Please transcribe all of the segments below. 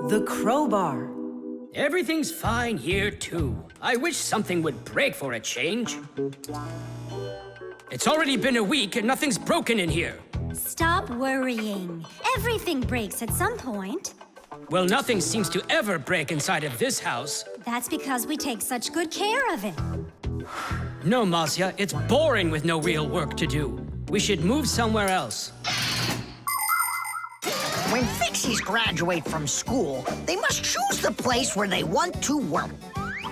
The crowbar. Everything's fine here, too. I wish something would break for a change. It's already been a week and nothing's broken in here. Stop worrying. Everything breaks at some point. Well, nothing seems to ever break inside of this house. That's because we take such good care of it. No, Masya, it's boring with no real work to do. We should move somewhere else. When Fixies graduate from school, they must choose the place where they want to work.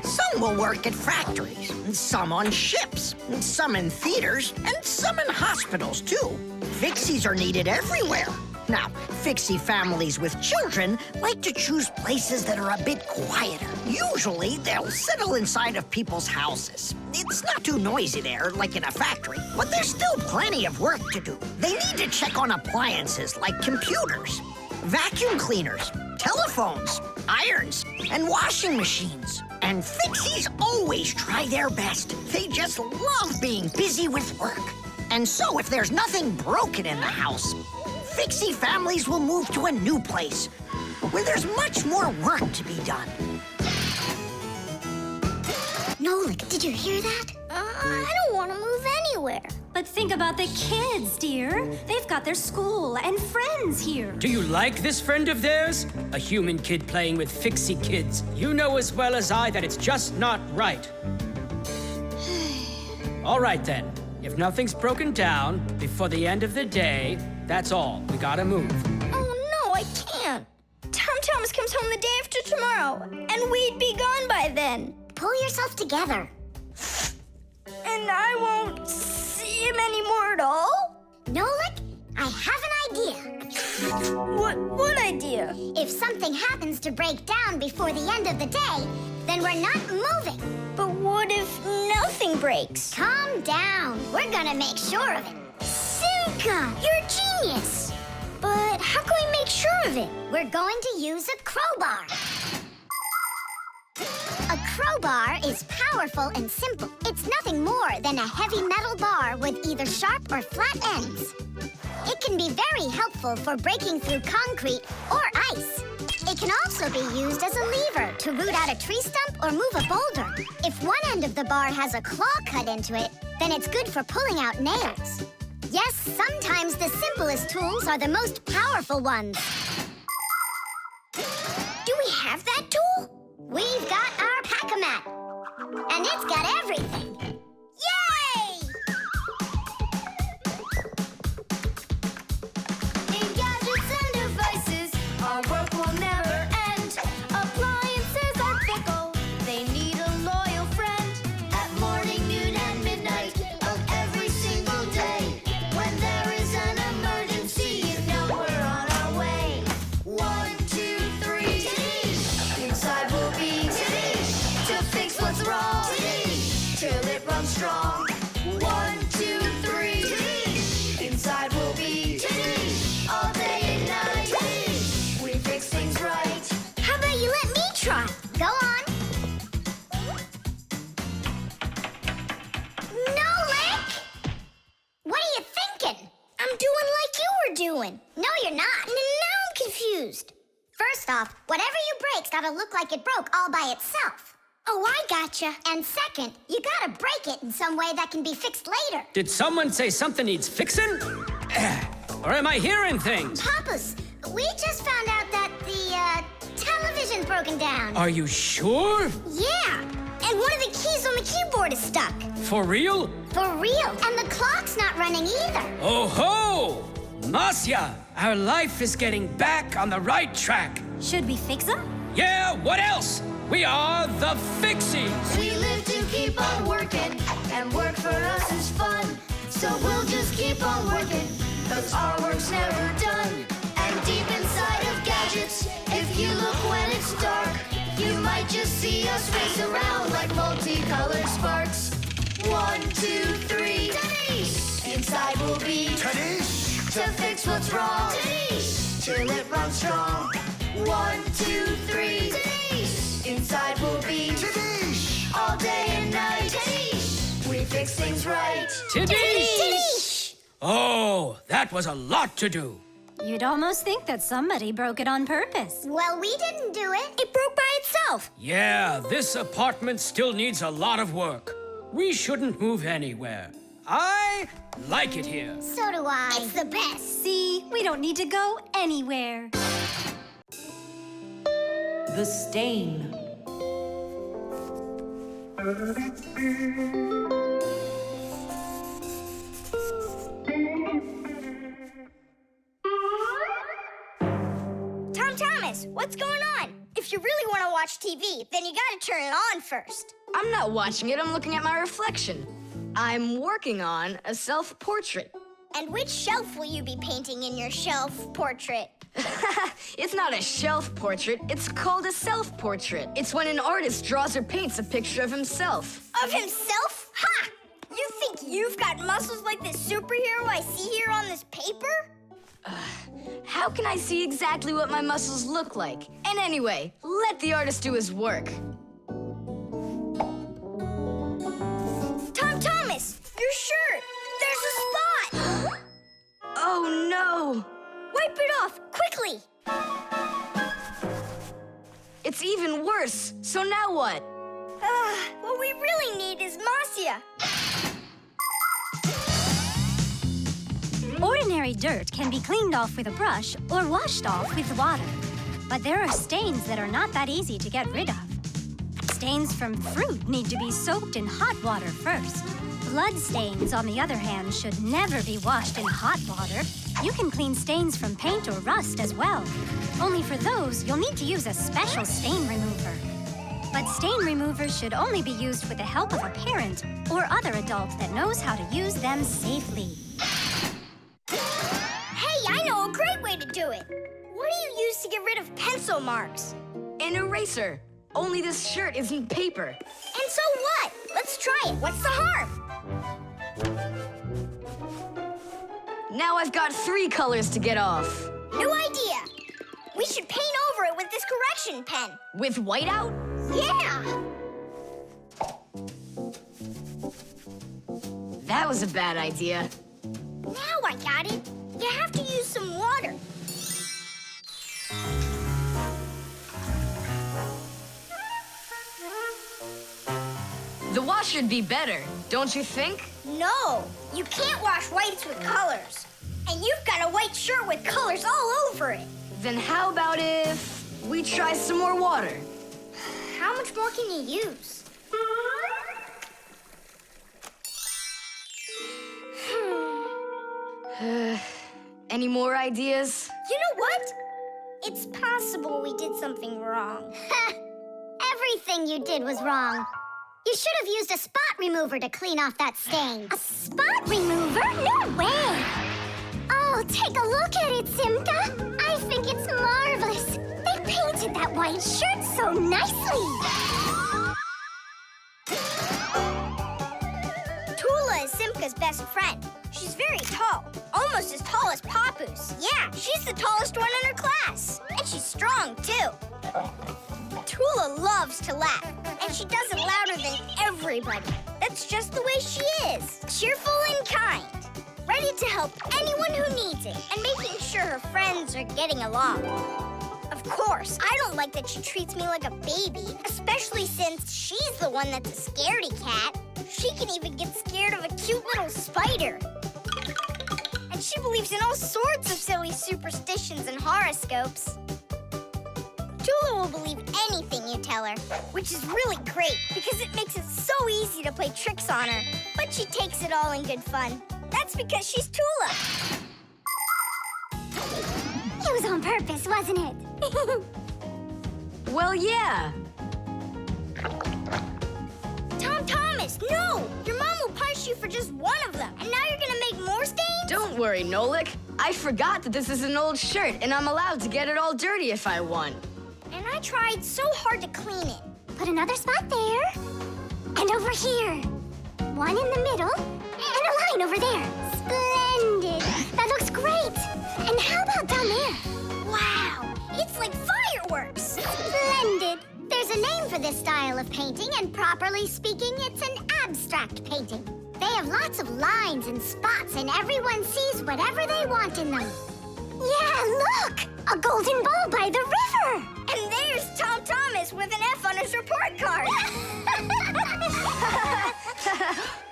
Some will work at factories, and some on ships, and some in theaters, and some in hospitals, too. Fixies are needed everywhere. Now, Fixie families with children like to choose places that are a bit quieter. Usually, they'll settle inside of people's houses. It's not too noisy there, like in a factory, but there's still plenty of work to do. They need to check on appliances like computers, vacuum cleaners, telephones, irons, and washing machines. And Fixies always try their best. They just love being busy with work. And so if there's nothing broken in the house, Fixie families will move to a new place where there's much more work to be done. Nolik, did you hear that? I don't want to move anywhere. But think about the kids, dear. They've got their school and friends here. Do you like this friend of theirs? A human kid playing with Fixie kids. You know as well as I that it's just not right. All right, then. If nothing's broken down before the end of the day, that's all. We gotta move. Oh, no, I can't. Tom Thomas comes home the day after tomorrow, and we'd be gone by then. Pull yourself together. And I won't see him anymore at all? Nolik, I have an idea. What idea? If something happens to break down before the end of the day, then we're not moving. But what if nothing breaks? Calm down. We're gonna make sure of it. Simka, you're a genius. But how can we make sure of it? We're going to use a crowbar. A crowbar is powerful and simple. It's nothing more than a heavy metal bar with either sharp or flat ends. It can be very helpful for breaking through concrete or ice. It can also be used as a lever to root out a tree stump or move a boulder. If one end of the bar has a claw cut into it, then it's good for pulling out nails. Yes, sometimes the simplest tools are the most powerful ones. Do we have that tool? We've got our pack-a-mat, and it's got everything. Yay! In gadgets and devices, our work will never end. Appliances are fickle, they need a loyal friend. At morning, noon, and midnight of every single day. When there is an emergency, you know we're on our way. 1, 2, 3, inside will be to fix what's wrong, till it runs strong. 1, 2, 3, inside will be all day and night. We fix things right. How about you let me try? Go on. Nolik! What are you thinking? I'm doing like you were doing. No, you're not. Now I'm confused. First off, whatever you break's gotta look like it broke all by itself. Oh, I gotcha. And second, you gotta break it in some way that can be fixed later. Did someone say something needs fixing? Or am I hearing things? Papus, we just found out that the television's broken down. Are you sure? Yeah, and one of the keys on the keyboard is stuck. For real? For real, and the clock's not running either. Oh ho! Masya, our life is getting back on the right track. Should we fix them? Yeah, what else? We are the Fixies. We live to keep on working, and work for us is fun. So we'll just keep on working, cause our work's never done. And deep inside of gadgets, if you look when it's dark, you might just see us race around like multicolored sparks. 1, 2, 3, inside will be to fix what's wrong, till it runs strong. 1, 2, 3, inside will be all day and night. We fix things right. Tidish! Oh, that was a lot to do. You'd almost think that somebody broke it on purpose. Well, we didn't do it. It broke by itself. Yeah, this apartment still needs a lot of work. We shouldn't move anywhere. I like it here. So do I. It's the best. See, we don't need to go anywhere. The stain. Thomas, what's going on? If you really want to watch TV, then you gotta turn it on first. I'm not watching it, I'm looking at my reflection. I'm working on a self-portrait. And which shelf will you be painting in your shelf portrait? It's not a shelf portrait, it's called a self-portrait. It's when an artist draws or paints a picture of himself. Of himself? Ha! You think you've got muscles like this superhero I see here on this paper? How can I see exactly what my muscles look like? And anyway, let the artist do his work. Thomas, your shirt! There's a spot! Oh no! Wipe it off, quickly! It's even worse. So now what? What we really need is Masya. Ordinary dirt can be cleaned off with a brush or washed off with water. But there are stains that are not that easy to get rid of. Stains from fruit need to be soaked in hot water first. Blood stains, on the other hand, should never be washed in hot water. You can clean stains from paint or rust as well. Only for those, you'll need to use a special stain remover. But stain removers should only be used with the help of a parent or other adult that knows how to use them safely. Hey, I know a great way to do it. What do you use to get rid of pencil marks? An eraser. Only this shirt isn't paper. And so what? Let's try it. What's the harm? Now I've got 3 colors to get off. New idea. We should paint over it with this correction pen. With whiteout? Yeah! That was a bad idea. Now I got it. You have to use some water. The wash should be better, don't you think? No, you can't wash whites with colors. And you've got a white shirt with colors all over it. Then how about if we try some more water? How much more can you use? Any more ideas? You know what? It's possible we did something wrong. Everything you did was wrong. You should have used a spot remover to clean off that stain. A spot remover? No way! Oh, take a look at it, Simka. I think it's marvelous. They painted that white shirt so nicely. Tula is Simka's best friend. She's very tall, almost as tall as Papus. Yeah, she's the tallest one in her class. And she's strong, too. Tula loves to laugh, and she does it louder than everybody. That's just the way she is. Cheerful and kind. Ready to help anyone who needs it, and making sure her friends are getting along. Of course, I don't like that she treats me like a baby, especially since she's the one that's a scaredy cat. She can even get scared of a cute little spider. And she believes in all sorts of silly superstitions and horoscopes. Tula will believe anything you tell her, which is really great because it makes it so easy to play tricks on her. But she takes it all in good fun. That's because she's Tula. It was on purpose, wasn't it? Well, yeah. Thomas, no! Your mom will punish you for just one of them, and now you're gonna make more stains? Don't worry, Nolik. I forgot that this is an old shirt, and I'm allowed to get it all dirty if I want. And I tried so hard to clean it. Put another spot there. And over here. One in the middle. And a line over there. Splendid. That looks great. And how about down there? Wow, it's like fireworks. Splendid. There's a name for this style of painting, and properly speaking, it's an abstract painting. They have lots of lines and spots, and everyone sees whatever they want in them. Yeah, look! A golden ball by the river! And there's Tom Thomas with an F on his report card.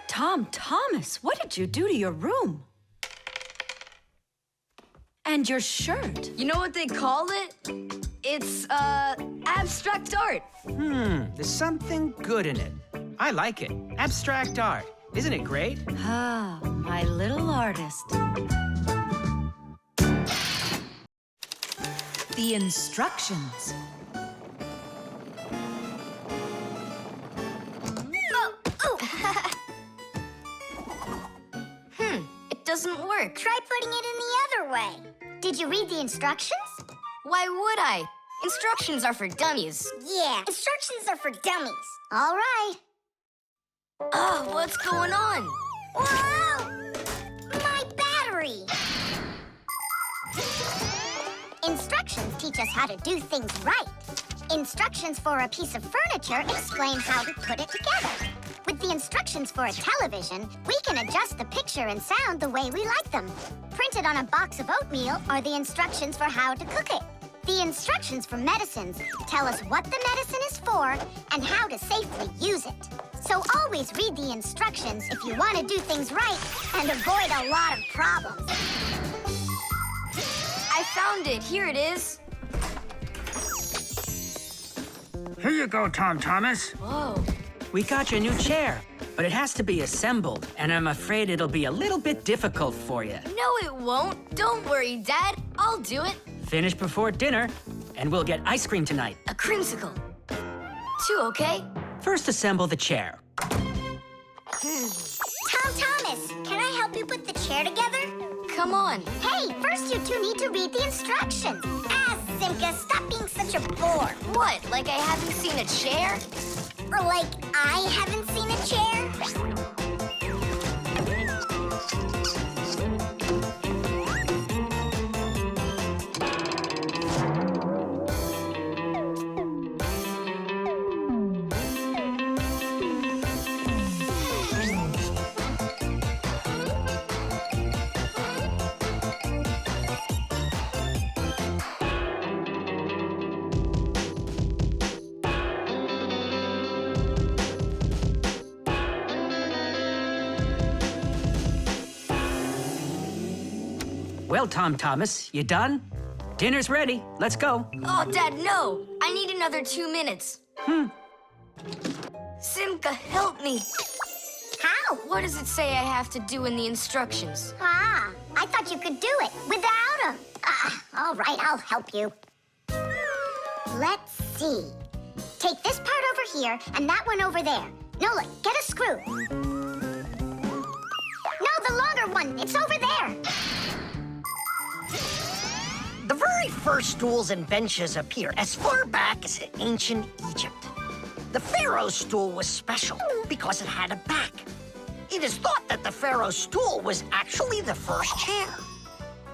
Tom Thomas, what did you do to your room? And your shirt? You know what they call it? It's, abstract art. There's something good in it. I like it. Abstract art. Isn't it great? Ah, my little artist. The instructions. It doesn't work. Try putting it in the other way. Did you read the instructions? Why would I? Instructions are for dummies. Yeah, instructions are for dummies. All right. Ugh, what's going on? Whoa! My battery! Instructions teach us how to do things right. Instructions for a piece of furniture explain how to put it together. With the instructions for a television, we can adjust the picture and sound the way we like them. Printed on a box of oatmeal are the instructions for how to cook it. The instructions for medicines tell us what the medicine is for and how to safely use it. So always read the instructions if you want to do things right and avoid a lot of problems. I found it. Here it is. Here you go, Tom Thomas. Whoa. We got you a new chair, but it has to be assembled, and I'm afraid it'll be a little bit difficult for you. No, it won't. Don't worry, Dad. I'll do it. Finish before dinner, and we'll get ice cream tonight. A creamsicle. 2, okay? First, assemble the chair. Tom Thomas, can I help you put the chair together? Come on. Hey, first you two need to read the instructions. Simka, stop being such a bore. What, like I haven't seen a chair? Or like I haven't seen a chair? Well, Tom Thomas, you done? Dinner's ready. Let's go. Oh, Dad, no. I need another 2 minutes. Simka, help me. How? What does it say I have to do in the instructions? Ah, I thought you could do it without him. All right, I'll help you. Let's see. Take this part over here and that one over there. Nolik, get a screw. No, the longer one. It's over there. The very first stools and benches appear as far back as ancient Egypt. The pharaoh's stool was special because it had a back. It is thought that the pharaoh's stool was actually the first chair.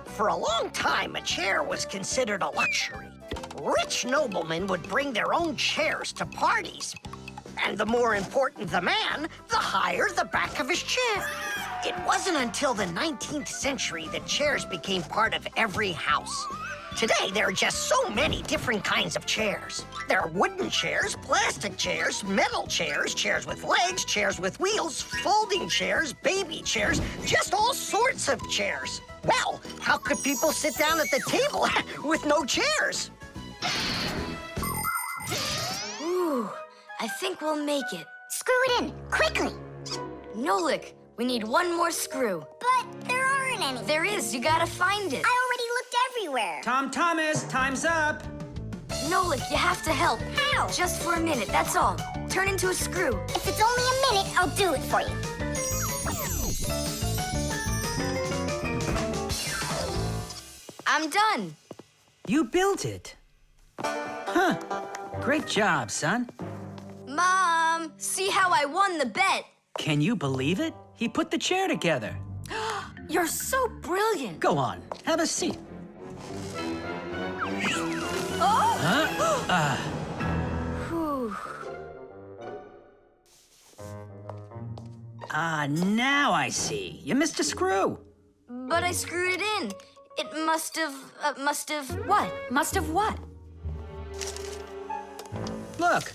For a long time, a chair was considered a luxury. Rich noblemen would bring their own chairs to parties. And the more important the man, the higher the back of his chair. It wasn't until the 19th century that chairs became part of every house. Today, there are just so many different kinds of chairs. There are wooden chairs, plastic chairs, metal chairs, chairs with legs, chairs with wheels, folding chairs, baby chairs, just all sorts of chairs. Well, how could people sit down at the table with no chairs? Ooh, I think we'll make it. Screw it in, quickly. Nolik, we need one more screw. But there aren't any. There is, you gotta find it. I already looked everywhere. Tom Thomas, time's up. Nolik, you have to help. How? Just for a minute, that's all. Turn into a screw. If it's only a minute, I'll do it for you. I'm done. You built it. Huh. Great job, son. Mom, see how I won the bet. Can you believe it? He put the chair together. You're so brilliant. Go on, have a seat. Whew. Now I see. You missed a screw. But I screwed it in. It must have. What? Must have what? Look.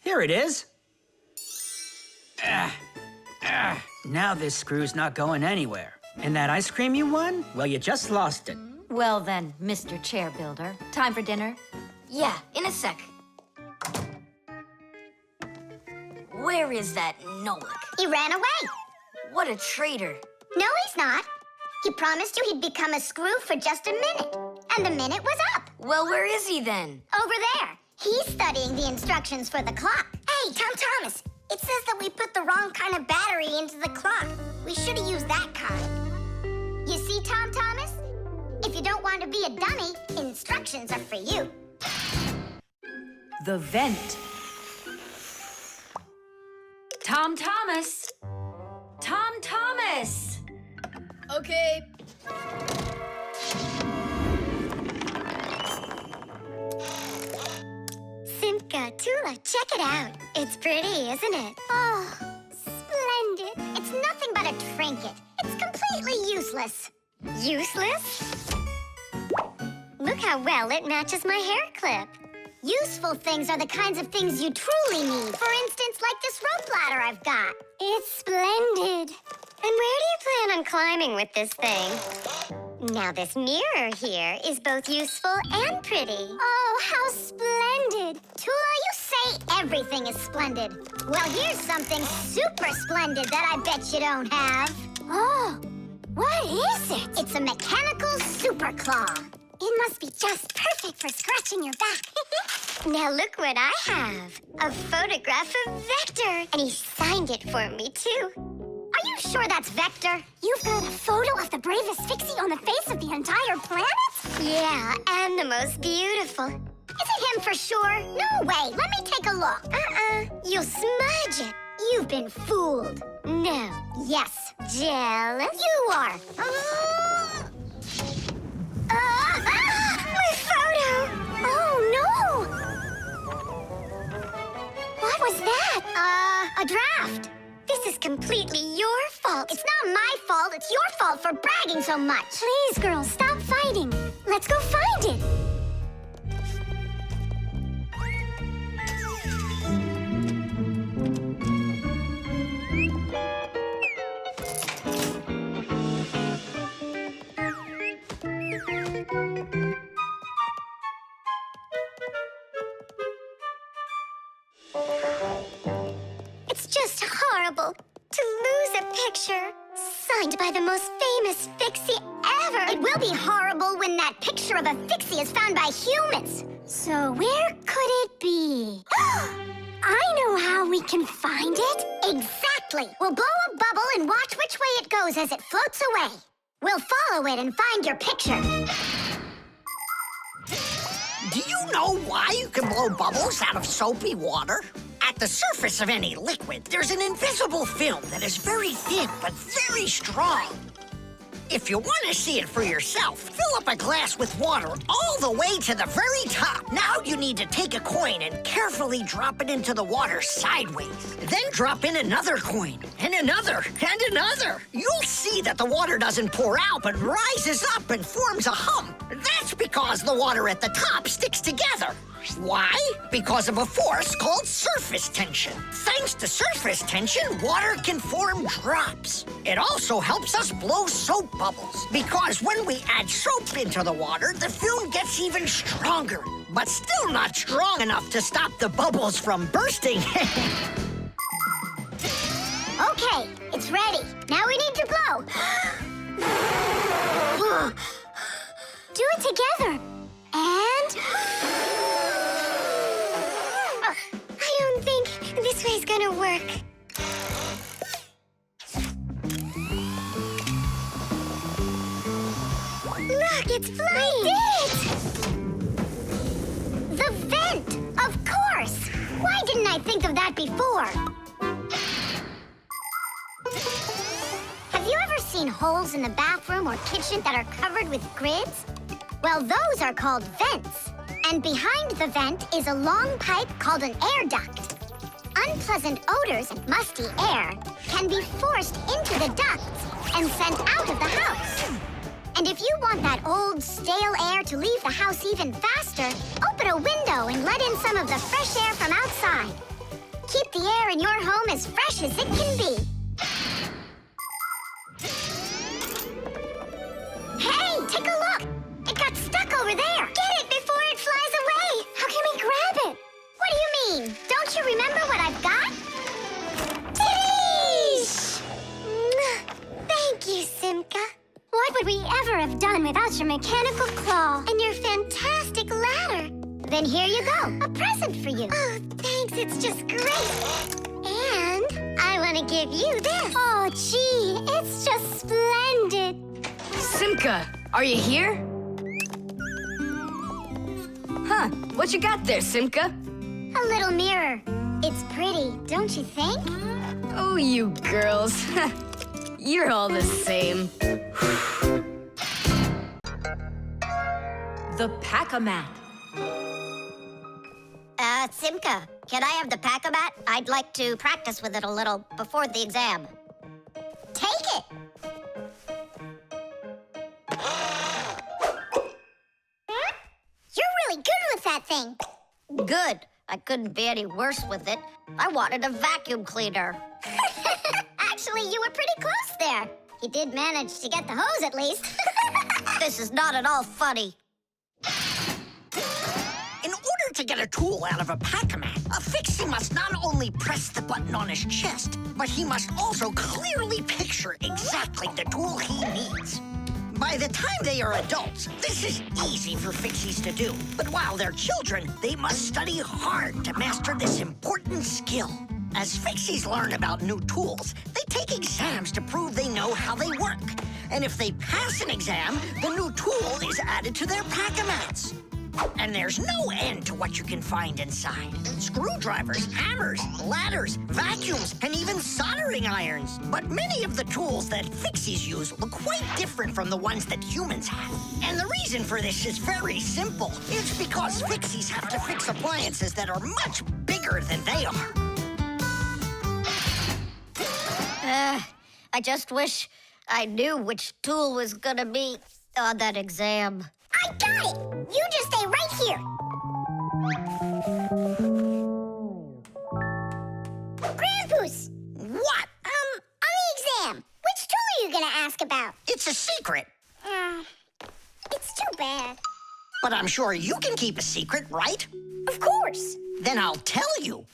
Here it is. Now this screw's not going anywhere. And that ice cream you won? Well, you just lost it. Well then, Mr. Chair Builder, time for dinner? Yeah, in a sec. Where is that Nolik? He ran away. What a traitor. No, he's not. He promised you he'd become a screw for just a minute. And the minute was up. Well, where is he then? Over there. He's studying the instructions for the clock. Hey, Tom Thomas. It says that we put the wrong kind of battery into the clock. We should have used that kind. You see, Tom Thomas? If you don't want to be a dummy, instructions are for you. The vent. Tom Thomas! Tom Thomas! Okay. Simka, Tula, check it out. It's pretty, isn't it? Oh, splendid. It's nothing but a trinket. It's completely useless. Useless? Look how well it matches my hair clip. Useful things are the kinds of things you truly need. For instance, like this rope ladder I've got. It's splendid. And where do you plan on climbing with this thing? Now this mirror here is both useful and pretty. Oh, how splendid. Tula, you say everything is splendid. Well, here's something super splendid that I bet you don't have. Oh, what is it? It's a mechanical super claw. It must be just perfect for scratching your back. Now look what I have. A photograph of Vector. And he signed it for me, too. Are you sure that's Vector? You've got a photo of the bravest Fixie on the face of the entire planet? Yeah, and the most beautiful. Is it him for sure? No way. Let me take a look. You'll smudge it. You've been fooled. No. Yes. Jealous? You are. My photo! Oh, no! What was that? A draft. This is completely your fault. It's not my fault. It's your fault for bragging so much. Please, girls, stop fighting. Let's go find it. It's just horrible to lose a picture signed by the most famous Fixie ever. It will be horrible when that picture of a Fixie is found by humans. So where could it be? I know how we can find it. Exactly. We'll blow a bubble and watch which way it goes as it floats away. We'll follow it and find your picture. Do you know why you can blow bubbles out of soapy water? At the surface of any liquid, there's an invisible film that is very thin but very strong. If you want to see it for yourself, fill up a glass with water all the way to the very top. Now you need to take a coin and carefully drop it into the water sideways. Then drop in another coin, and another, and another. You'll see that the water doesn't pour out, but rises up and forms a hump. That's because the water at the top sticks together. Why? Because of a force called surface tension. Thanks to surface tension, water can form drops. It also helps us blow soap bubbles, because when we add soap into the water, the film gets even stronger, but still not strong enough to stop the bubbles from bursting. Okay, it's ready. Now we need to blow. Do it together. And... I don't think this way's gonna work. Look, it's flying! We did it! The vent! Of course! Why didn't I think of that before? Have you ever seen holes in the bathroom or kitchen that are covered with grids? Well, those are called vents. And behind the vent is a long pipe called an air duct. Unpleasant odors and musty air can be forced into the ducts and sent out of the house. And if you want that old, stale air to leave the house even faster, open a window and let in some of the fresh air from outside. Keep the air in your home as fresh as it can be. Hey, take a look! It got stuck over there! Get it before it flies away! How can we grab it? What do you mean? Don't you remember what I've got? Teesh! Thank you, Simka. What would we ever have done without your mechanical claw and your fantastic ladder? Then here you go, a present for you. Oh, thanks, it's just great. And I want to give you this. Oh, gee, it's just splendid. Simka, are you here? Huh, what you got there, Simka? A little mirror. It's pretty, don't you think? Oh, you girls. You're all the same. The Pack-A-Mat. Simka, can I have the Pack-A-Mat? I'd like to practice with it a little before the exam. Take it! You're really good with that thing. Good. I couldn't be any worse with it. I wanted a vacuum cleaner. Actually, you were pretty close there. You did manage to get the hose at least. This is not at all funny. In order to get a tool out of a Pack-A-Mat, a Fixie must not only press the button on his chest, but he must also clearly picture exactly the tool he needs. By the time they are adults, this is easy for Fixies to do. But while they're children, they must study hard to master this important skill. As Fixies learn about new tools, they take exams to prove they know how they work. And if they pass an exam, the new tool is added to their Pack-A-Mats. And there's no end to what you can find inside. Screwdrivers, hammers, ladders, vacuums, and even soldering irons. But many of the tools that Fixies use look quite different from the ones that humans have. And the reason for this is very simple. It's because Fixies have to fix appliances that are much bigger than they are. I just wish I knew which tool was gonna be on that exam. I got it! You just stay right here. Grandpus! What? On the exam, which tool are you gonna ask about? It's a secret. It's too bad. But I'm sure you can keep a secret, right? Of course. Then I'll tell you.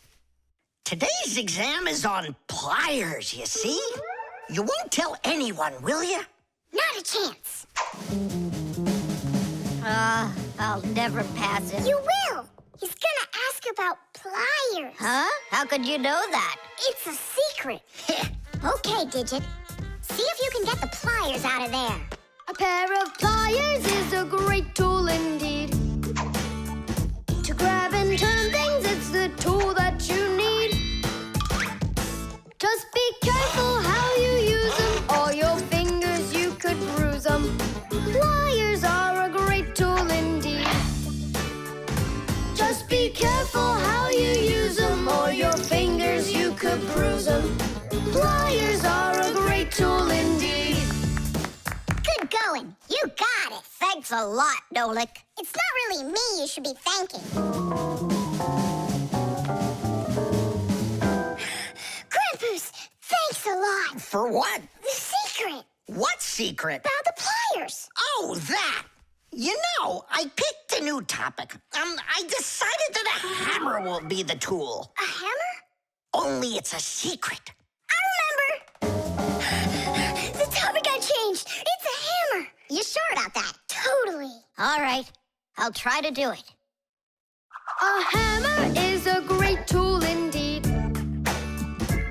Today's exam is on pliers, you see? You won't tell anyone, will you? Not a chance. I'll never pass it. You will. He's gonna ask about pliers. Huh? How could you know that? It's a secret. Okay, Digit. See if you can get the pliers out of there. A pair of pliers is a great tool indeed. To grab and turn things, it's the tool that you need. Just be careful how you use them, or your fingers you could bruise them. Pliers are a great tool indeed. Just be careful how you use them, or your fingers you could bruise them. Pliers are a great tool indeed. Good going. You got it. Thanks a lot, Nolik. It's not really me you should be thanking. Grandpus, thanks a lot. For what? The secret What secret? about the pliers. Oh, that! You know, I picked a new topic. I decided that a hammer will be the tool. A hammer? Only it's a secret. I remember. The topic got changed. It's a hammer. You sure about that? Totally. All right, I'll try to do it. A hammer is a great tool indeed.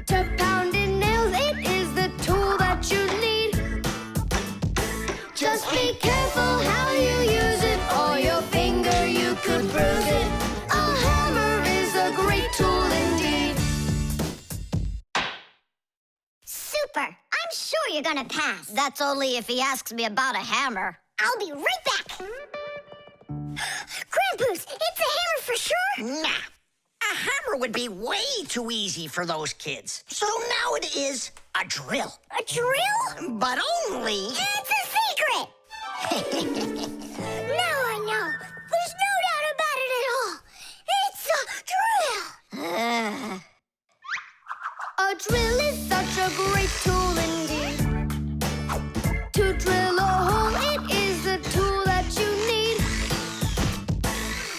To pound in nails, it is the tool that you need. Just be careful how you use it, or your finger you could bruise it. A hammer is a great tool indeed. Super. I'm sure you're gonna pass. That's only if he asks me about a hammer. I'll be right back. Grandpus, it's a hammer for sure? Nah. A hammer would be way too easy for those kids. So now it is a drill. A drill? But only... It's a secret.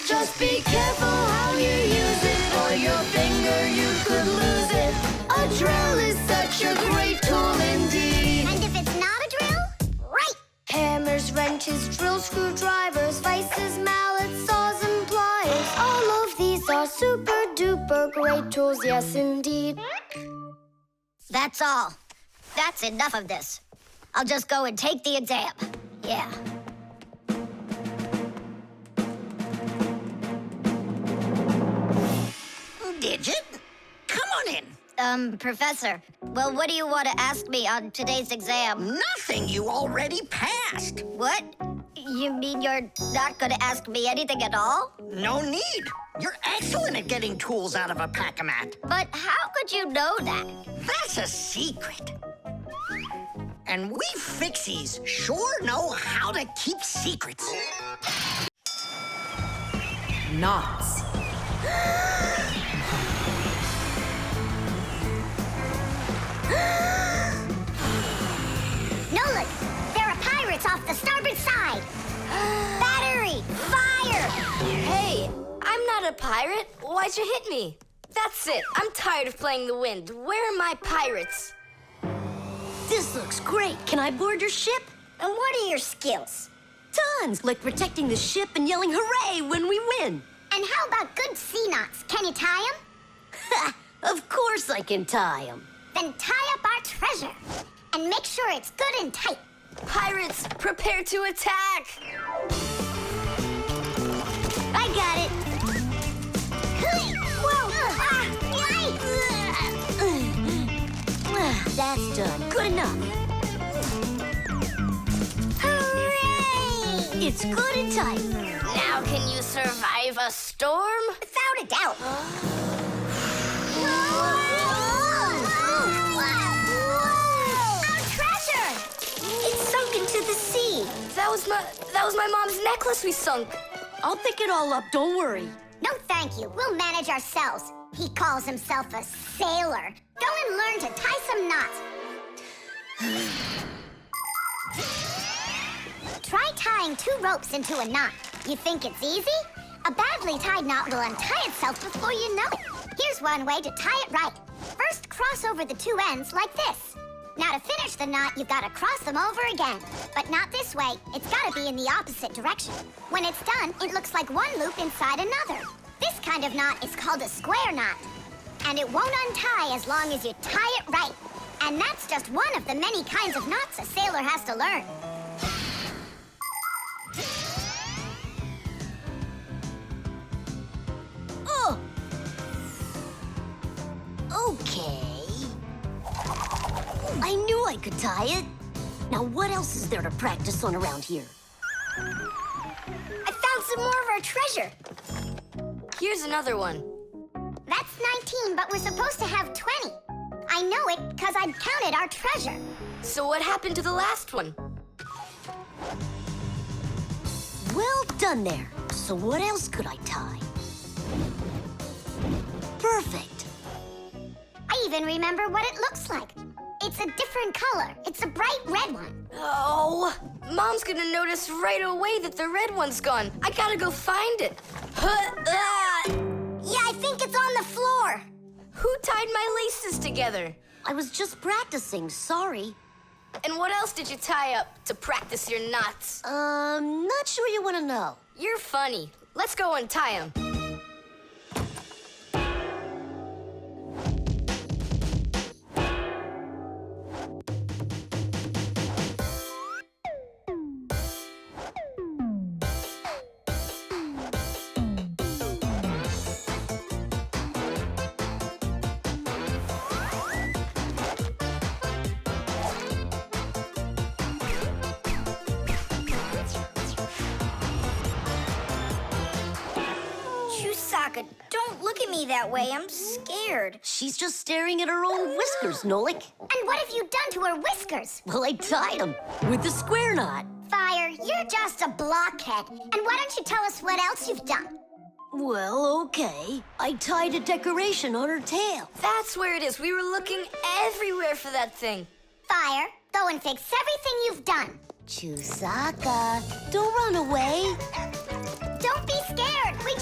Just be careful how you use it, or your finger you could lose it. A drill is such a great tool indeed. And if it's not a drill, right! Hammers, wrenches, drills, screwdrivers, vices, mallets, saws, and pliers. All of these are super duper great tools, yes indeed. That's all. That's enough of this. I'll just go and take the exam. Yeah. Digit, come on in. Professor, well, what do you want to ask me on today's exam? Nothing, you already passed. What? You mean you're not going to ask me anything at all? No need. You're excellent at getting tools out of a pack-a-mat. But how could you know that? That's a secret. And we Fixies sure know how to keep secrets. Knots. Nolik, there are pirates off the starboard side. Battery, fire! Hey, I'm not a pirate. Why'd you hit me? That's it. I'm tired of playing the wind. Where are my pirates? This looks great. Can I board your ship? And what are your skills? Tons, like protecting the ship and yelling hooray when we win. And how about good sea knots? Can you tie them? Ha! Of course I can tie them. Then tie up our treasure. And make sure it's good and tight. Pirates, prepare to attack! I got it. Whoa! That's done. Good enough. Hooray! It's good and tight. Now can you survive a storm? Without a doubt. Our treasure! It's sunk into the sea. That was my mom's necklace we sunk. I'll pick it all up, don't worry. No, thank you. We'll manage ourselves. He calls himself a sailor. Go and learn to tie some knots. Try tying 2 ropes into a knot. You think it's easy? A badly tied knot will untie itself before you know it. Here's one way to tie it right. First, cross over the 2 ends like this. Now, to finish the knot, you've got to cross them over again. But not this way. It's got to be in the opposite direction. When it's done, it looks like one loop inside another. This kind of knot is called a square knot. And it won't untie as long as you tie it right. And that's just one of the many kinds of knots a sailor has to learn. Oh! Okay. I knew I could tie it. Now, what else is there to practice on around here? I found some more of our treasure. Here's another one. That's 19, but we're supposed to have 20. I know it because I counted our treasure. So what happened to the last one? Well done there. So what else could I tie? Perfect. I even remember what it looks like. It's a different color. It's a bright red one. Oh, Mom's gonna notice right away that the red one's gone. I gotta go find it. Yeah, I think it's on the floor. Who tied my laces together? I was just practicing, sorry. And what else did you tie up to practice your knots? Not sure you want to know. You're funny. Let's go untie them. Don't look at me that way. I'm scared. She's just staring at her own whiskers, Nolik. And what have you done to her whiskers? Well, I tied them with the square knot. Fire, you're just a blockhead. And why don't you tell us what else you've done? Well, okay. I tied a decoration on her tail. That's where it is. We were looking everywhere for that thing. Fire, go and fix everything you've done. Chusaka, don't run away. Don't be scared. We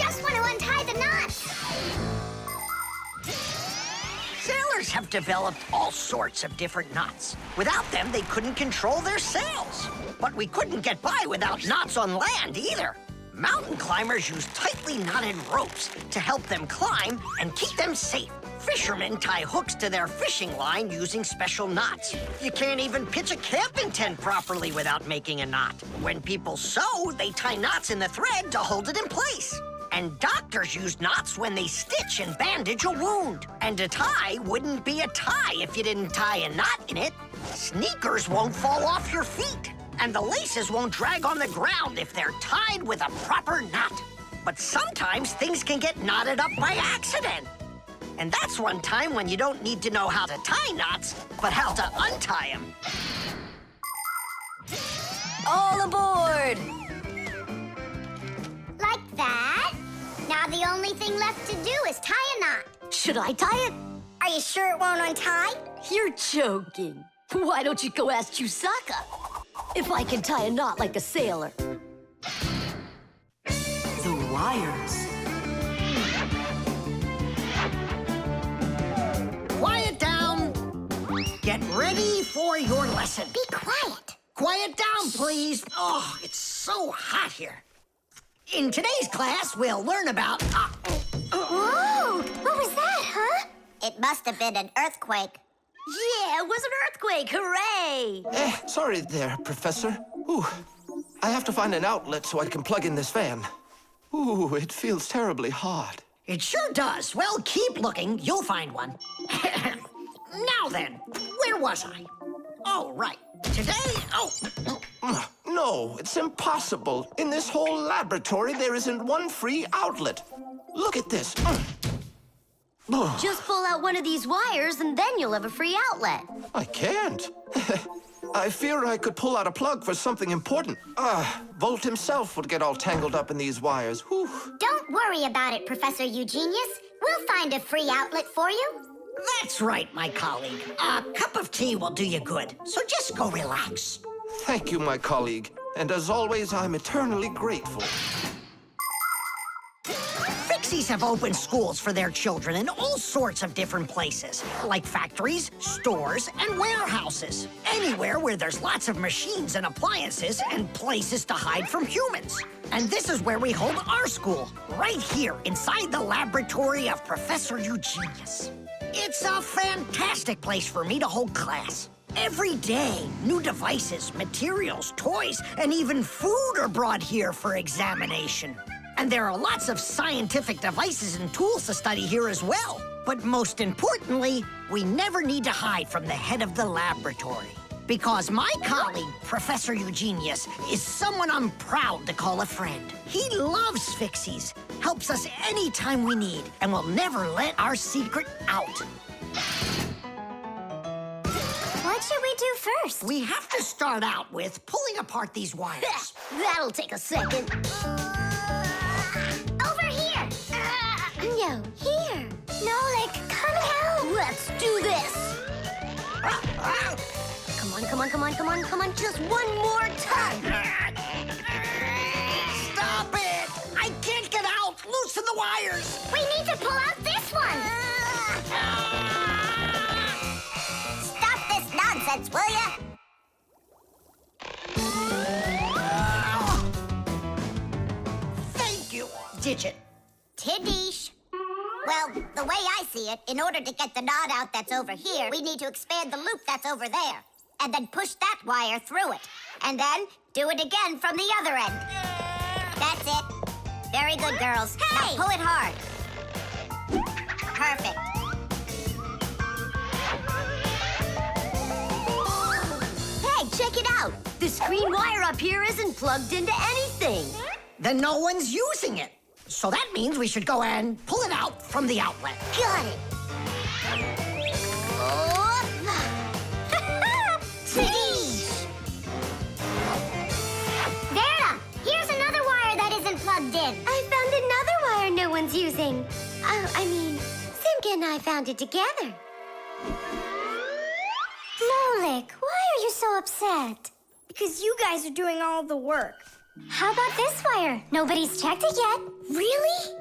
developed all sorts of different knots. Without them, they couldn't control their sails. But we couldn't get by without knots on land either. Mountain climbers use tightly knotted ropes to help them climb and keep them safe. Fishermen tie hooks to their fishing line using special knots. You can't even pitch a camping tent properly without making a knot. When people sew, they tie knots in the thread to hold it in place. And doctors use knots when they stitch and bandage a wound. And a tie wouldn't be a tie if you didn't tie a knot in it. Sneakers won't fall off your feet. And the laces won't drag on the ground if they're tied with a proper knot. But sometimes things can get knotted up by accident. And that's one time when you don't need to know how to tie knots, but how to untie them. All aboard! Like that. Now the only thing left to do is tie a knot. Should I tie it? Are you sure it won't untie? You're joking. Why don't you go ask Chusaka? If I can tie a knot like a sailor. The wires. Quiet down. Get ready for your lesson. Be quiet. Quiet down, please. Oh, it's so hot here. In today's class, we'll learn about... Whoa! What was that, huh? It must have been an earthquake. Yeah, it was an earthquake. Hooray! Sorry there, Professor. Ooh, I have to find an outlet so I can plug in this fan. Ooh, it feels terribly hot. It sure does. Well, keep looking. You'll find one. Now then, where was I? Oh, right. Today, No, it's impossible. In this whole laboratory, there isn't one free outlet. Look at this. Just pull out one of these wires and then you'll have a free outlet. I can't. I fear I could pull out a plug for something important. Volt himself would get all tangled up in these wires. Whew. Don't worry about it, Professor Eugenius. We'll find a free outlet for you. that's right, my colleague. A cup of tea will do you good, so just go relax. Thank you, my colleague. And as always, I'm eternally grateful. Fixies have opened schools for their children in all sorts of different places, like factories, stores, and warehouses. Anywhere where there's lots of machines and appliances and places to hide from humans. And this is where we hold our school, right here inside the laboratory of Professor Eugenius. It's a fantastic place for me to hold class. Every day, new devices, materials, toys, and even food are brought here for examination. And there are lots of scientific devices and tools to study here as well. But most importantly, we never need to hide from the head of the laboratory. Because my colleague, Professor Eugenius, is someone I'm proud to call a friend. He loves Fixies, helps us anytime we need, and will never let our secret out. What should we do first? We have to start out with pulling apart these wires. That'll take a second. Over here! No, here. Nolik, come help! Let's do this. Come on, come on, come on, come on, come on. Just one more tug. Stop it! I can't get out! Loosen the wires! We need to pull out this one! Stop this nonsense, will ya? Thank you, Digit. Tidish. Well, the way I see it, in order to get the knot out that's over here, we need to expand the loop that's over there. And then push that wire through it. And then do it again from the other end. That's it. Very good, girls. Hey! Now pull it hard. Perfect. Hey, check it out. This green wire up here isn't plugged into anything. Then no one's using it. So that means we should go and pull it out from the outlet. Got it. Oh. Tidish! Vera, here's another wire that isn't plugged in. I found another wire no one's using. Simka and I found it together. Nolik, why are you so upset? Because you guys are doing all the work. How about this wire? Nobody's checked it yet. Really?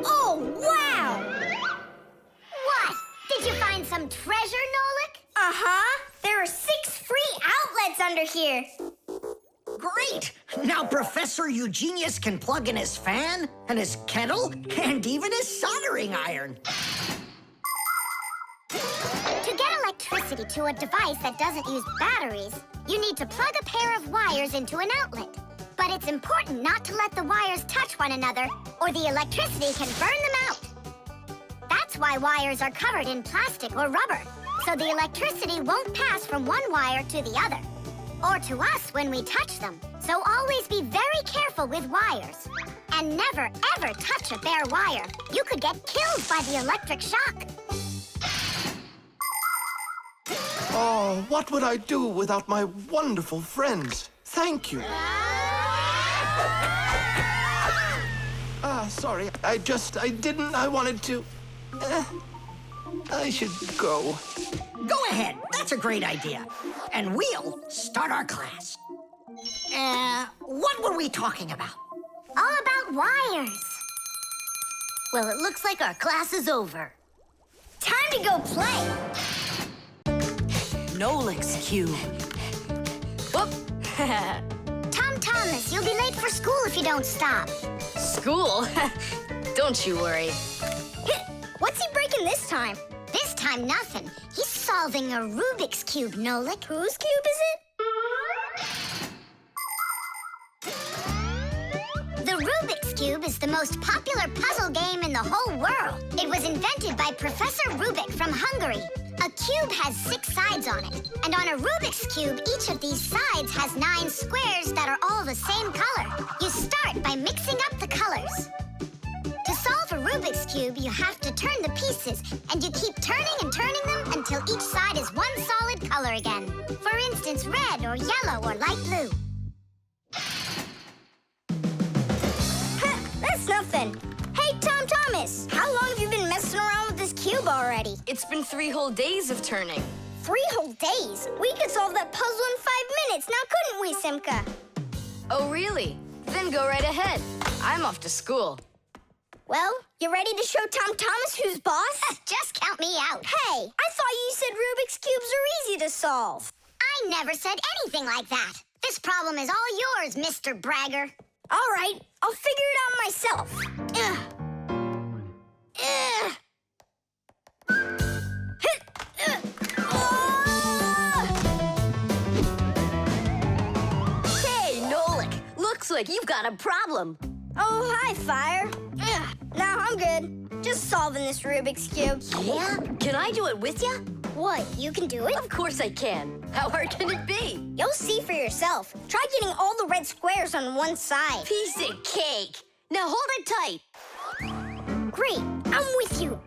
Oh, wow! under here. Great! Now Professor Eugenius can plug in his fan, and his kettle, and even his soldering iron. To get electricity to a device that doesn't use batteries, you need to plug a pair of wires into an outlet. But it's important not to let the wires touch one another, or the electricity can burn them out. That's why wires are covered in plastic or rubber, so the electricity won't pass from one wire to the other, or to us when we touch them. So always be very careful with wires. And never, ever touch a bare wire. You could get killed by the electric shock. Oh, what would I do without my wonderful friends? Thank you. Sorry. I wanted to... I should go. Go ahead, that's a great idea. And we'll start our class. What were we talking about? All about wires. Well, it looks like our class is over. Time to go play. Nolik's cube. Whoop. Tom Thomas, you'll be late for school if you don't stop. School? Don't you worry. What's he breaking this time? This time, nothing. He's solving a Rubik's Cube, Nolik. Whose cube is it? The Rubik's Cube is the most popular puzzle game in the whole world. It was invented by Professor Rubik from Hungary. A cube has 6 sides on it. And on a Rubik's Cube, each of these sides has 9 squares that are all the same color. You start by mixing up the colors. To solve a Rubik's Cube, you have to turn the pieces, and you keep turning and turning them until each side is one solid color again. For instance, red or yellow or light blue. That's nothing. Hey, Tom Thomas, how long have you been messing around with this cube already? It's been 3 whole days of turning. 3 whole days? We could solve that puzzle in 5 minutes, now couldn't we, Simka? Oh, really? Then go right ahead. I'm off to school. Well, you ready to show Tom Thomas who's boss? Just count me out. Hey, I thought you said Rubik's Cubes are easy to solve. I never said anything like that. This problem is all yours, Mr. Bragger. All right, I'll figure it out myself. Hey, Nolik, looks like you've got a problem. Oh, hi, Fire. No, I'm good. Just solving this Rubik's Cube. Yeah? Can I do it with you? What, you can do it? Of course I can. How hard can it be? You'll see for yourself. Try getting all the red squares on one side. Piece of cake. Now hold it tight. Great, I'm with you.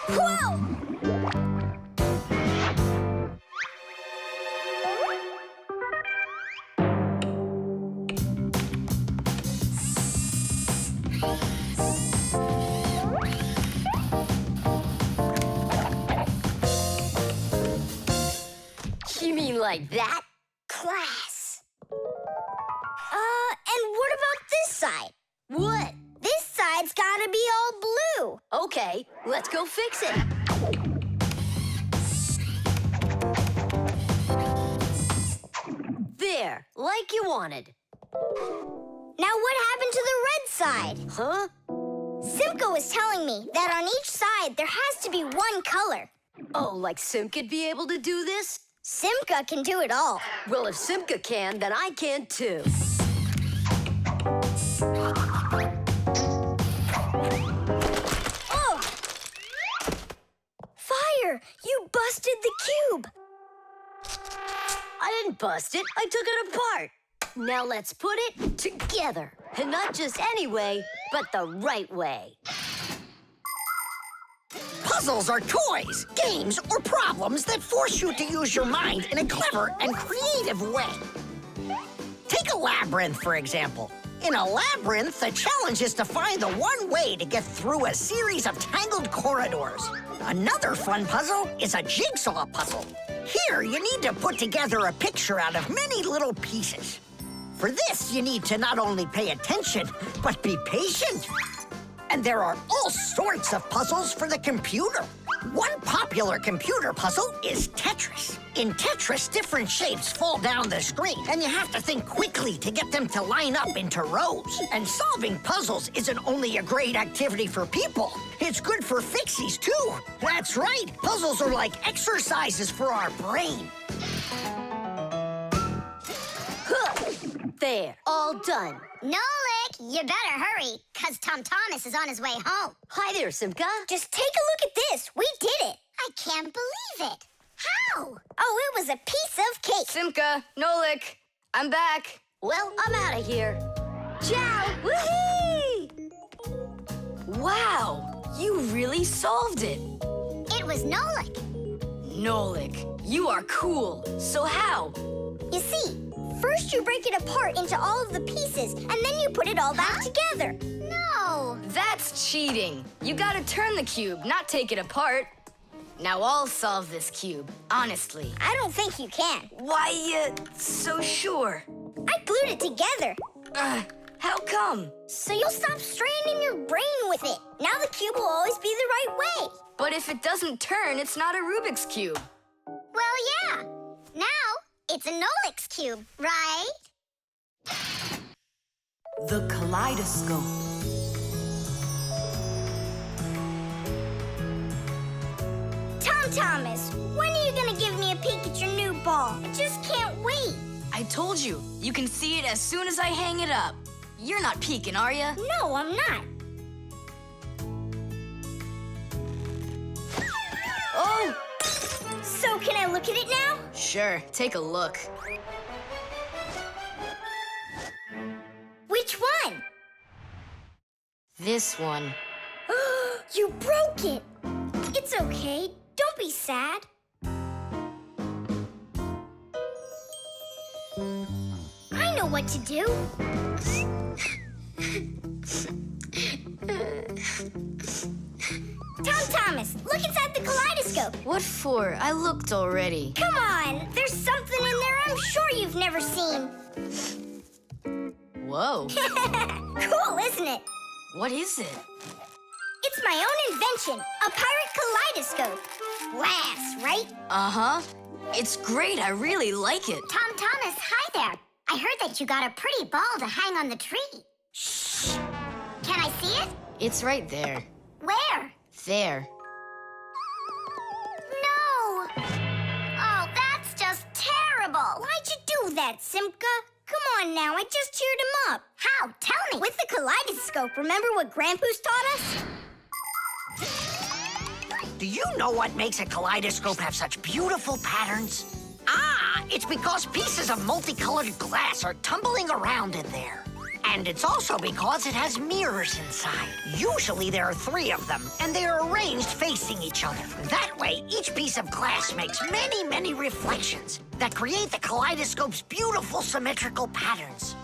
Whoa! You mean like that? Class. And what about this side? What? This side's gotta be all blue. Okay, let's go fix it. There, like you wanted. Now what happened to the red side? Huh? Simka was telling me that on each side there has to be one color. Oh, like Simka'd be able to do this? Simka can do it all. Well, if Simka can, then I can too. Oh! Fire! You busted the cube! I didn't bust it. I took it apart. Now let's put it together. And not just any way, but the right way. Puzzles are toys, games, or problems that force you to use your mind in a clever and creative way. Take a labyrinth, for example. In a labyrinth, the challenge is to find the one way to get through a series of tangled corridors. Another fun puzzle is a jigsaw puzzle. Here, you need to put together a picture out of many little pieces. For this, you need to not only pay attention, but be patient. And there are all sorts of puzzles for the computer. One popular computer puzzle is Tetris. In Tetris, different shapes fall down the screen, and you have to think quickly to get them to line up into rows. And solving puzzles isn't only a great activity for people, it's good for Fixies, too. That's right, puzzles are like exercises for our brain. There, all done. Nolik, you better hurry, because Tom Thomas is on his way home. Hi there, Simka. Just take a look at this. We did it. I can't believe it. How? Oh, it was a piece of cake. Simka, Nolik, I'm back. Well, I'm out of here. Ciao! Woohoo! Wow, you really solved it. It was Nolik. Nolik, you are cool. So how? You see, first you break it apart into all of the pieces, and then you put it all back together. No. That's cheating. You gotta turn the cube, not take it apart. Now I'll solve this cube, honestly. I don't think you can. Why, so sure? I glued it together, How come? so you'll stop straining your brain with it. Now the cube will always be the right way. But if it doesn't turn, it's not a Rubik's Cube. Well, yeah. Now it's a Nolik's cube, right? The kaleidoscope. Tom Thomas, when are you gonna give me a peek at your new ball? I just can't wait. I told you, you can see it as soon as I hang it up. You're not peeking, are ya? No, I'm not. Oh! So can I look at it now? Sure, take a look. Which one? This one. You broke it. It's okay. Don't be sad. I know what to do. Tom Thomas, look inside the kaleidoscope. What for? I looked already. Come on, there's something in there I'm sure you've never seen. Whoa. Cool, isn't it? What is it? It's my own invention, a pirate kaleidoscope. Laughs, right? Uh-huh. It's great. I really like it. Tom Thomas, hi there. I heard that you got a pretty ball to hang on the tree. Shh. Can I see it? It's right there. Where? There. No. Oh, that's just terrible. Why'd you do that, Simka? Come on now, I just cheered him up. How? Tell me. With the kaleidoscope, remember what Grandpa's taught us? Do you know what makes a kaleidoscope have such beautiful patterns? Ah, it's because pieces of multicolored glass are tumbling around in there. And it's also because it has mirrors inside. Usually there are 3 of them, and they are arranged facing each other. That way, each piece of glass makes many, many reflections that create the kaleidoscope's beautiful symmetrical patterns.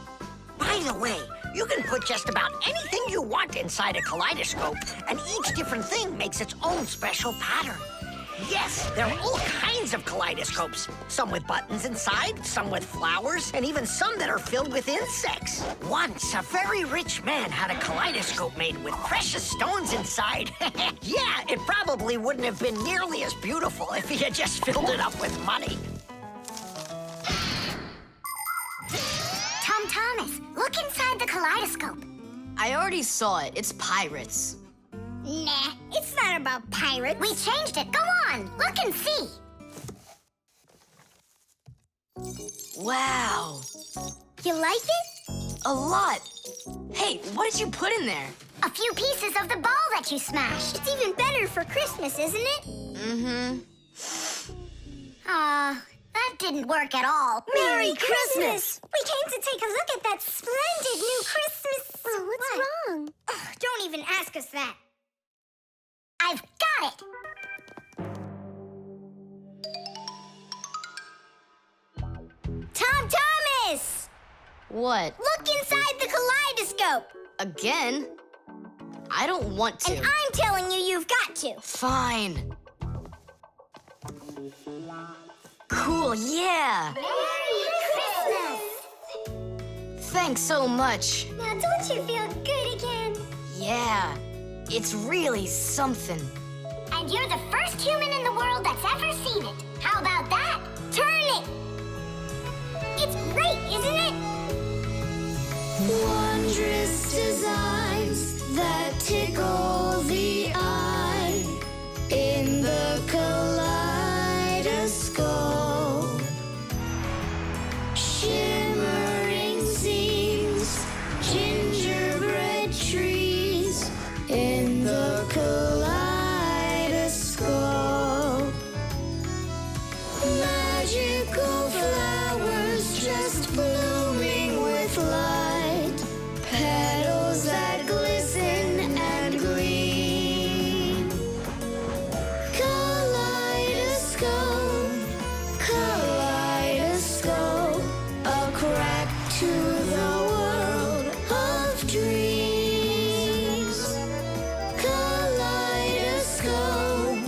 By the way, you can put just about anything you want inside a kaleidoscope, and each different thing makes its own special pattern. Yes, there are all kinds of kaleidoscopes. Some with buttons inside, some with flowers, and even some that are filled with insects. Once, a very rich man had a kaleidoscope made with precious stones inside. Yeah, it probably wouldn't have been nearly as beautiful if he had just filled it up with money. Tom Thomas, look inside the kaleidoscope. I already saw it. It's pirates. Nah, it's not about pirates. We changed it. Go on, look and see. Wow. You like it? A lot. Hey, what did you put in there? A few pieces of the ball that you smashed. It's even better for Christmas, isn't it? Mm-hmm. That didn't work at all. Merry Christmas! We came to take a look at that splendid new Christmas... What's wrong? Don't even ask us that. I've got it! Tom Thomas! What? Look inside the kaleidoscope! Again? I don't want to. And I'm telling you, you've got to. Fine. Cool, yeah. Merry Christmas! Thanks so much. Now don't you feel good again? Yeah, it's really something. I And you're the first human in the world that's ever seen it. How about that? Turn it! It's great, isn't it? Wondrous designs that tickle the eye in the kaleidoscope. Shimmering scenes, gingerbread trees in the kaleidoscope. Magical flowers just blooming with light, petals that glisten and gleam. Kaleidoscope, kaleidoscope, a crack to the world of dreams. Kaleidoscope,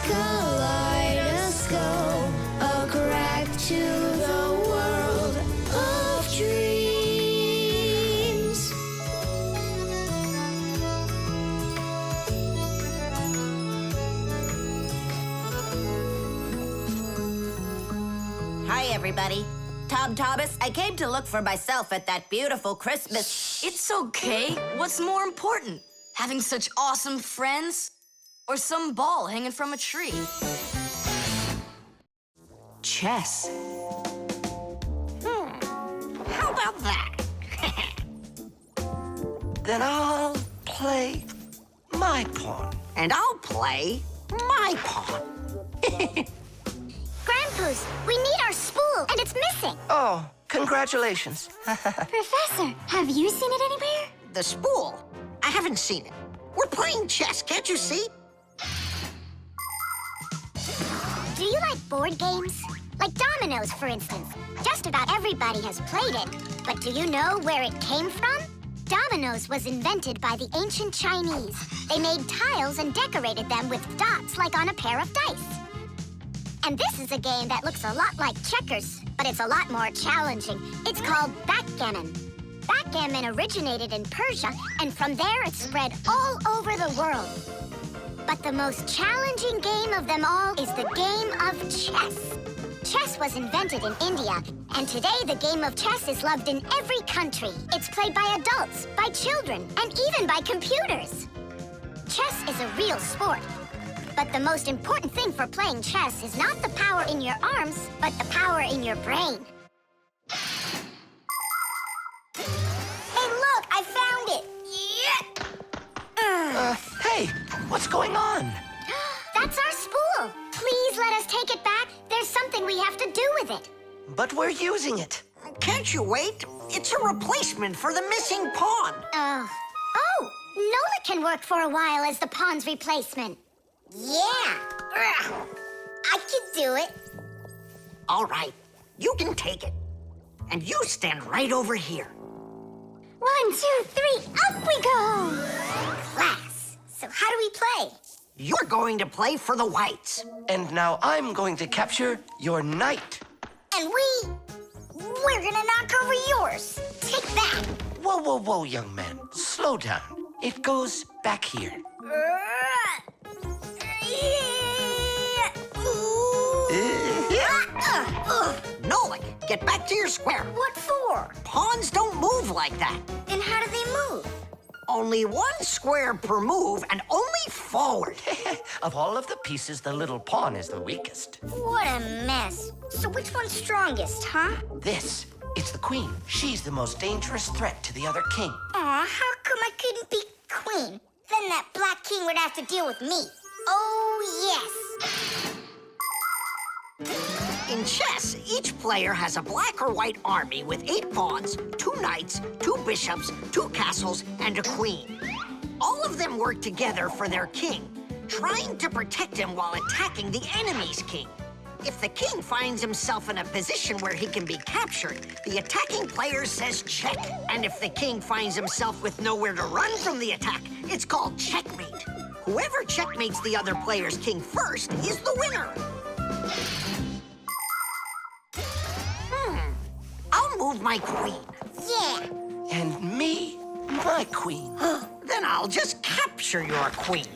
kaleidoscope, a crack to the world of dreams. Hi, everybody. Tom Thomas, I came to look for myself at that beautiful Christmas. It's okay. What's more important? Having such awesome friends? Or some ball hanging from a tree? Chess. How about that? Then I'll play my pawn. And I'll play my pawn. Grandpa's, we need our spool, and it's missing. Oh, congratulations. Professor, have you seen it anywhere? The spool? I haven't seen it. We're playing chess, can't you see? Do you like board games? Like dominoes, for instance. Just about everybody has played it. But do you know where it came from? Dominoes was invented by the ancient Chinese. They made tiles and decorated them with dots like on a pair of dice. And this is a game that looks a lot like checkers, but it's a lot more challenging. It's called backgammon. Backgammon originated in Persia, and from there it spread all over the world. But the most challenging game of them all is the game of chess. Chess was invented in India, and today the game of chess is loved in every country. It's played by adults, by children, and even by computers. Chess is a real sport. But the most important thing for playing chess is not the power in your arms, but the power in your brain. Hey, look, I found it! Yeah! Hey, what's going on? That's our spool. Please let us take it back. There's something we have to do with it. But we're using it. Can't you wait? It's a replacement for the missing pawn. Oh, Nolik can work for a while as the pawn's replacement. Yeah! I can do it. All right, you can take it. And you stand right over here. 1, 2, 3, up we go! Class. So how do we play? You're going to play for the whites. And now I'm going to capture your knight. And we're gonna knock over yours. Take that. Whoa, whoa, whoa, young man. Slow down. It goes back here. Nolik, get back to your square. What for? Pawns don't move like that. Then how do they move? Only one square per move and only forward. Of all of the pieces, the little pawn is the weakest. What a mess. So which one's strongest, huh? This, it's the queen. She's the most dangerous threat to the other king. Aw, how come I couldn't be queen? Then that black king would have to deal with me. Oh, yes. In chess, each player has a black or white army with 8 pawns, 2 knights, 2 bishops, 2 castles, and a queen. All of them work together for their king, trying to protect him while attacking the enemy's king. If the king finds himself in a position where he can be captured, the attacking player says check. And if the king finds himself with nowhere to run from the attack, it's called checkmate. Whoever checkmates the other player's king first is the winner. I'll move my queen. Yeah. And me, my queen. Then I'll just capture your queen.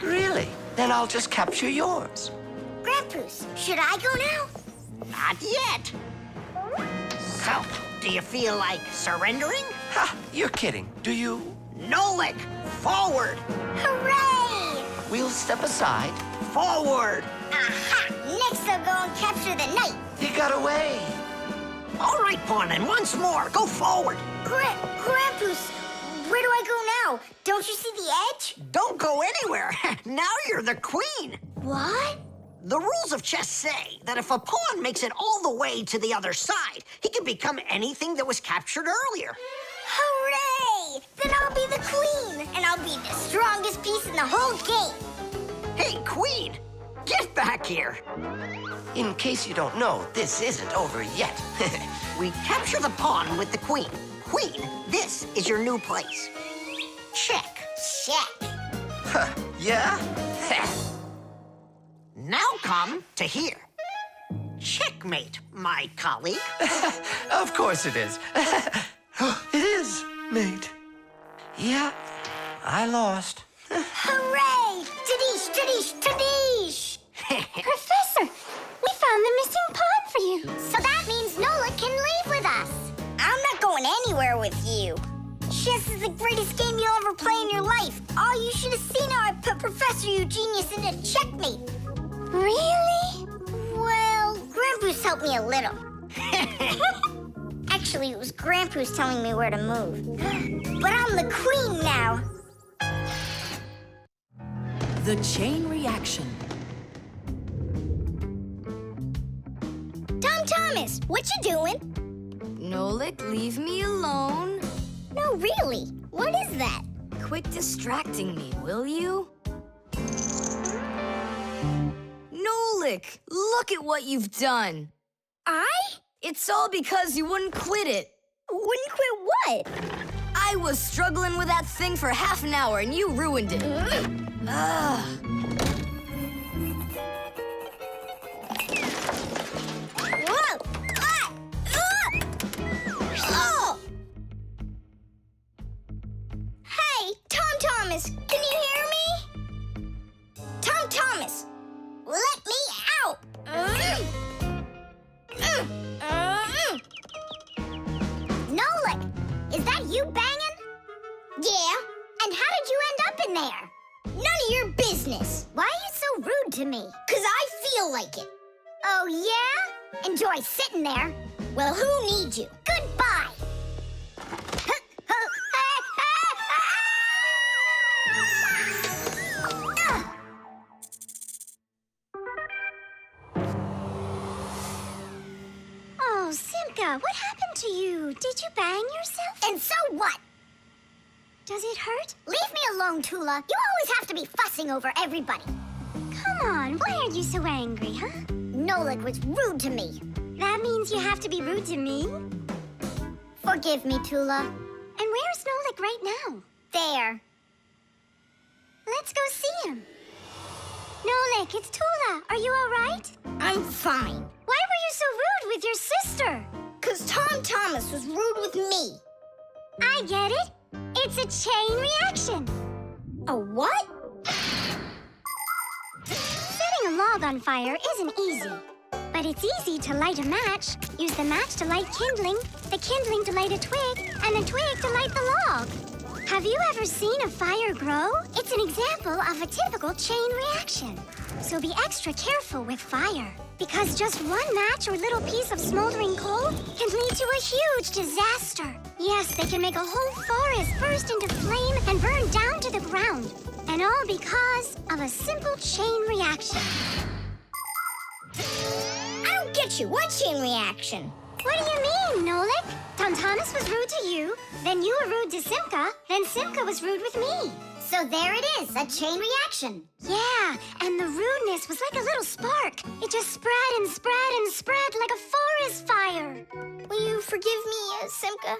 Really? then I'll just capture yours. Grandpus, should I go now? Not yet. So, do you feel like surrendering? Ha! You're kidding, do you? Nolik, forward! Hooray! We'll step aside. Forward! Aha! Next I'll go and capture the knight. He got away. All right, Pawn, and once more, go forward. Grandpus, where do I go now? Don't you see the edge? Don't go anywhere. Now you're the queen. What? The rules of chess say that if a pawn makes it all the way to the other side, he can become anything that was captured earlier. Hooray! Then I'll be the queen, and I'll be the strongest piece in the whole game. Hey, queen, get back here. In case you don't know, this isn't over yet. We capture the pawn with the queen. Queen, this is your new place. Check. Check. Huh, yeah? Now come to here. Checkmate, my colleague. Of course it is. It is, mate. Yeah, I lost. Hooray! Tadish, tadish, tadish! Professor, we found the missing pawn for you. So that means Nolik can leave with us. I'm not going anywhere with you. Chess is the greatest game you'll ever play in your life. Oh, you should have seen how I put Professor Eugenius into checkmate. Really? Well, Grandpus helped me a little. Actually, it was Grandpus telling me where to move. But I'm the queen now. The chain reaction. Thomas, what you doing? Nolik, leave me alone. No, really. What is that? Quit distracting me, will you? Nolik, look at what you've done. I? It's all because you wouldn't quit it. Wouldn't quit what? I was struggling with that thing for half an hour and you ruined it. Ugh. Whoa! Ah! Oh! Hey, Thomas, can you hear me? Thomas, let me out! Nolik, is that you banging? Yeah, and how did you end up in there? None of your business. Why are you so rude to me? 'Cause I feel like it. Oh, yeah? Enjoy sitting there. Well, who needs you? Goodbye. Oh, Simka, what happened to you? Did you bang yourself? And so what? Does it hurt? Leave me alone, Tula. You always have to be fussing over everybody. Come on, why are you so angry, huh? Nolik was rude to me. That means you have to be rude to me? Forgive me, Tula. And where's Nolik right now? There. Let's go see him. Nolik, it's Tula. Are you all right? I'm fine. Why were you so rude with your sister? 'Cause Thomas was rude with me. I get it. It's a chain reaction. A what? Setting a log on fire isn't easy. But it's easy to light a match. Use the match to light kindling, the kindling to light a twig, and the twig to light the log. Have you ever seen a fire grow? It's an example of a typical chain reaction. So be extra careful with fire. Because just one match or little piece of smoldering coal can lead to a huge disaster. Yes, they can make a whole forest burst into flame and burn down to the ground. And all because of a simple chain reaction. I don't get you. What chain reaction? What do you mean, Nolik? Thomas was rude to you, then you were rude to Simka, then Simka was rude with me. So there it is, a chain reaction. Yeah, and the rudeness was like a little spark. It just spread and spread and spread like a forest fire. Will you forgive me, Simka?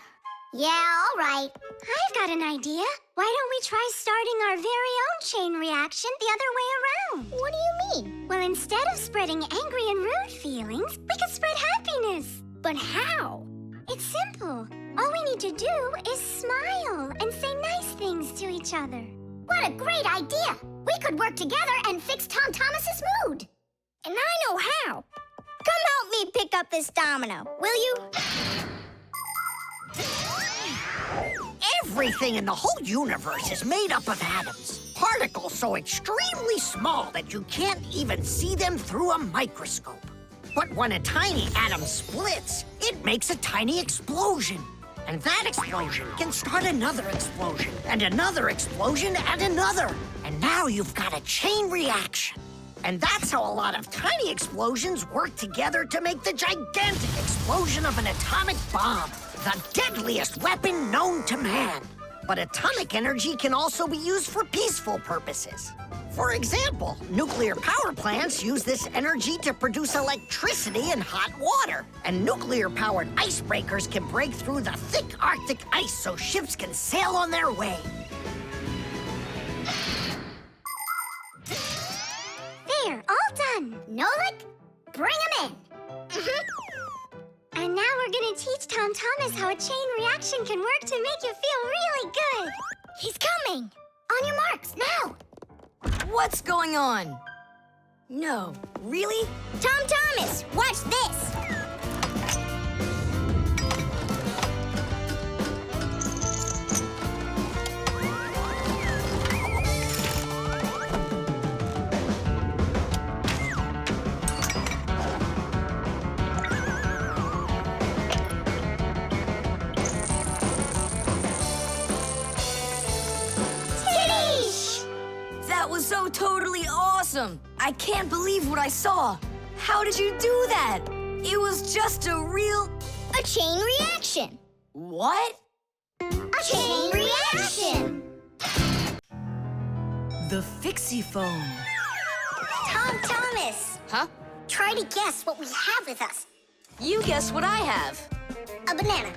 Yeah, all right. I've got an idea. Why don't we try starting our very own chain reaction the other way around? What do you mean? Well, instead of spreading angry and rude feelings, we could spread happiness. But how? It's simple. All we need to do is smile and say nice things to each other. What a great idea! We could work together and fix Tom Thomas's mood. And I know how. Come help me pick up this domino, will you? Everything in the whole universe is made up of atoms. Particles so extremely small that you can't even see them through a microscope. But when a tiny atom splits, it makes a tiny explosion. And that explosion can start another explosion, and another explosion, and another. And now you've got a chain reaction. And that's how a lot of tiny explosions work together to make the gigantic explosion of an atomic bomb, the deadliest weapon known to man. But atomic energy can also be used for peaceful purposes. For example, nuclear power plants use this energy to produce electricity and hot water. And nuclear-powered icebreakers can break through the thick Arctic ice so ships can sail on their way. There, all done. Nolik, bring him in. And now we're gonna teach Tom Thomas how a chain reaction can work to make you feel really good. He's coming. On your marks, now. What's going on? No, really? Tom Thomas, watch this. That was so totally awesome! I can't believe what I saw! How did you do that? It was just a chain reaction. What? A chain reaction. The Fixie phone. Tom Thomas. Huh? Try to guess what we have with us. You guess what I have. A banana.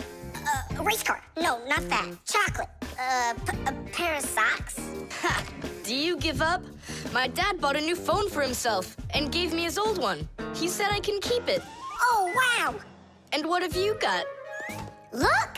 A race car. No, not that. Chocolate. A pair of socks. Ha! Do you give up? My dad bought a new phone for himself and gave me his old one. He said I can keep it. Oh, wow! And what have you got? Look!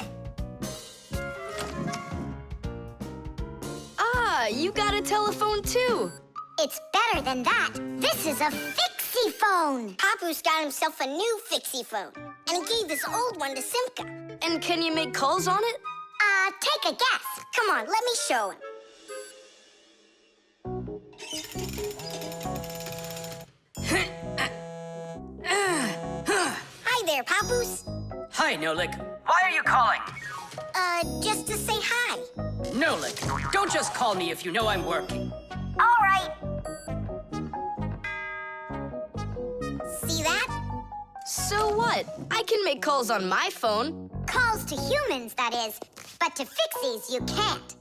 Ah, you got a telephone too. It's better than that. This is a Fixie phone. Papus got himself a new Fixie phone, and he gave this old one to Simka. And can you make calls on it? Take a guess. Come on, let me show him. Hi there, Papus. Hi, Nolik. Why are you calling? Just to say hi. Nolik, don't just call me if you know I'm working. All right. See that? So what? I can make calls on my phone. Calls to humans, that is. But to Fixies, you can't.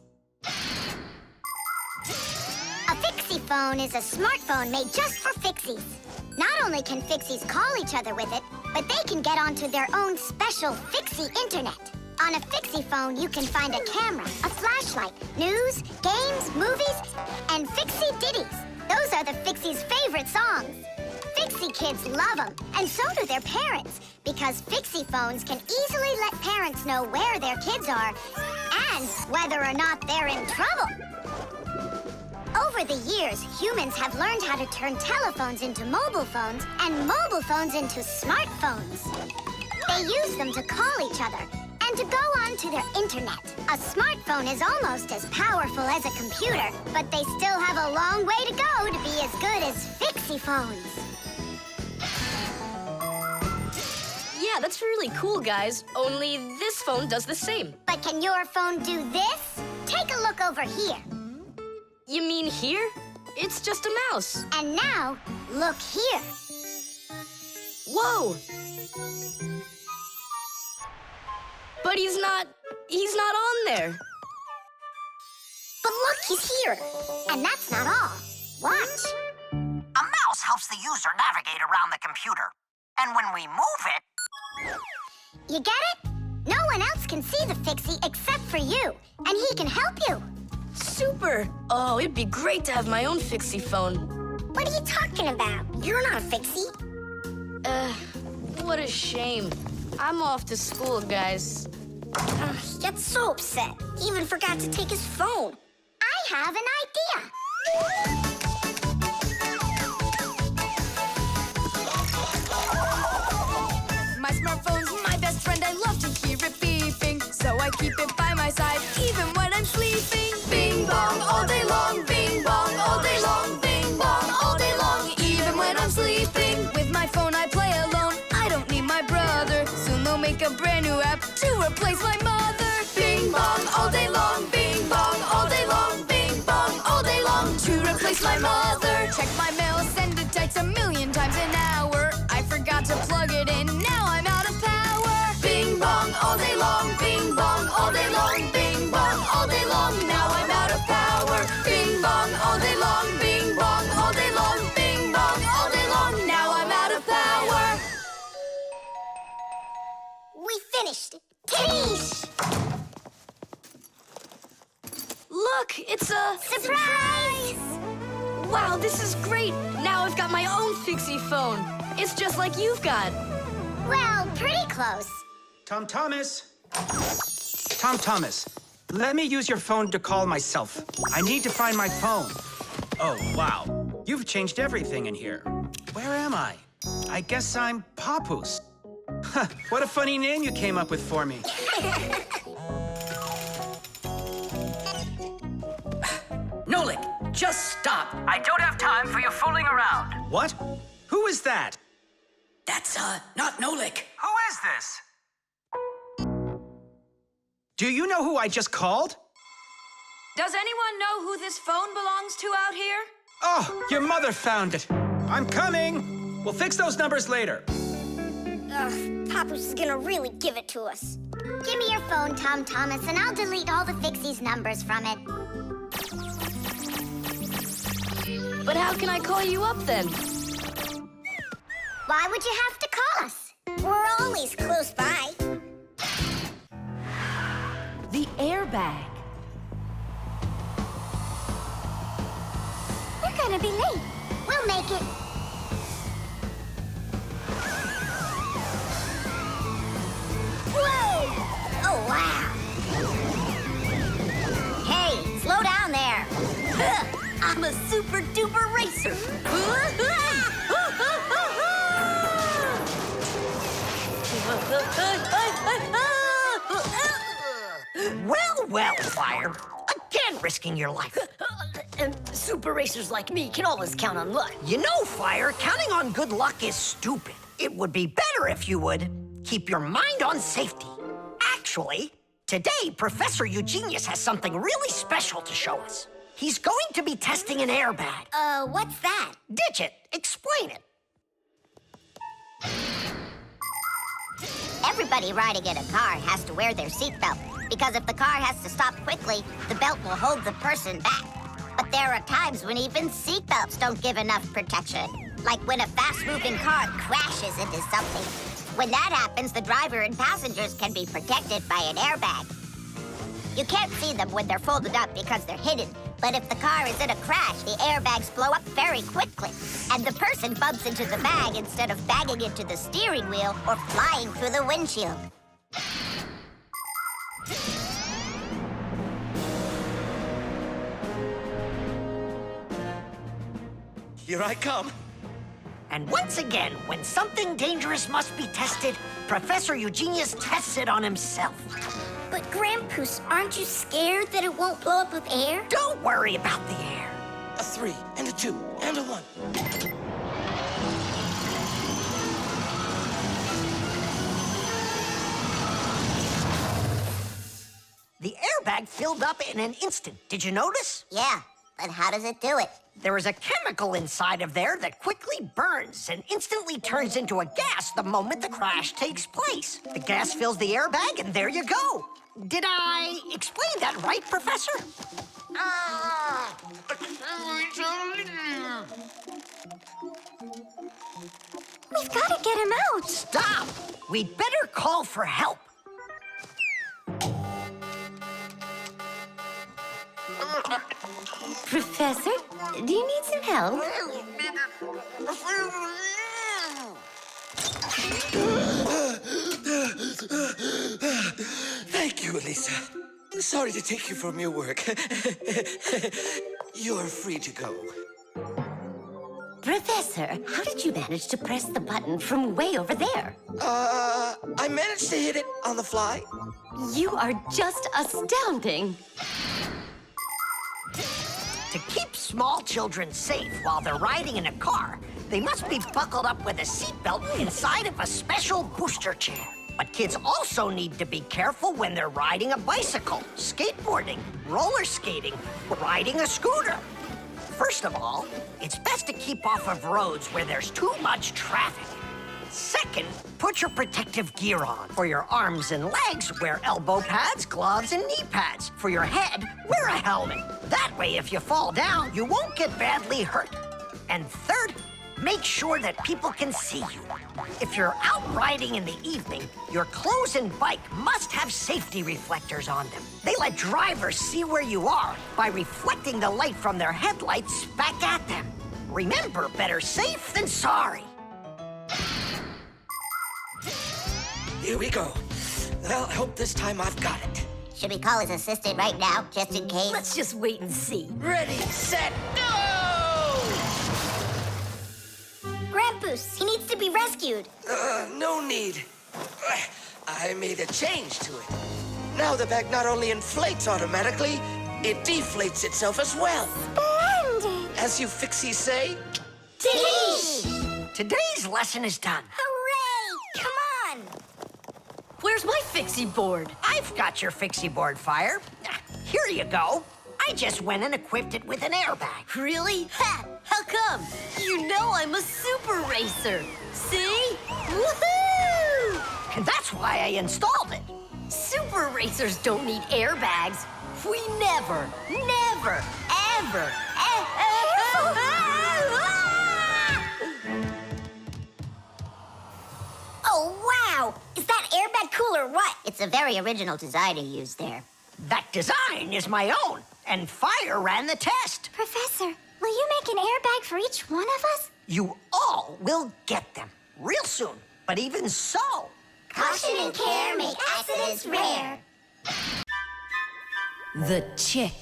A Fixie phone is a smartphone made just for Fixies. Not only can Fixies call each other with it, but they can get onto their own special Fixie internet. On a Fixie phone, you can find a camera, a flashlight, news, games, movies, and Fixie ditties. Those are the Fixies' favorite songs. Fixie kids love them, and so do their parents, because Fixie phones can easily let parents know where their kids are and whether or not they're in trouble. Over the years, humans have learned how to turn telephones into mobile phones and mobile phones into smartphones. They use them to call each other and to go onto their internet. A smartphone is almost as powerful as a computer, but they still have a long way to go to be as good as Fixie phones. Yeah, that's really cool, guys. Only this phone does the same. But can your phone do this? Take a look over here. You mean here? It's just a mouse. And now, look here. Whoa! But he's not on there. But look, he's here. And that's not all. Watch. A mouse helps the user navigate around the computer. And when we move it... You get it? No one else can see the Fixie except for you. And he can help you. Super! Oh, it'd be great to have my own Fixie phone. What are you talking about? You're not a Fixie. What a shame. I'm off to school, guys. He gets so upset. He even forgot to take his phone. I have an idea. My smartphone's my best friend. I love to hear it beeping, so I keep it by my side even when I'm sleeping. Bing bong all day long, bing bong all day long, bing bong all day long, even when I'm sleeping. With my phone I play alone. I don't need my brother. Soon they'll make a brand new app to replace my mother. Bing bong all day long, bing bong all day long, bing bong all day long, to replace my mother. Check my mail, send it text 1,000,000 times an hour. I forgot to plug it in, now I'm out of power. Bing bong all day long, bing bong all day long, bing bong all day long, now I'm out of power. Bing bong all day long, bing bong all day long, bing bong all day long, now I'm out of power. We finished. Tish! Look, it's a... Surprise! Wow, this is great! Now I've got my own Fixie phone. It's just like you've got. Well, pretty close. Tom Thomas. Tom Thomas, let me use your phone to call myself. I need to find my phone. Oh, wow. You've changed everything in here. Where am I? I guess I'm Papus. Huh, what a funny name you came up with for me. Nolik, just stop. I don't have time for your fooling around. What? Who is that? That's, not Nolik. Who is this? Do you know who I just called? Does anyone know who this phone belongs to out here? Oh, your mother found it. I'm coming. We'll fix those numbers later. Ugh, Papus is gonna really give it to us. Give me your phone, Tom Thomas, and I'll delete all the Fixies numbers from it. But how can I call you up then? Why would you have to call us? We're always close by. The airbag. We're gonna be late. We'll make it. Whoa! Oh, wow. Hey, slow down there. I'm a super duper racer. Well, Fire. Again risking your life. And super racers like me can always count on luck. You know, Fire, counting on good luck is stupid. It would be better if you would keep your mind on safety. Actually, today, Professor Eugenius has something really special to show us. He's going to be testing an airbag. What's that? Ditch it. Explain it. Everybody riding in a car has to wear their seatbelt, because if the car has to stop quickly, the belt will hold the person back. But there are times when even seatbelts don't give enough protection, like when a fast-moving car crashes into something. When that happens, the driver and passengers can be protected by an airbag. You can't see them when they're folded up because they're hidden, but if the car is in a crash, the airbags blow up very quickly, and the person bumps into the bag instead of banging into the steering wheel or flying through the windshield. Here I come. And once again, when something dangerous must be tested, Professor Eugenius tests it on himself. But Grandpus, aren't you scared that it won't blow up with air? Don't worry about the air. A 3 and a 2 and a 1. The airbag filled up in an instant. Did you notice? Yeah, but how does it do it? There is a chemical inside of there that quickly burns and instantly turns into a gas the moment the crash takes place. The gas fills the airbag, and there you go. Did I explain that right, Professor? We've got to get him out. Stop! We'd better call for help. Professor, do you need some help? Thank you, Elisa. Sorry to take you from your work. You're free to go. Professor, how did you manage to press the button from way over there? I managed to hit it on the fly. You are just astounding. To keep small children safe while they're riding in a car, they must be buckled up with a seatbelt inside of a special booster chair. But kids also need to be careful when they're riding a bicycle, skateboarding, roller skating, riding a scooter. First of all, it's best to keep off of roads where there's too much traffic. Second, put your protective gear on. For your arms and legs, wear elbow pads, gloves, and knee pads. For your head, wear a helmet. That way, if you fall down, you won't get badly hurt. And third, make sure that people can see you. If you're out riding in the evening, your clothes and bike must have safety reflectors on them. They let drivers see where you are by reflecting the light from their headlights back at them. Remember, better safe than sorry. Here we go. Well, I hope this time I've got it. Should we call his assistant right now, just in case? Let's just wait and see. Ready, set, go! Grampus, he needs to be rescued. No need. I made a change to it. Now the bag not only inflates automatically, it deflates itself as well. Splendid! As you Fixies say, Today's lesson is done. Hooray! Come on! Where's my Fixie board? I've got your Fixie board, Fire. Here you go. I just went and equipped it with an airbag. Really? Ha! How come? You know I'm a super racer. See? Woohoo! And that's why I installed it. Super racers don't need airbags. We never, ever. Oh, wow! Is that airbag cool or what? It's a very original design you used there. That design is my own, and Fire ran the test. Professor, will you make an airbag for each one of us? You all will get them real soon. But even so, Caution and care make accidents rare. The chick.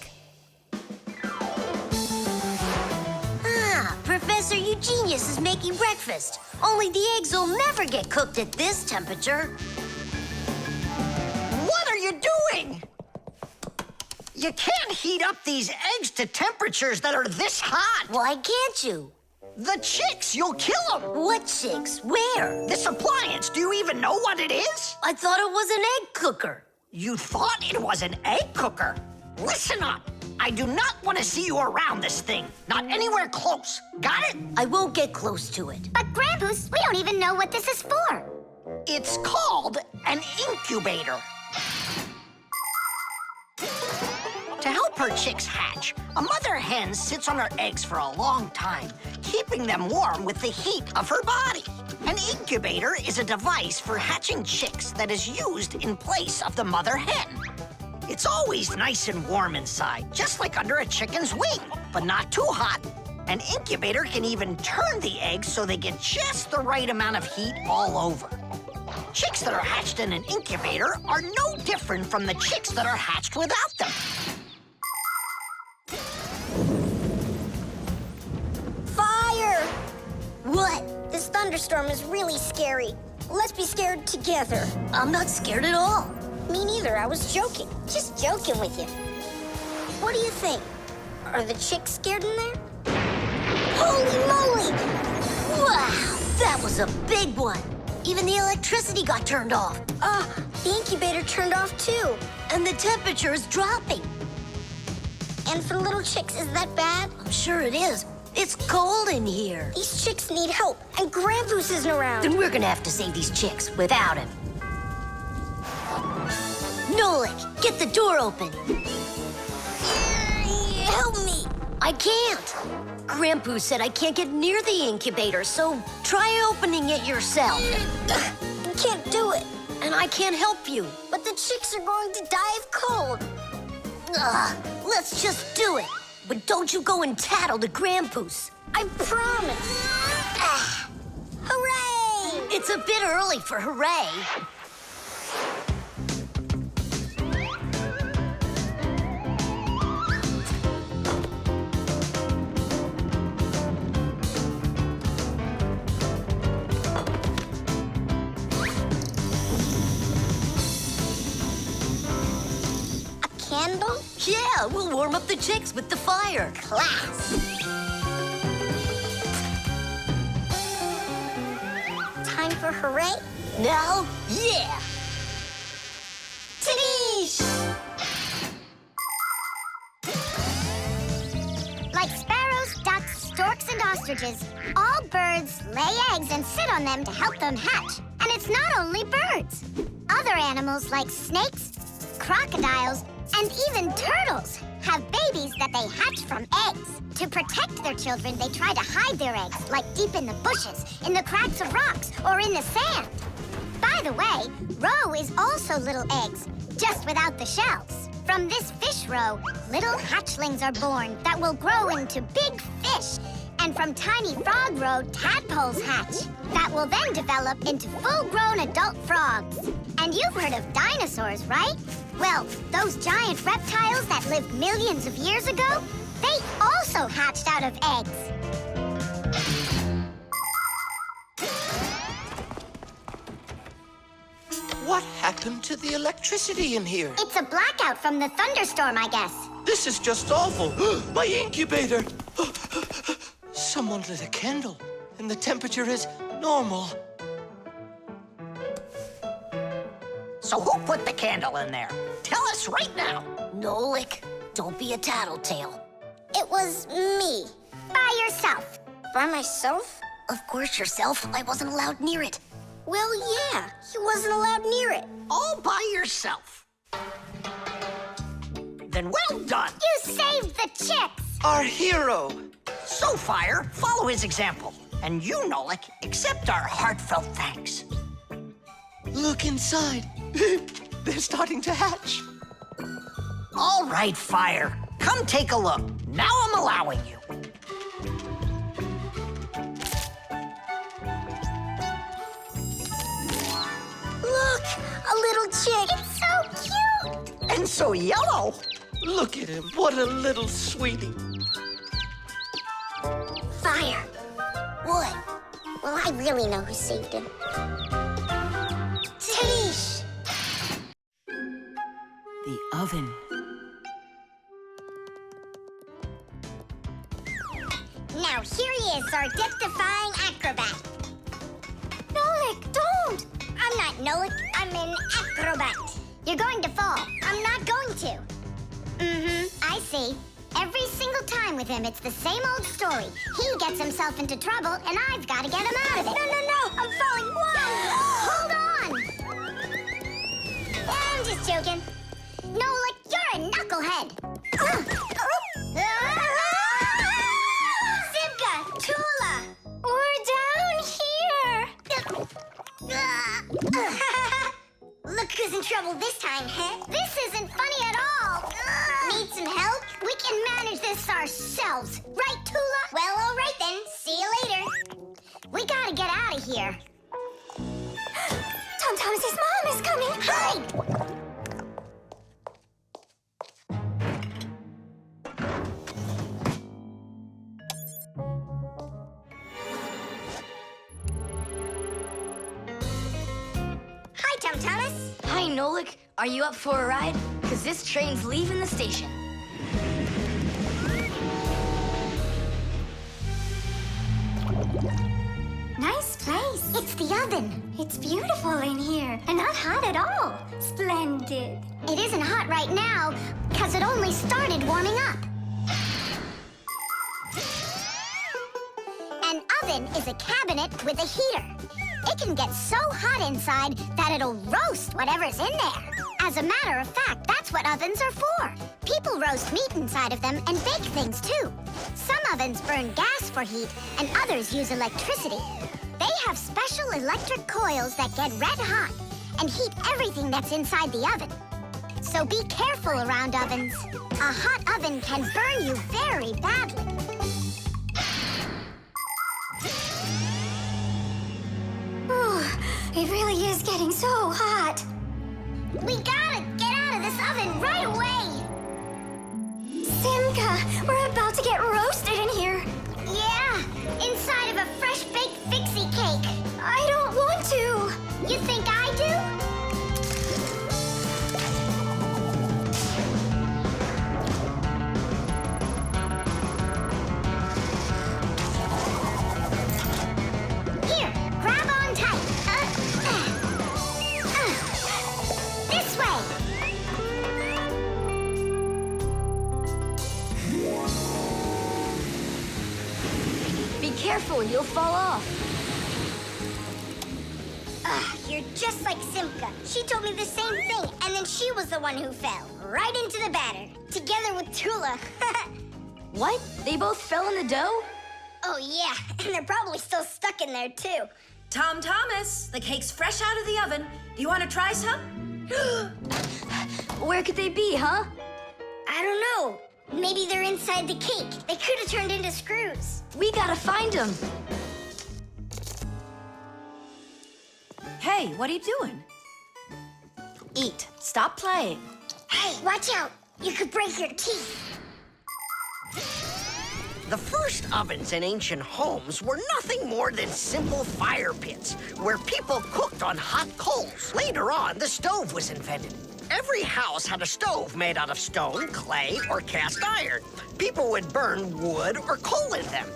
Ah, Professor Eugenius is making breakfast. Only the eggs will never get cooked at this temperature. what are you doing? You can't heat up these eggs to temperatures that are this hot. Why can't you? The chicks, you'll kill them. What chicks? Where? This appliance, do you even know what it is? I thought it was an egg cooker. You thought it was an egg cooker? Listen up. I do not want to see you around this thing. Not anywhere close. Got it? I won't get close to it. But Grampus, we don't even know what this is for. It's called an incubator. To help her chicks hatch, a mother hen sits on her eggs for a long time, keeping them warm with the heat of her body. An incubator is a device for hatching chicks that is used in place of the mother hen. It's always nice and warm inside, just like under a chicken's wing, but not too hot. An incubator can even turn the eggs so they get just the right amount of heat all over. Chicks that are hatched in an incubator are no different from the chicks that are hatched without them. Fire! What? This thunderstorm is really scary. Let's be scared together. I'm not scared at all. Me neither, I was joking. Just joking with you. What do you think? Are the chicks scared in there? Holy moly! Wow, that was a big one. Even the electricity got turned off. The incubator turned off too. And the temperature is dropping. And for little chicks, is that bad? I'm sure it is. It's cold in here. These chicks need help, and Grampus isn't around. Then we're gonna have to save these chicks without him. Nolik, get the door open. Help me. I can't. Grampus said I can't get near the incubator, so try opening it yourself. I can't do it. And I can't help you. But the chicks are going to die of cold. Let's just do it. But don't you go and tattle to Grampus. I promise. Hooray! It's a bit early for hooray. Yeah, we'll warm up the chicks with the fire. Class. Time for hooray? Now, yeah! Tanish! Like sparrows, ducks, storks, and ostriches, all birds lay eggs and sit on them to help them hatch. And it's not only birds. Other animals like snakes, crocodiles, and even turtles have babies that they hatch from eggs. To protect their children, they try to hide their eggs, like deep in the bushes, in the cracks of rocks, or in the sand. By the way, roe is also little eggs, just without the shells. From this fish roe, little hatchlings are born that will grow into big fish. And from tiny frog roe, tadpoles hatch that will then develop into full-grown adult frogs. And you've heard of dinosaurs, right? Well, those giant reptiles that lived millions of years ago, they also hatched out of eggs. What happened to the electricity in here? It's a blackout from the thunderstorm, I guess. This is just awful. My incubator! Someone lit a candle, and the temperature is normal. So who put the candle in there? Tell us right now. Nolik, don't be a tattletale. It was me. By yourself. By myself? Of course yourself. I wasn't allowed near it. Well, yeah, he wasn't allowed near it. All by yourself. Then well done. You saved the chicks. Our hero! So, Fire, follow his example. And you, Nolik, accept our heartfelt thanks. Look inside. They're starting to hatch. All right, Fire. Come take a look. Now I'm allowing you. Look, a little chick. It's so cute. And so yellow. Look at him. What a little sweetie. Fire. What? Well, I really know who saved him. Tanish. The oven. Now here he is, our death-defying acrobat. Nolik, don't! I'm not Nolik, I'm an acrobat. You're going to fall. I'm not going to. I see. Every single time with him, it's the same old story. He gets himself into trouble, and I've got to get him out of it. No, I'm falling. Whoa! Hold on! I'm just joking. Nolik, you're a knucklehead. Simka, Tula, we're down here. Look who's in trouble this time, huh? This isn't funny at all. Need some help? We can manage this ourselves. Right, Tula? Well, all right then. See you later. We gotta get out of here. Tom Thomas's mom is coming. Hide! Hi, Tom Thomas. Hi, Nolik. Are you up for a ride? Because this train's leaving the station. Nice place. It's the oven. It's beautiful in here and not hot at all. Splendid. It isn't hot right now because it only started warming up. An oven is a cabinet with a heater. It can get so hot inside that it'll roast whatever's in there. As a matter of fact, that's what ovens are for. People roast meat inside of them and bake things too. Some ovens burn gas for heat and others use electricity. They have special electric coils that get red hot and heat everything that's inside the oven. So be careful around ovens. A hot oven can burn you very badly. It really is getting so hot. We gotta get out of this oven right away! Simka, we're about to get roasted in here. Yeah, inside of a fresh-baked Fixie cake. I don't want to. You think I do? careful, you'll fall off. You're just like Simka. She told me the same thing, and then she was the one who fell. Right into the batter. Together with Tula. What? They both fell in the dough? Oh, yeah. And they're probably still stuck in there, too. Tom Thomas, the cake's fresh out of the oven. Do you want to try some? Where could they be, huh? I don't know. Maybe they're inside the cake. They could have turned into screws. We gotta find them. Hey, what are you doing? Eat. Stop playing. Hey, watch out. You could break your teeth. The first ovens in ancient homes were nothing more than simple fire pits where people cooked on hot coals. Later on, the stove was invented. Every house had a stove made out of stone, clay, or cast iron. People would burn wood or coal in them.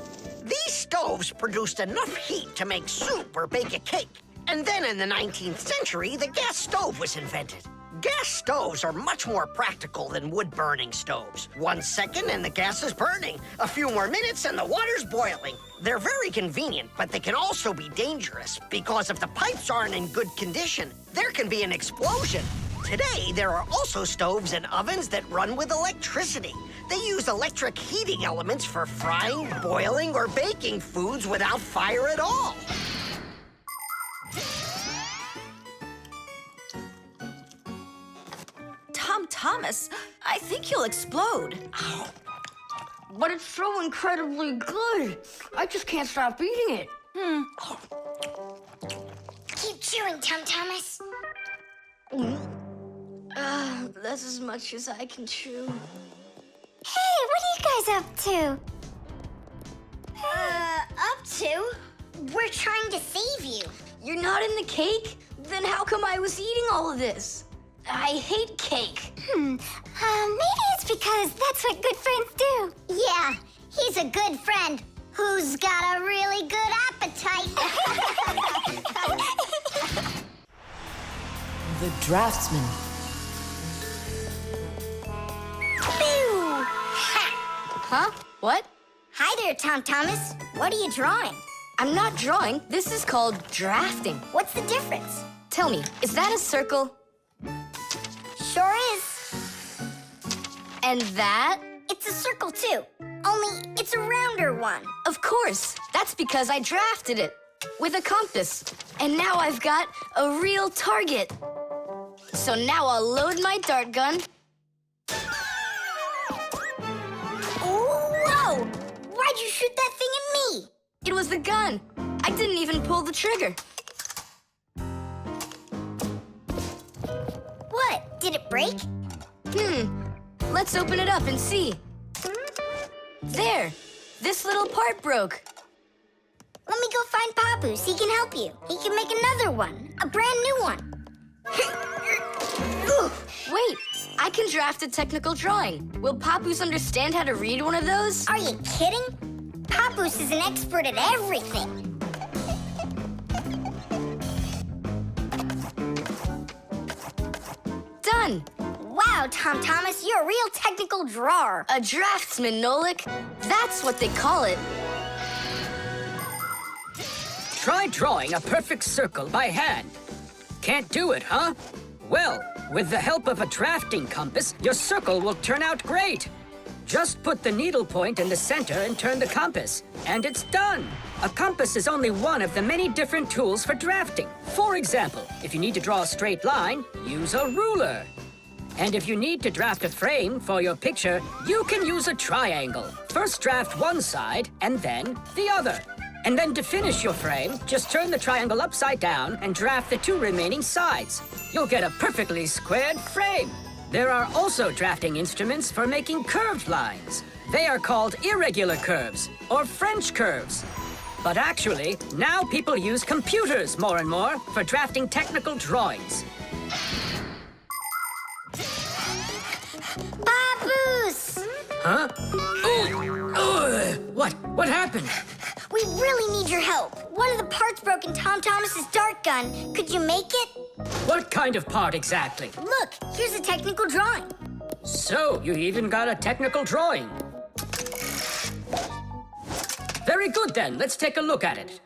These stoves produced enough heat to make soup or bake a cake. And then in the 19th century, the gas stove was invented. Gas stoves are much more practical than wood-burning stoves. 1 second and the gas is burning. A few more minutes and the water's boiling. They're very convenient, but they can also be dangerous because if the pipes aren't in good condition, there can be an explosion. Today, there are also stoves and ovens that run with electricity. They use electric heating elements for frying, boiling, or baking foods without fire at all. Tom Thomas, I think you'll explode. But it's so incredibly good. I just can't stop eating it. Keep chewing, Tom Thomas. That's as much as I can chew. Hey, what are you guys up to? Up to? We're trying to save you. You're not in the cake? Then how come I was eating all of this? I hate cake. Maybe it's because that's what good friends do. Yeah, he's a good friend who's got a really good appetite. The Draftsman. Pew! Huh? What? Hi there, Tom Thomas. What are you drawing? I'm not drawing. This is called drafting. What's the difference? Tell me, is that a circle? Sure is. And that? It's a circle, too. Only it's a rounder one. Of course. That's because I drafted it with a compass. And now I've got a real target. So now I'll load my dart gun. Whoa! Why'd you shoot that thing at me? It was the gun. I didn't even pull the trigger. What? Did it break? Let's open it up and see. There! This little part broke. Let me go find Papus. He can help you. He can make another one. A brand new one. Wait, I can draft a technical drawing. Will Papus understand how to read one of those? Are you kidding? Papus is an expert at everything. Done! Wow, Tom Thomas, you're a real technical drawer. A draftsman, Nolik. That's what they call it. Try drawing a perfect circle by hand. Can't do it, huh? Well, with the help of a drafting compass, your circle will turn out great. Just put the needle point in the center and turn the compass, and it's done. A compass is only one of the many different tools for drafting. For example, if you need to draw a straight line, use a ruler. And if you need to draft a frame for your picture, you can use a triangle. First draft one side, and then the other. And then to finish your frame, just turn the triangle upside down and draft the two remaining sides. You'll get a perfectly squared frame. There are also drafting instruments for making curved lines. They are called irregular curves, or French curves. But actually, now people use computers more and more for drafting technical drawings. Papus! Huh? What happened? We really need your help. One of the parts broke in Tom Thomas's dart gun. Could you make it? What kind of part exactly? Look, here's a technical drawing. So, you even got a technical drawing. Very good then. Let's take a look at it.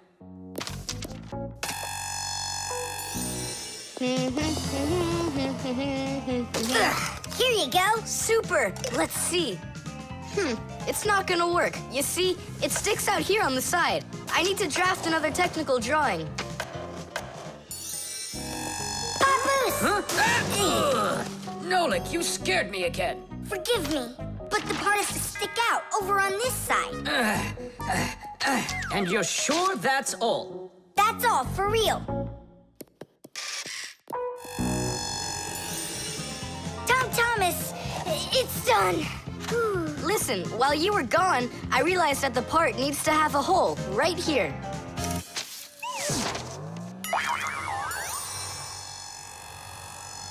Here you go. Super! Let's see. It's not gonna work. You see, it sticks out here on the side. I need to draft another technical drawing. Papus! Huh? Nolik, you scared me again. Forgive me, but the part has to stick out over on this side. And you're sure that's all? That's all, for real. Thomas, it's done. Listen, while you were gone, I realized that the part needs to have a hole right here.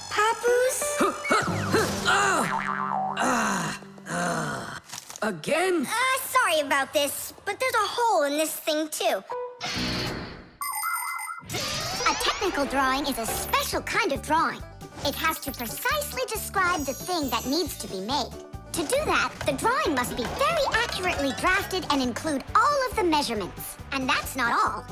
Papus? Again? Sorry about this, but there's a hole in this thing, too. A technical drawing is a special kind of drawing. It has to precisely describe the thing that needs to be made. To do that, the drawing must be very accurately drafted and include all of the measurements. And that's not all.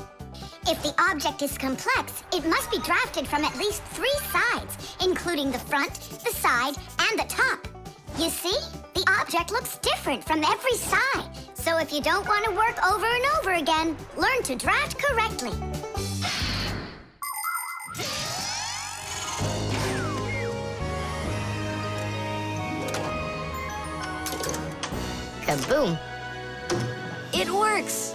If the object is complex, it must be drafted from at least 3 sides, including the front, the side, and the top. You see? The object looks different from every side. So if you don't want to work over and over again, learn to draft correctly. Kaboom. It works.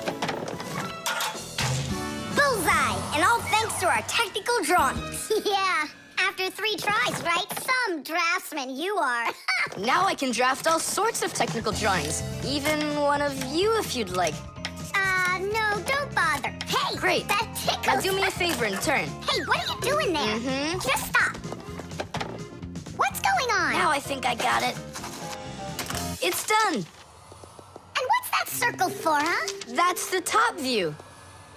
Bullseye! And all thanks to our technical drawings. Yeah, after 3 tries, right? Some draftsman you are. Now I can draft all sorts of technical drawings. Even one of you if you'd like. No, don't bother. Hey, Great. that tickles. Now do me a favor and turn. Hey, what are you doing there? Just stop. What's going on? Now I think I got it. It's done. And what's that circle for, huh? That's the top view.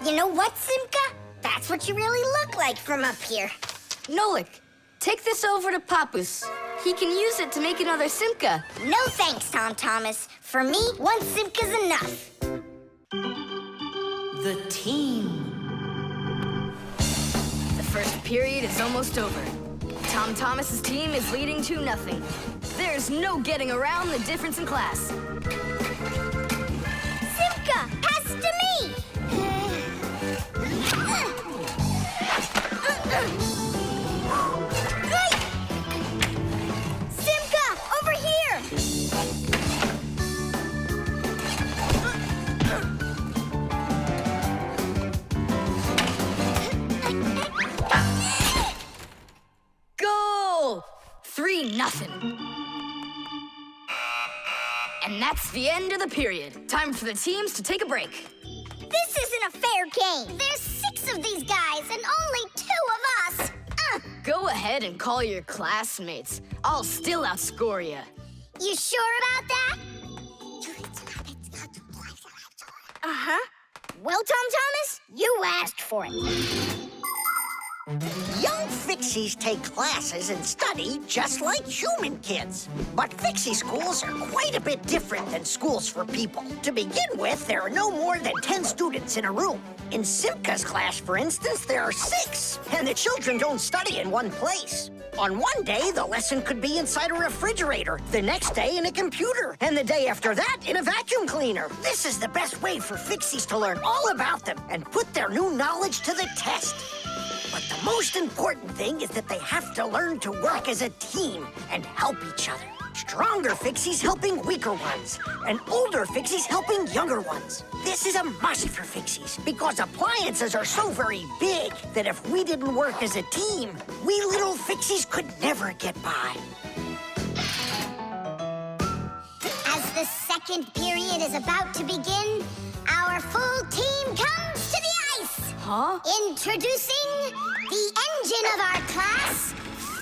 You know what, Simka? That's what you really look like from up here. Nolik, take this over to Papus. He can use it to make another Simka. No thanks, Thomas. For me, 1 Simka's enough. The team. The first period is almost over. Thomas's team is leading 2-0. There's no getting around the difference in class. Simka, pass to me! Simka, over here! Goal! 3-0. And that's the end of the period. Time for the teams to take a break. This isn't a fair game. There's 6 of these guys and only 2 of us. Go ahead and call your classmates. I'll still outscore you. You sure about that? Uh-huh. Well, Thomas, you asked for it. Young Fixies take classes and study just like human kids. But Fixie schools are quite a bit different than schools for people. To begin with, there are no more than 10 students in a room. In Simka's class, for instance, there are 6, and the children don't study in one place. On one day, the lesson could be inside a refrigerator, the next day in a computer, and the day after that in a vacuum cleaner. This is the best way for Fixies to learn all about them and put their new knowledge to the test. But the most important thing is that they have to learn to work as a team and help each other. Stronger Fixies helping weaker ones, and older Fixies helping younger ones. This is a must for Fixies, because appliances are so very big that if we didn't work as a team, we little Fixies could never get by. As the second period is about to begin, our full team comes to the ice. Huh? Introducing the engine of our class,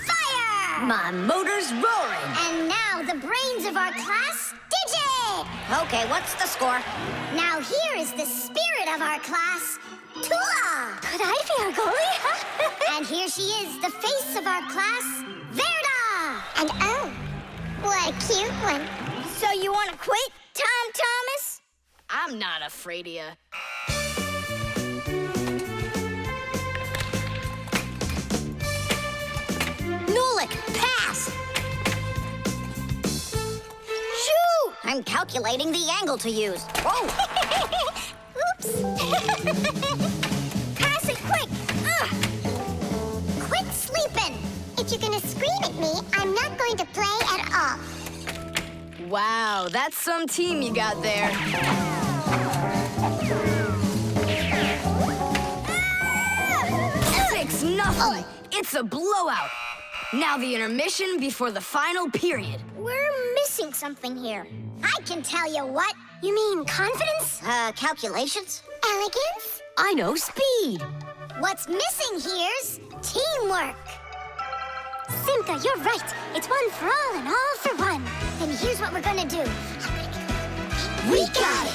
Fire! My motor's roaring. And now the brains of our class, Digit! Okay, what's the score? Now here is the spirit of our class, Tula! Could I be our goalie? And here she is, the face of our class, Verda! And oh, what a cute one. So you want to quit, Thomas? I'm not afraid of you. Nolik, pass! Shoo! I'm calculating the angle to use. Whoa! Oops! Pass it quick! Quit sleeping! If you're gonna scream at me, I'm not going to play at all. Wow, that's some team you got there. Ah! 6-0. It's a blowout. Now the intermission before the final period. We're missing something here. I can tell you what. You mean confidence? Calculations? Elegance? I know speed. What's missing here's teamwork. Simka, you're right. It's one for all and all for one. Then here's what we're gonna do. We got it!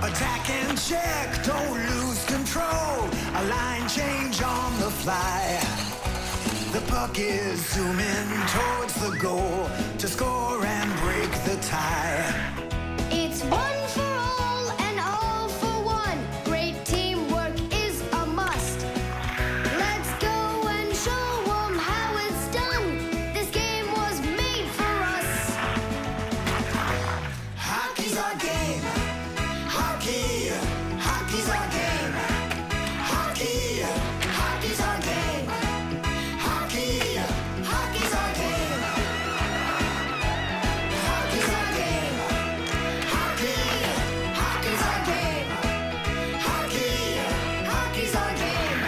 Attack and check, don't lose control. A line change on the fly. The puck is zooming towards the goal to score and break the tie. It's one for all and all for one. Great teamwork is a must. Let's go and show 'em how it's done. This game was made for us. Hockey's our game. Hockey, hockey's our game. Hockey, hockey's our game. Hockey, hockey's our game. Hockey's our game. Hockey, hockey's our game. Hockey, hockey's our game.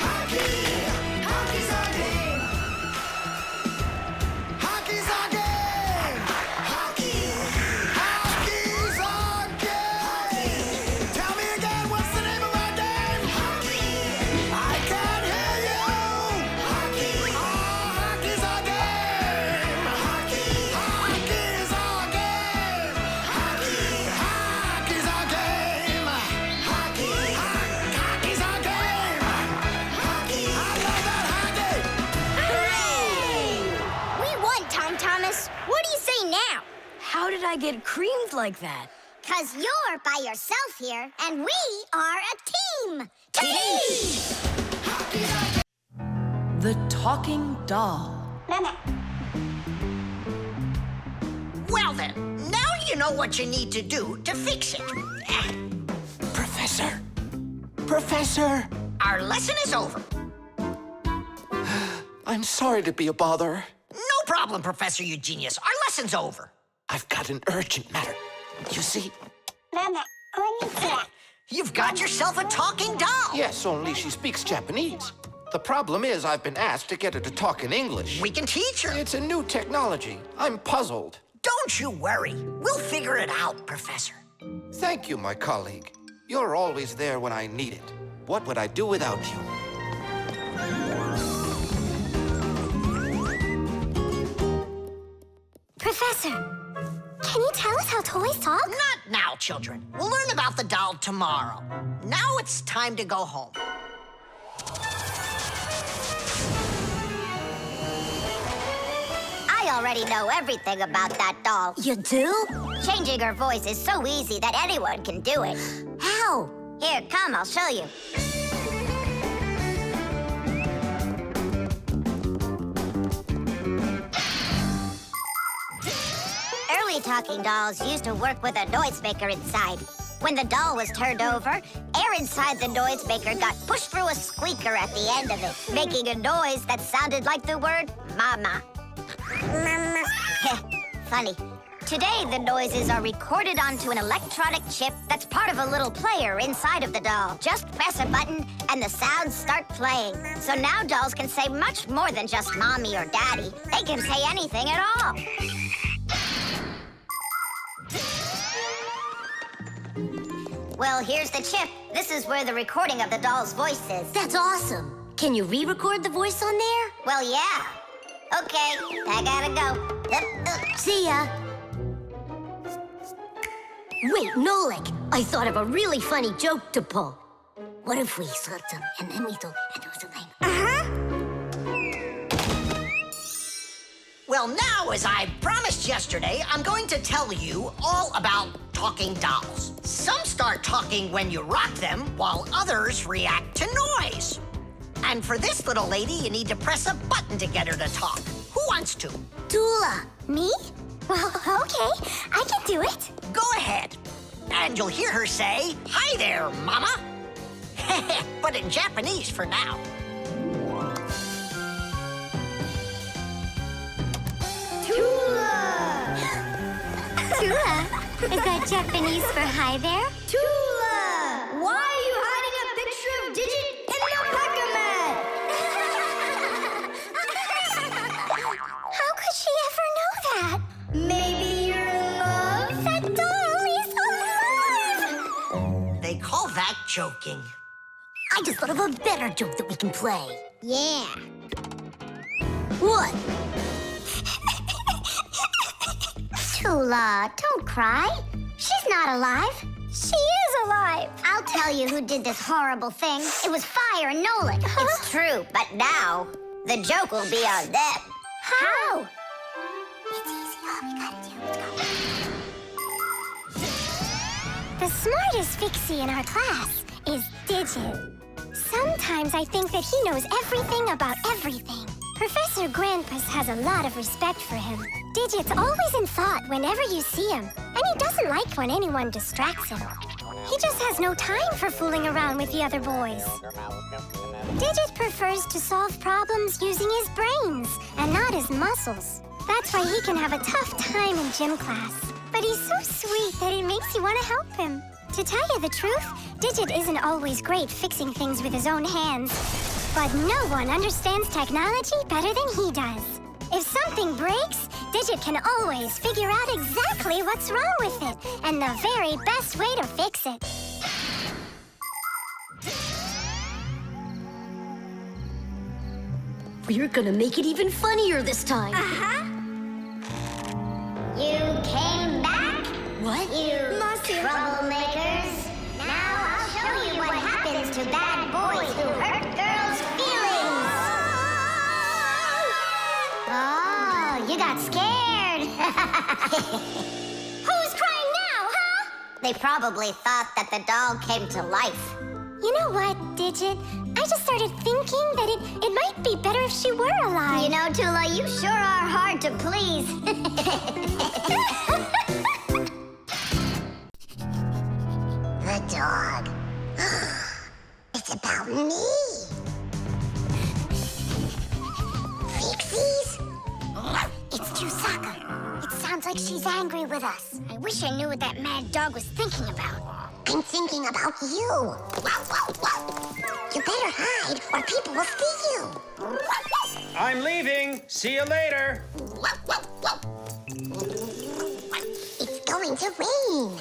Hockey, hockey's our game. Hockey's our game. Hockey, hockey's our game. Tell me again, what's the name of our game? Hockey. I can't hear you. Hockey. Oh, hockey's our game. Hockey. Hockey's our game. Hockey. Hockey's our game. Hockey. Hockey's our game. Hockey. I love that hockey. Hooray! We won, Tom Thomas. What do you say now? How did I get creamed like that? 'Cause you're by yourself here, and we are a team! Team! The talking doll. Well then, now you know what you need to do to fix it. Professor! Professor! Our lesson is over. I'm sorry to be a bother. No problem, Professor Eugenius. Our lesson's over. I've got an urgent matter. You see? You've got yourself a talking doll. Yes, only she speaks Japanese. The problem is I've been asked to get her to talk in English. We can teach her. It's a new technology. I'm puzzled. Don't you worry. We'll figure it out, Professor. Thank you, my colleague. You're always there when I need it. What would I do without you? Professor, can you tell us how toys talk? Not now, children. We'll learn about the doll tomorrow. Now it's time to go home. I already know everything about that doll. You do? Changing her voice is so easy that anyone can do it. How? Here, come, I'll show you. Early talking dolls used to work with a noisemaker inside. When the doll was turned over, air inside the noisemaker got pushed through a squeaker at the end of it, making a noise that sounded like the word mama. Mama. Funny. Today, the noises are recorded onto an electronic chip that's part of a little player inside of the doll. Just press a button, and the sounds start playing. So now dolls can say much more than just mommy or daddy. They can say anything at all. Well, here's the chip. This is where the recording of the doll's voice is. That's awesome. Can you re-record the voice on there? Well, yeah. Okay, I gotta go. See ya. Wait, Nolik, I thought of a really funny joke to pull. What if we sort them and then we do something? Well, now, as I promised yesterday, I'm going to tell you all about talking dolls. Some start talking when you rock them, while others react to noise. And for this little lady, you need to press a button to get her to talk. Who wants to? Dula. Me? Well, okay. I can do it. Go ahead. And you'll hear her say, "Hi there, Mama." But in Japanese for now. Tula. Is that Japanese for hi there? Tula! Why are you hiding a picture of Digit in your packer mat? How could she ever know that? Maybe you're in love? That doll is alive! They call that joking. I just thought of a better joke that we can play. Yeah. What? Tula, don't cry. She's not alive. She is alive. I'll tell you who did this horrible thing. It was Fire and Nolik. It's true, but now the joke will be on them. How? It's easy. All we gotta do is go. The smartest Fixie in our class is Digit. Sometimes I think that he knows everything about everything. Professor Grandpus has a lot of respect for him. Digit's always in thought whenever you see him, and he doesn't like when anyone distracts him. He just has no time for fooling around with the other boys. Digit prefers to solve problems using his brains and not his muscles. That's why he can have a tough time in gym class. But he's so sweet that it makes you want to help him. To tell you the truth, Digit isn't always great fixing things with his own hands. But no one understands technology better than he does. If something breaks, Digit can always figure out exactly what's wrong with it and the very best way to fix it. We're gonna make it even funnier this time. You came back? What? You troublemakers. Now I'll show you what happens to bad boys who hurt girls' feelings. Oh, you got scared. Who's crying now, huh? They probably thought that the doll came to life. You know what, Digit? I just started thinking that it might be better if she were alive. You know, Tula, you sure are hard to please. The dog. It's about me. Fixies? It's Chusaka. It sounds like she's angry with us. I wish I knew what that mad dog was thinking about. I'm thinking about you. You better hide or people will see you. I'm leaving. See you later. It's going to rain.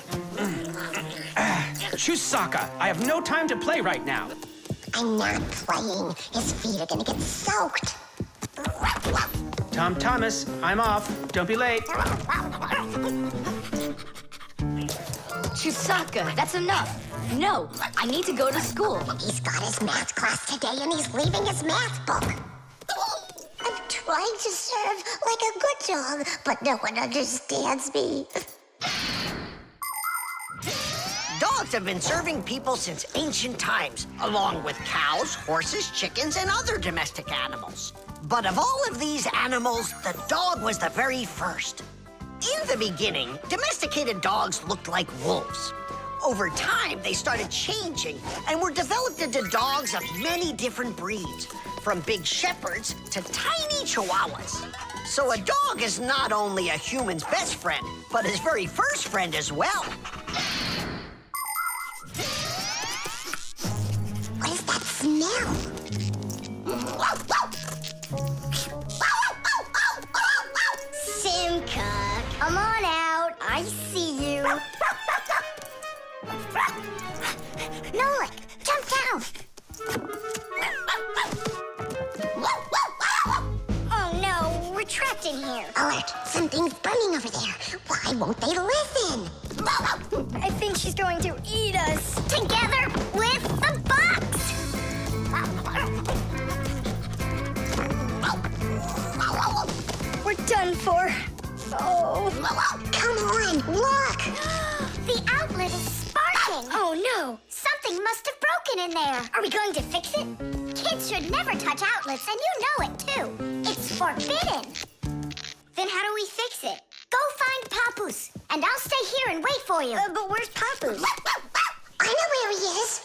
Chusaka, I have no time to play right now. I'm not playing. His feet are gonna get soaked. Tom Thomas, I'm off. Don't be late. Chusaka, that's enough. No, I need to go to school. He's got his math class today and he's leaving his math book. I'm trying to serve like a good dog, but no one understands me. Dogs have been serving people since ancient times, along with cows, horses, chickens, and other domestic animals. But of all of these animals, the dog was the very first. In the beginning, domesticated dogs looked like wolves. Over time, they started changing and were developed into dogs of many different breeds, from big shepherds to tiny chihuahuas. So a dog is not only a human's best friend, but his very first friend as well. What is that smell? Simka, come on out. I see you. Nolik, jump down. Oh no, we're trapped in here. Alert, something's burning over there. Why won't they listen? I think she's going to eat us. Together with the box. Oh, come on, look! The outlet is sparking! Oh, no! Something must have broken in there. Are we going to fix it? Kids should never touch outlets, and you know it, too. It's forbidden. Then how do we fix it? Go find Papus, and I'll stay here and wait for you. But where's Papus? I know where he is.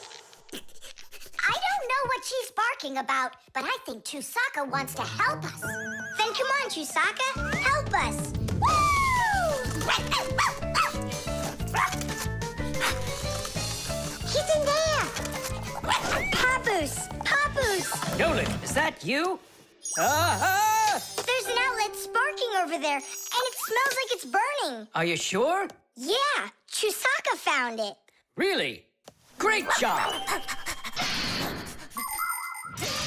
I don't know what she's barking about, but I think Chusaka wants to help us. Then come on, Chusaka, help us. Woo! He's in there. Papus! Papus! Nolik, is that you? Ah! There's an outlet sparking over there, and it smells like it's burning. Are you sure? Yeah, Chusaka found it. Really? Great job!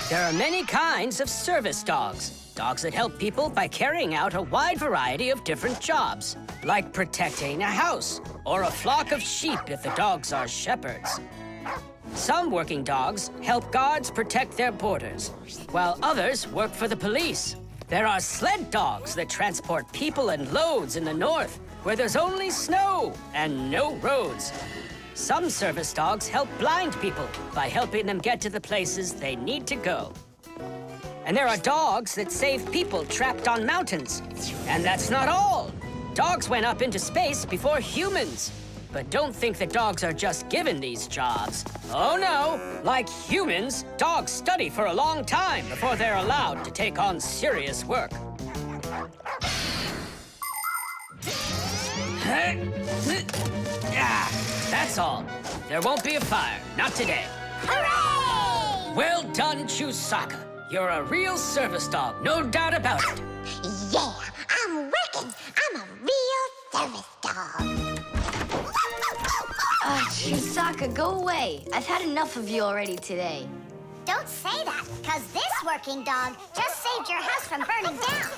There are many kinds of service dogs. Dogs that help people by carrying out a wide variety of different jobs, like protecting a house or a flock of sheep if the dogs are shepherds. Some working dogs help guards protect their borders, while others work for the police. There are sled dogs that transport people and loads in the north, where there's only snow and no roads. Some service dogs help blind people by helping them get to the places they need to go. And there are dogs that save people trapped on mountains. And that's not all. Dogs went up into space before humans. But don't think that dogs are just given these jobs. Oh no! Like humans, dogs study for a long time before they're allowed to take on serious work. Ah, that's all. There won't be a fire, not today. Hooray! Well done, Chusaka. You're a real service dog, no doubt about it. Yeah, I'm working. I'm a real service dog. Chusaka, go away. I've had enough of you already today. Don't say that, because this working dog just saved your house from burning down.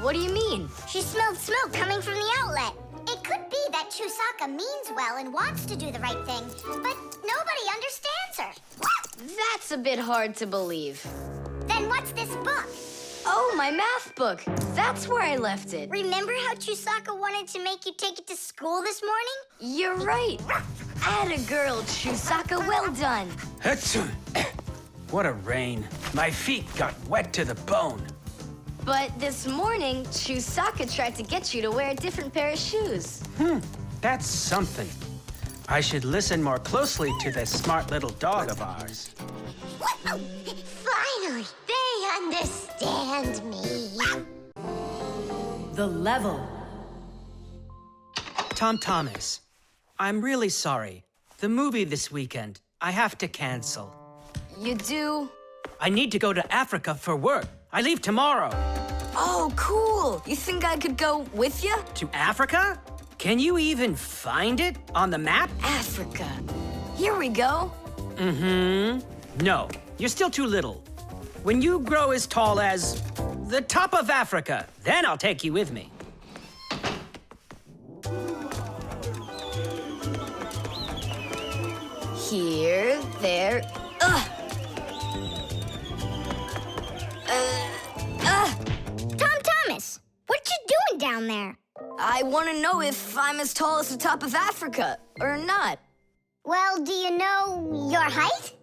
What do you mean? She smelled smoke coming from the outlet. It could be that Chusaka means well and wants to do the right thing, but nobody understands her. That's a bit hard to believe. Then what's this book? Oh, my math book. That's where I left it. Remember how Chusaka wanted to make you take it to school this morning? You're right. Atta girl, Chusaka. Well done. Achoo. What a rain. My feet got wet to the bone. But this morning, Chusaka tried to get you to wear a different pair of shoes. That's something. I should listen more closely to this smart little dog of ours. Finally, they understand me. The level. Tom Thomas, I'm really sorry. The movie this weekend, I have to cancel. You do? I need to go to Africa for work. I leave tomorrow. Oh, cool. You think I could go with you? To Africa? Can you even find it on the map? Africa. Here we go. No, you're still too little. When you grow as tall as the top of Africa, then I'll take you with me. Here, there. Tom Thomas, what you doing down there? I want to know if I'm as tall as the top of Africa or not. Well, do you know your height?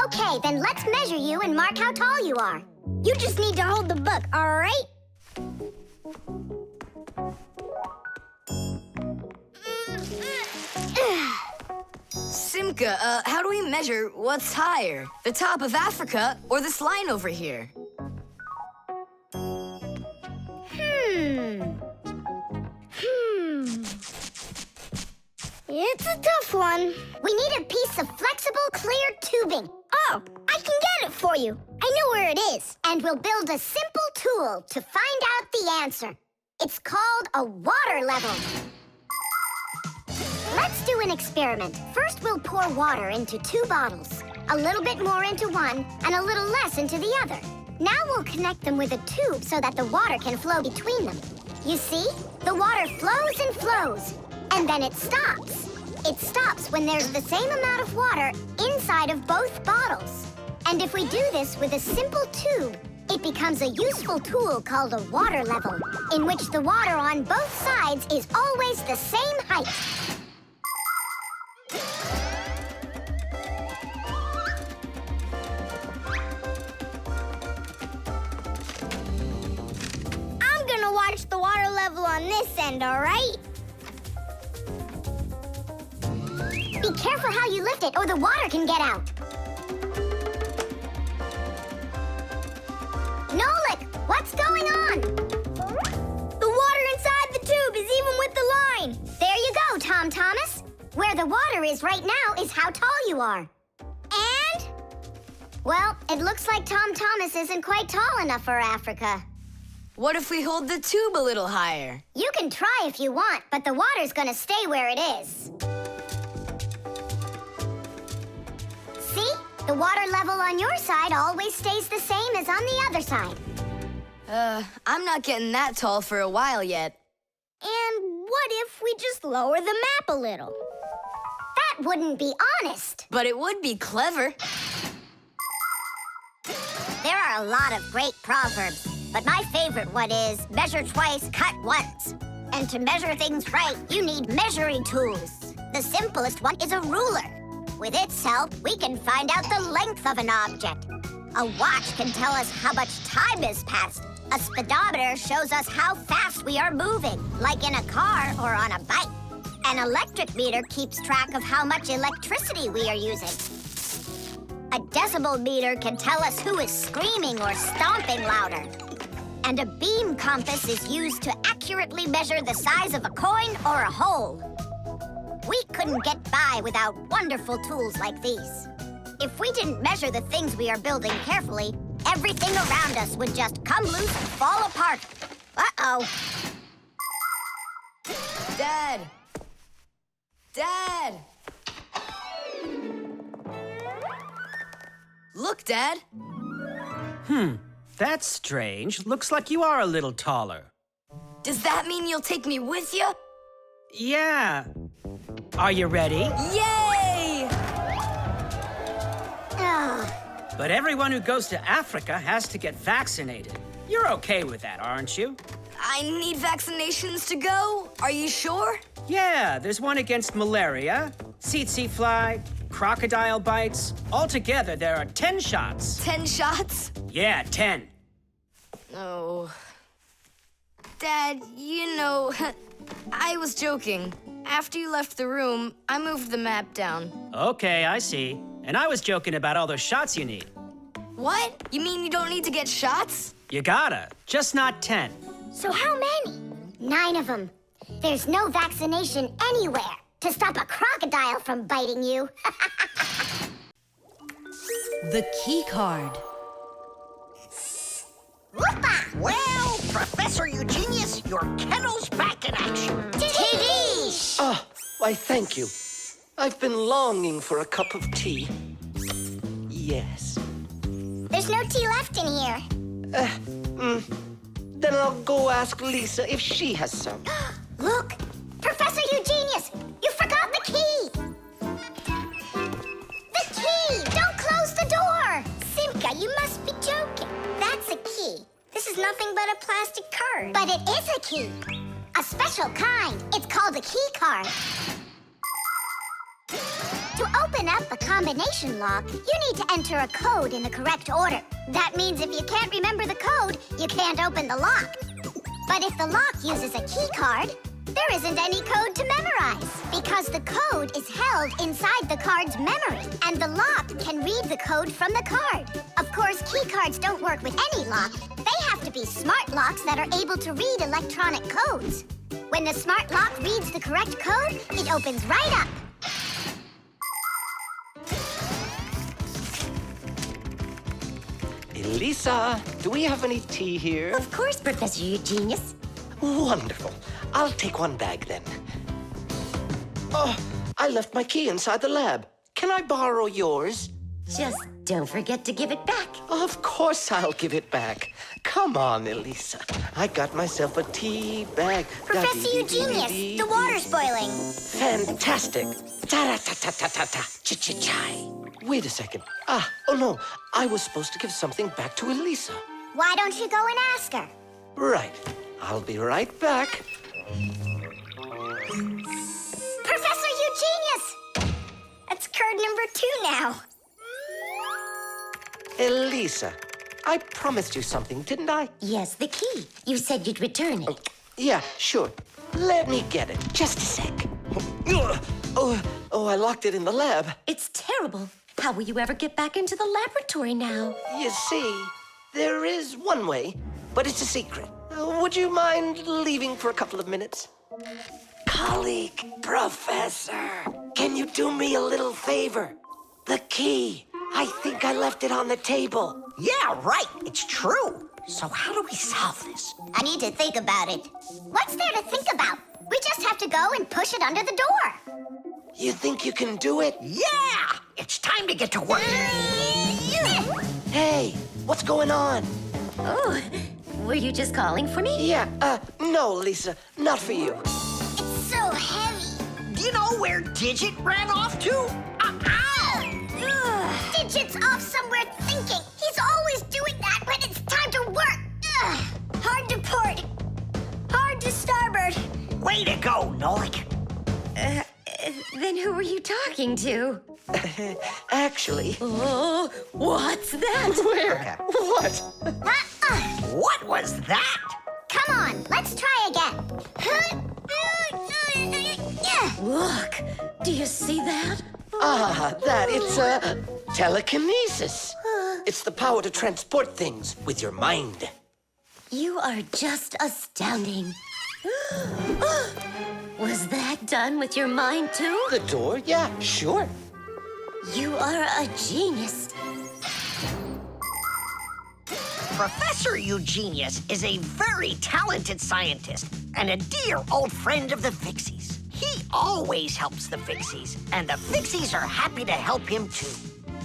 Okay, then let's measure you and mark how tall you are. You just need to hold the book, all right? Simka, how do we measure what's higher? The top of Africa or this line over here? It's a tough one. We need a piece of flexible, clear tubing. Oh, I can get it for you. I know where it is. And we'll build a simple tool to find out the answer. It's called a water level. Let's do an experiment. First, we'll pour water into 2 bottles. A little bit more into one, and a little less into the other. Now we'll connect them with a tube so that the water can flow between them. You see? The water flows and flows, and then it stops. It stops when there's the same amount of water inside of both bottles. And if we do this with a simple tube, it becomes a useful tool called a water level, in which the water on both sides is always the same height. I'm gonna watch the water level on this end, all right? Be careful how you lift it, or the water can get out. Nolik, what's going on? The water inside the tube is even with the line. There you go, Tom Thomas. Where the water is right now is how tall you are. And? Well, it looks like Tom Thomas isn't quite tall enough for Africa. What if we hold the tube a little higher? You can try if you want, but the water's gonna stay where it is. See? The water level on your side always stays the same as on the other side. I'm not getting that tall for a while yet. And what if we just lower the map a little? That wouldn't be honest. But it would be clever. There are a lot of great proverbs, but my favorite one is measure twice, cut once. And to measure things right, you need measuring tools. The simplest one is a ruler. With its help, we can find out the length of an object. A watch can tell us how much time has passed. A speedometer shows us how fast we are moving, like in a car or on a bike. An electric meter keeps track of how much electricity we are using. A decibel meter can tell us who is screaming or stomping louder. And a beam compass is used to accurately measure the size of a coin or a hole. We couldn't get by without wonderful tools like these. If we didn't measure the things we are building carefully, everything around us would just come loose and fall apart. Uh-oh. Dad! Dad! Look, Dad. That's strange. Looks like you are a little taller. Does that mean you'll take me with you? Yeah. Are you ready? Yay! Ugh. But everyone who goes to Africa has to get vaccinated. You're okay with that, aren't you? I need vaccinations to go. Are you sure? Yeah, there's one against malaria, tsetse fly, crocodile bites. Altogether, there are 10 shots. 10 shots? Yeah, 10. Oh. Dad, you know, I was joking. After you left the room, I moved the map down. Okay, I see. And I was joking about all those shots you need. What? You mean you don't need to get shots? You gotta, just not 10. So how many? 9 of them. There's no vaccination anywhere to stop a crocodile from biting you. The key card. Whoopa! Well, Professor Eugenius, your kennel's back in action. Tiddy! Ah, why, thank you. I've been longing for a cup of tea. Yes. There's no tea left in here. Then I'll go ask Lisa if she has some. Look! Professor Eugenius! You forgot the key! The key! Don't close the door! Simka, you must be joking. That's a key. This is nothing but a plastic card. But it is a key. A special kind. It's called a key card. To open up a combination lock, you need to enter a code in the correct order. That means if you can't remember the code, you can't open the lock. But if the lock uses a key card, there isn't any code to memorize because the code is held inside the card's memory, and the lock can read the code from the card. Of course, key cards don't work with any lock. They have to be smart locks that are able to read electronic codes. When the smart lock reads the correct code, it opens right up. Lisa, do we have any tea here? Of course, Professor Eugenius. Wonderful. I'll take one bag then. Oh, I left my key inside the lab. Can I borrow yours? Just don't forget to give it back. Of course I'll give it back. Come on, Elisa. I got myself a tea bag. Professor Eugenius, the water's boiling. Fantastic. Ta-ra-ta-ta-ta-ta-ta. Ch-ch-chai. Wait a second. Oh no. I was supposed to give something back to Elisa. Why don't you go and ask her? Right. I'll be right back. Professor Eugenius! That's card number 2 now. Elisa, I promised you something, didn't I? Yes, the key. You said you'd return it. Yeah, sure. Let me get it. Just a sec. Oh, I locked it in the lab. It's terrible. How will you ever get back into the laboratory now? You see, there is one way, but it's a secret. Would you mind leaving for a couple of minutes? Colleague, Professor, can you do me a little favor? The key. I think I left it on the table. Yeah, right. It's true. So how do we solve this? I need to think about it. What's there to think about? We just have to go and push it under the door. You think you can do it? Yeah! It's time to get to work. Hey, what's going on? Oh, were you just calling for me? Yeah, no, Lisa, not for you. It's so heavy. Do you know where Digit ran off to? Ow! Digit's off somewhere thinking. He's always doing that when it's time to work. Hard to port. Hard to starboard. Way to go, Nolik. Then who were you talking to? Actually... Oh, what's that? Where? What? What was that? Come on, let's try again. Look, do you see that? It's telekinesis. It's the power to transport things with your mind. You are just astounding. Was that done with your mind, too? The door? Yeah, sure. You are a genius. Professor Eugenius is a very talented scientist and a dear old friend of the Fixies. He always helps the Fixies, and the Fixies are happy to help him too.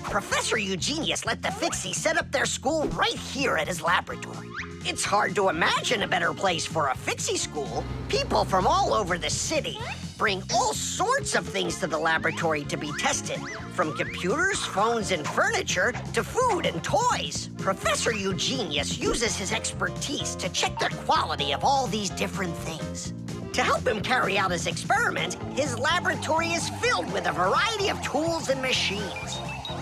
Professor Eugenius let the Fixies set up their school right here at his laboratory. It's hard to imagine a better place for a Fixie school. People from all over the city bring all sorts of things to the laboratory to be tested, from computers, phones, and furniture to food and toys. Professor Eugenius uses his expertise to check the quality of all these different things. To help him carry out his experiment, his laboratory is filled with a variety of tools and machines.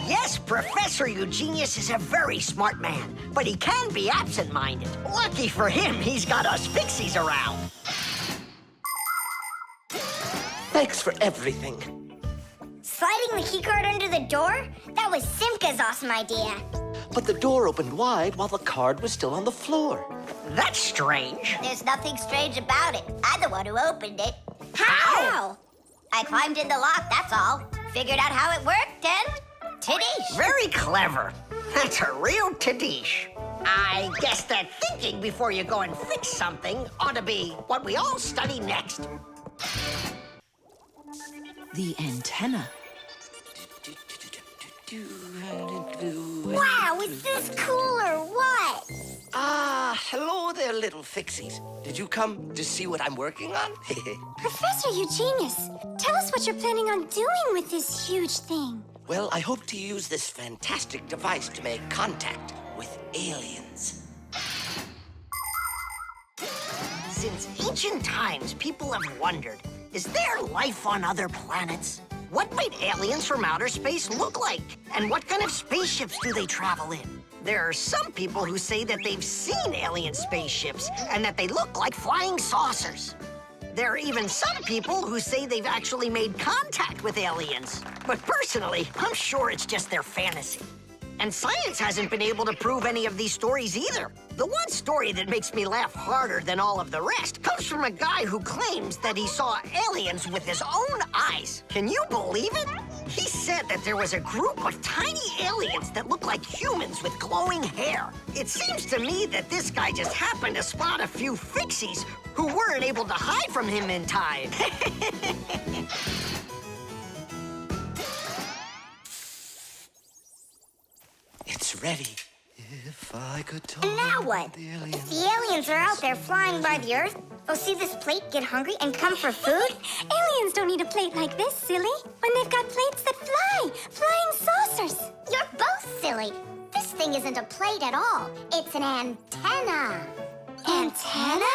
Yes, Professor Eugenius is a very smart man, but he can be absent-minded. Lucky for him, he's got us Fixies around. Thanks for everything. Sliding the keycard under the door? That was Simka's awesome idea. But the door opened wide while the card was still on the floor. That's strange. There's nothing strange about it. I'm the one who opened it. How? I climbed in the lock, that's all. Figured out how it worked, and... Tadish. Very clever. That's a real Tadish. I guess that thinking before you go and fix something ought to be what we all study next. The antenna. Wow, is this cool or what? Hello there, little Fixies. Did you come to see what I'm working on? Professor Eugenius, tell us what you're planning on doing with this huge thing. Well, I hope to use this fantastic device to make contact with aliens. Since ancient times, people have wondered, is there life on other planets? What might aliens from outer space look like? And what kind of spaceships do they travel in? There are some people who say that they've seen alien spaceships and that they look like flying saucers. There are even some people who say they've actually made contact with aliens. But personally, I'm sure it's just their fantasy. And science hasn't been able to prove any of these stories either. The one story that makes me laugh harder than all of the rest comes from a guy who claims that he saw aliens with his own eyes. Can you believe it? He said that there was a group of tiny aliens that look like humans with glowing hair. It seems to me that this guy just happened to spot a few Fixies who weren't able to hide from him in time. It's ready. If I could talk. And now what? If the aliens are out there flying by the Earth, they'll see this plate, get hungry, and come for food? Aliens don't need a plate like this, silly. When they've got plates that fly, flying saucers. You're both silly. This This thing isn't a plate at all. It's an antenna. Antenna?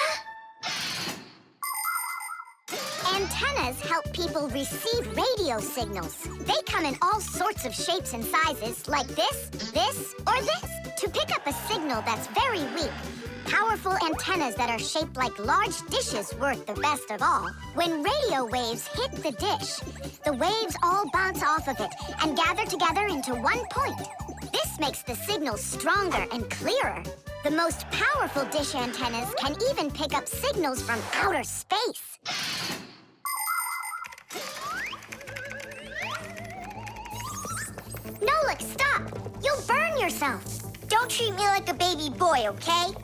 Antennas help people receive radio signals. They come in all sorts of shapes and sizes, like this, or this, to pick up a signal that's very weak. Powerful antennas that are shaped like large dishes work the best of all. When radio waves hit the dish, the waves all bounce off of it and gather together into one point. This makes the signal stronger and clearer. The most powerful dish antennas can even pick up signals from outer space. Nolik, stop! You'll burn yourself. Don't treat me like a baby boy, okay?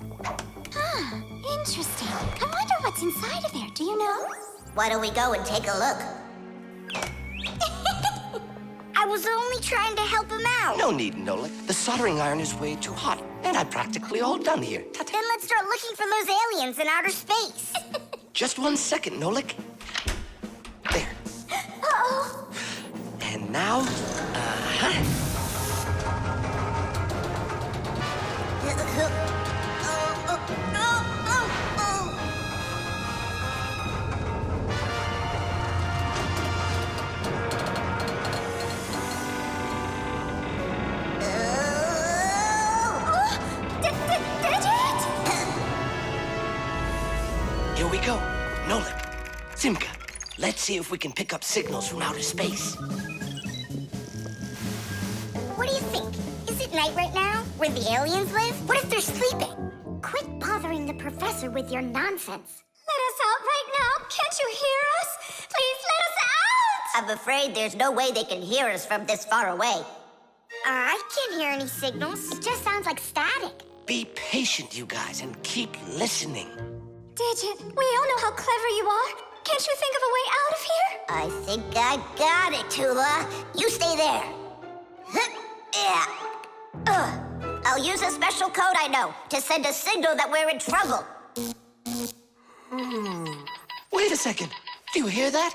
Interesting. I wonder what's inside of there. Do you know? Why don't we go and take a look? I was only trying to help him out. No need, Nolik. The soldering iron is way too hot, and I'm practically all done here. Ta-ta. Then let's start looking for those aliens in outer space. Just 1 second, Nolik. There. Uh-oh. And now, here we go. Nolik, Simka, let's see if we can pick up signals from outer space. What do you think? Is it night right now, where the aliens live? What if they're sleeping? Quit bothering the professor with your nonsense. Let us out right now. Can't you hear us? Please let us out! I'm afraid there's no way they can hear us from this far away. I can't hear any signals. It just sounds like static. Be patient, you guys, and keep listening. Digit, we all know how clever you are. Can't you think of a way out of here? I think I got it, Tula. You stay there. Yeah. I'll use a special code I know to send a signal that we're in trouble. Wait a second. Do you hear that?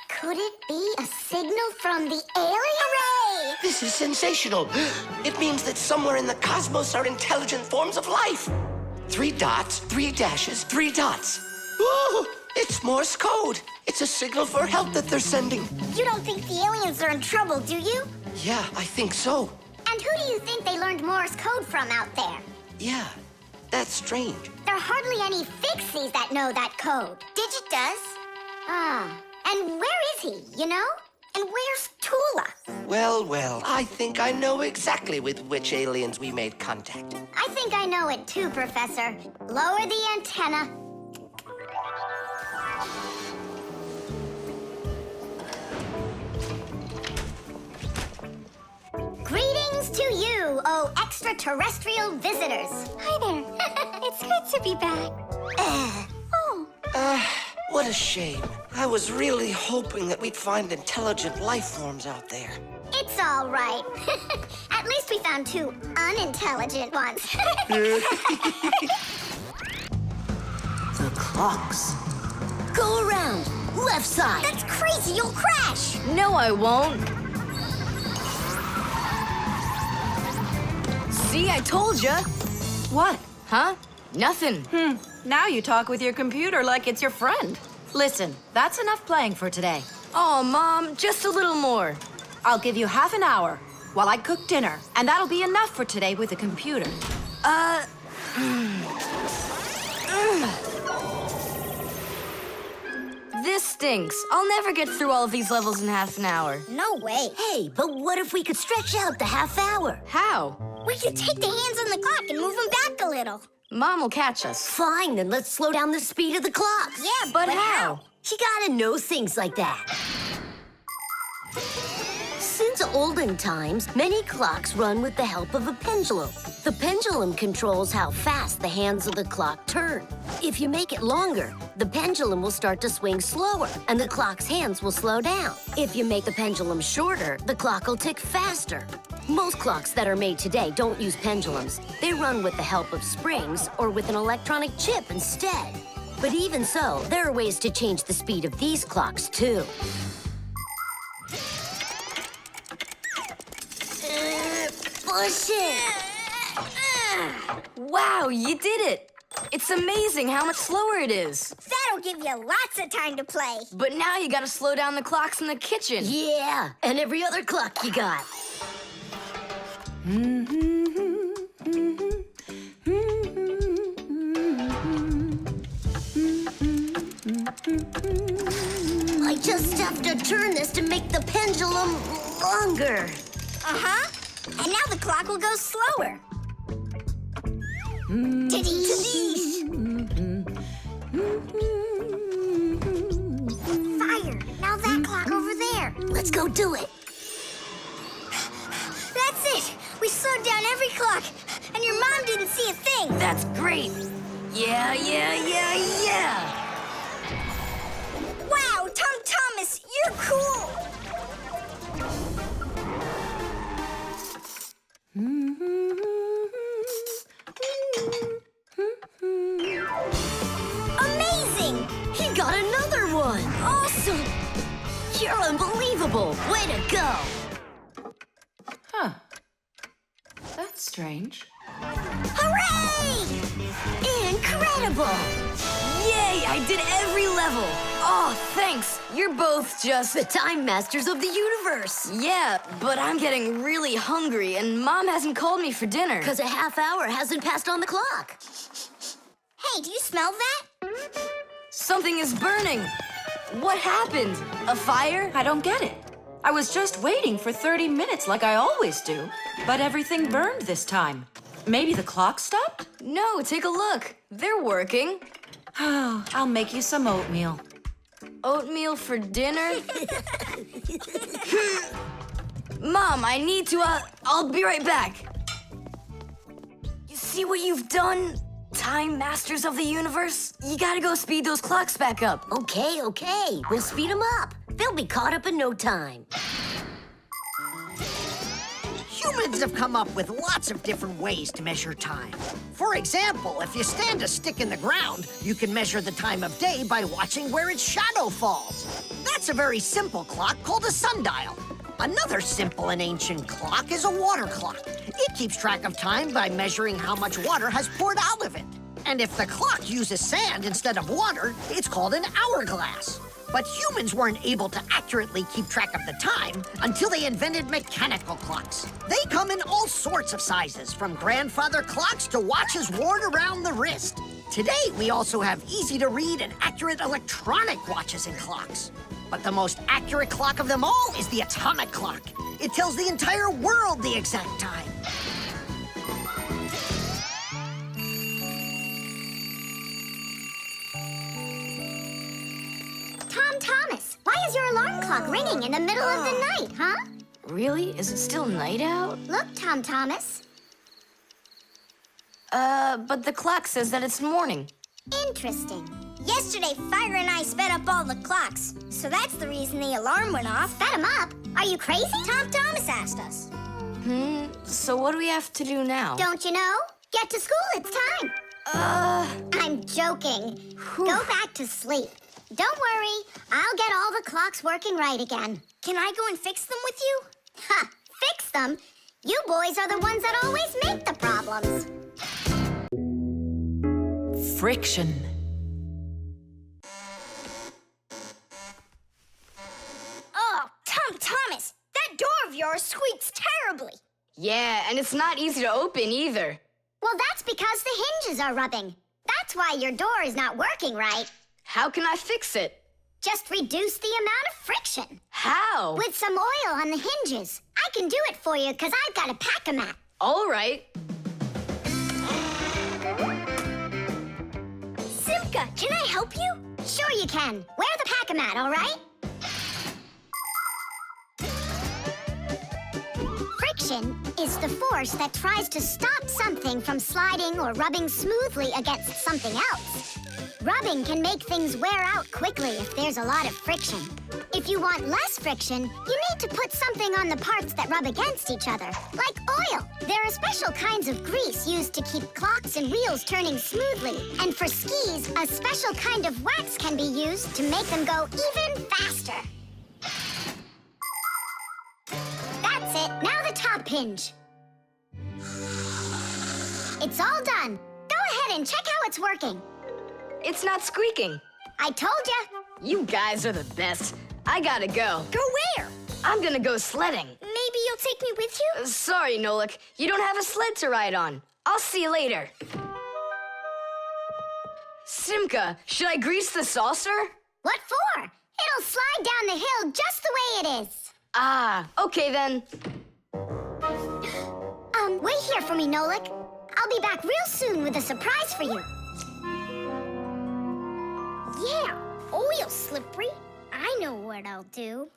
Could it be a signal from the alien? Hooray! This is sensational. It means that somewhere in the cosmos are intelligent forms of life. 3 dots, 3 dashes, 3 dots. Ooh, it's Morse code. It's a signal for help that they're sending. You don't think the aliens are in trouble, do you? Yeah, I think so. And who do you think they learned Morse code from out there? Yeah, that's strange. There are hardly any Fixies that know that code. Digit does. And where is he, you know? And where's Tula? Well, I think I know exactly with which aliens we made contact. I think I know it too, Professor. Lower the antenna. Greetings to you, oh extraterrestrial visitors. Hi there. It's good to be back. What a shame. I was really hoping that we'd find intelligent life forms out there. It's all right. At least we found 2 unintelligent ones. The clocks. Go around. Left side. That's crazy. You'll crash. No, I won't. See, I told ya. What? Huh? Nothing. Now you talk with your computer like it's your friend. Listen, that's enough playing for today. Oh, Mom, just a little more. I'll give you half an hour while I cook dinner, and that'll be enough for today with the computer. This stinks. I'll never get through all of these levels in half an hour. No way. Hey, but what if we could stretch out the half hour? How? We could take the hands on the clock and move them back a little. Mom will catch us. Fine, then let's slow down the speed of the clocks. Yeah, but how? You gotta know things like that. Since olden times, many clocks run with the help of a pendulum. The pendulum controls how fast the hands of the clock turn. If you make it longer, the pendulum will start to swing slower, and the clock's hands will slow down. If you make the pendulum shorter, the clock will tick faster. Most clocks that are made today don't use pendulums. They run with the help of springs or with an electronic chip instead. But even so, there are ways to change the speed of these clocks, too. Push it! Wow, you did it! It's amazing how much slower it is. That'll give you lots of time to play. But now you gotta slow down the clocks in the kitchen. Yeah, and every other clock you got. I just have to turn this to make the pendulum longer. Uh-huh. And now the clock will go slower. Tadee! Fire! Now that clock over there. Let's go do it. That's it! We slowed down every clock, and your mom didn't see a thing. That's great. Yeah. Wow, Tom Thomas, you're cool! Amazing! He got another one. Awesome! You're unbelievable. Way to go. Huh. That's strange. Hooray! Incredible. Yay, I did every level. Oh, thanks. You're both just... The time masters of the universe. Yeah, but I'm getting really hungry, and Mom hasn't called me for dinner. Because a half hour hasn't passed on the clock. Hey, do you smell that? Something is burning. What happened? A fire? I don't get it. I was just waiting for 30 minutes like I always do, but everything burned this time. Maybe the clock stopped? No, take a look. They're working. Oh, I'll make you some oatmeal. Oatmeal for dinner? Mom, I need to, I'll be right back. You see what you've done? Time masters of the universe? You gotta go speed those clocks back up. Okay. We'll speed them up. They'll be caught up in no time. Humans have come up with lots of different ways to measure time. For example, if you stand a stick in the ground, you can measure the time of day by watching where its shadow falls. That's a very simple clock called a sundial. Another simple and ancient clock is a water clock. It keeps track of time by measuring how much water has poured out of it. And if the clock uses sand instead of water, it's called an hourglass. But humans weren't able to accurately keep track of the time until they invented mechanical clocks. They come in all sorts of sizes, from grandfather clocks to watches worn around the wrist. Today, we also have easy-to-read and accurate electronic watches and clocks. But the most accurate clock of them all is the atomic clock. It tells the entire world the exact time. Tom Thomas, why is your alarm clock ringing in the middle of the night, huh? Really? Is it still night out? Look, Tom Thomas. But the clock says that it's morning. Interesting. Yesterday, Fire and I sped up all the clocks, so that's the reason the alarm went off. Sped them up? Are you crazy? Tom Thomas asked us. So what do we have to do now? Don't you know? Get to school, it's time. I'm joking. Go back to sleep. Don't worry, I'll get all the clocks working right again. Can I go and fix them with you? Ha! Fix them? You boys are the ones that always make the problems. Friction. Oh, Tom Thomas, that door of yours squeaks terribly. Yeah, and it's not easy to open either. Well, that's because the hinges are rubbing. That's why your door is not working right. How can I fix it? Just reduce the amount of friction. How? With some oil on the hinges. I can do it for you because I've got a pack-a-mat. All right. Simka, can I help you? Sure you can. Wear the pack-a-mat, all right? Friction is the force that tries to stop something from sliding or rubbing smoothly against something else. Rubbing can make things wear out quickly if there's a lot of friction. If you want less friction, you need to put something on the parts that rub against each other, like oil. There are special kinds of grease used to keep clocks and wheels turning smoothly. And for skis, a special kind of wax can be used to make them go even faster. That's it. Now the top hinge. It's all done. Go ahead and check how it's working. It's not squeaking. I told ya. You guys are the best. I gotta go. Go where? I'm gonna go sledding. Maybe you'll take me with you? Sorry, Nolik. You don't have a sled to ride on. I'll see you later. Simka, should I grease the saucer? What for? It'll slide down the hill just the way it is. Ah, okay then. Wait here for me, Nolik. I'll be back real soon with a surprise for you. Yeah, oil slippery. I know what I'll do.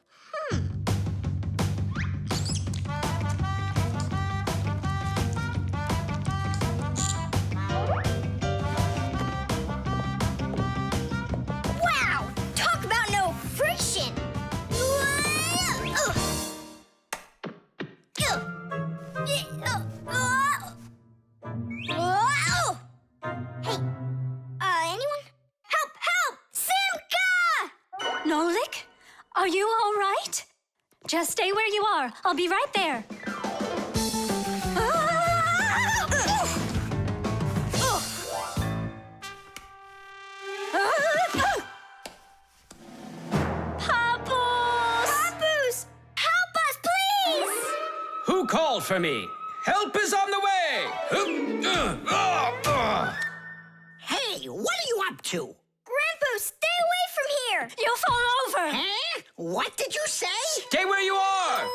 Wow! Talk about no friction! Hey, anyone? Help! Help! Simka! Nolik, are you all right? Just stay where you are. I'll be right there. Papus! Papus! Help us, please! Who called for me? Help is on the way! Hey, what are you up to? Grandpa, stay away from here! You'll fall over! Huh? What did you say? Stay where you are!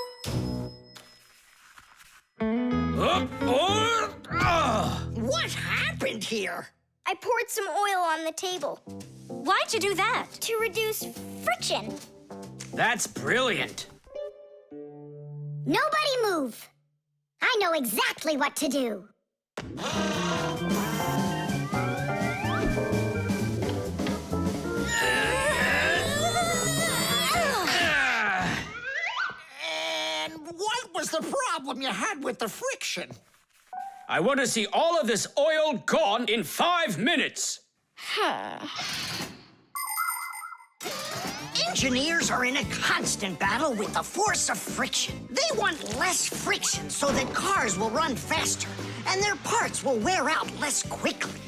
What happened here? I poured some oil on the table Why'd you do that? to reduce friction. That's brilliant. Nobody move. I know exactly what to do. And what was the problem you had with the friction? I want to see all of this oil gone in 5 minutes. Engineers are in a constant battle with the force of friction. They want less friction so that cars will run faster and their parts will wear out less quickly.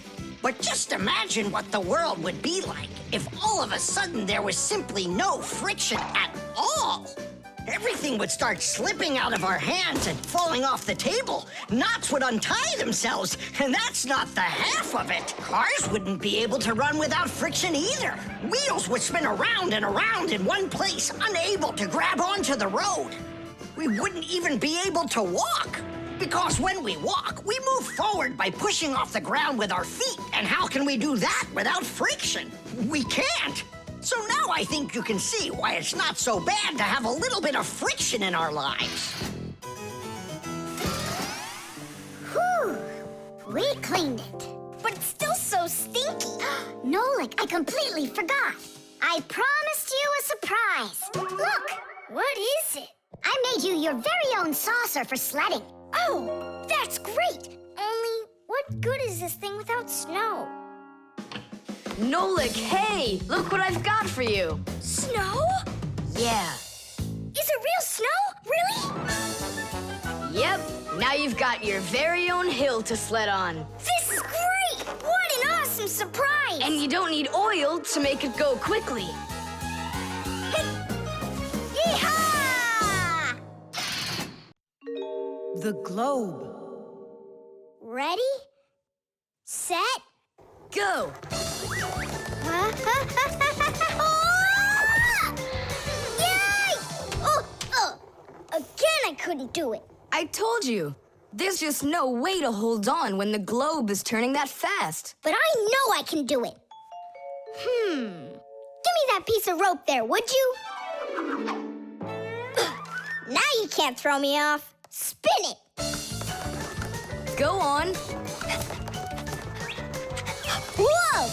But just imagine what the world would be like if all of a sudden there was simply no friction at all. Everything would start slipping out of our hands and falling off the table. Knots would untie themselves, and that's not the half of it. Cars wouldn't be able to run without friction either. Wheels would spin around and around in one place, unable to grab onto the road. We wouldn't even be able to walk. Because when we walk, we move forward by pushing off the ground with our feet. And how can we do that without friction? We can't. So now I think you can see why it's not so bad to have a little bit of friction in our lives. Whew. We cleaned it. But it's still so stinky. Nolik, I completely forgot. I promised you a surprise. Look, what is it? I made you your very own saucer for sledding. Oh, that's great. Only, what good is this thing without snow? Nolik, hey! Look what I've got for you. Snow? Yeah. Is it real snow? Really? Yep. Now you've got your very own hill to sled on. This is great! What an awesome surprise! And you don't need oil to make it go quickly. Yeehaw! The globe. Ready? Set? Go! Yay! Again, I couldn't do it. I told you. There's just no way to hold on when the globe is turning that fast. But I know I can do it. Give me that piece of rope there, would you? Now you can't throw me off. Spin it. Go on. Whoa!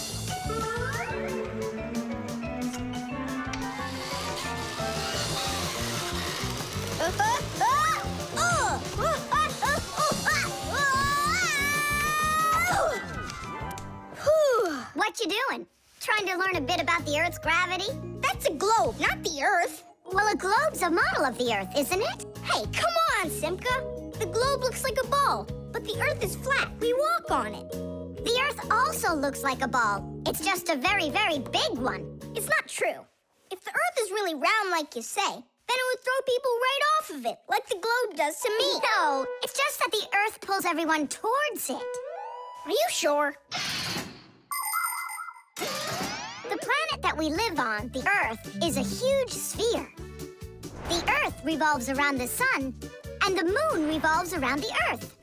What you doing? Trying to learn a bit about the Earth's gravity? That's a globe, not the Earth. Well, a globe's a model of the Earth, isn't it? Hey, come on, Simka. The globe looks like a ball, but but the Earth is flat. We walk on it. The Earth also looks like a ball. It's just a very, very big one. It's not true. If the Earth is really round like you say, then it would throw people right off of it, like the globe does to me. No, it's just that the Earth pulls everyone towards it. Are you sure? The planet that we live on, the Earth, is a huge sphere. The Earth revolves around the sun, and the moon revolves around the Earth.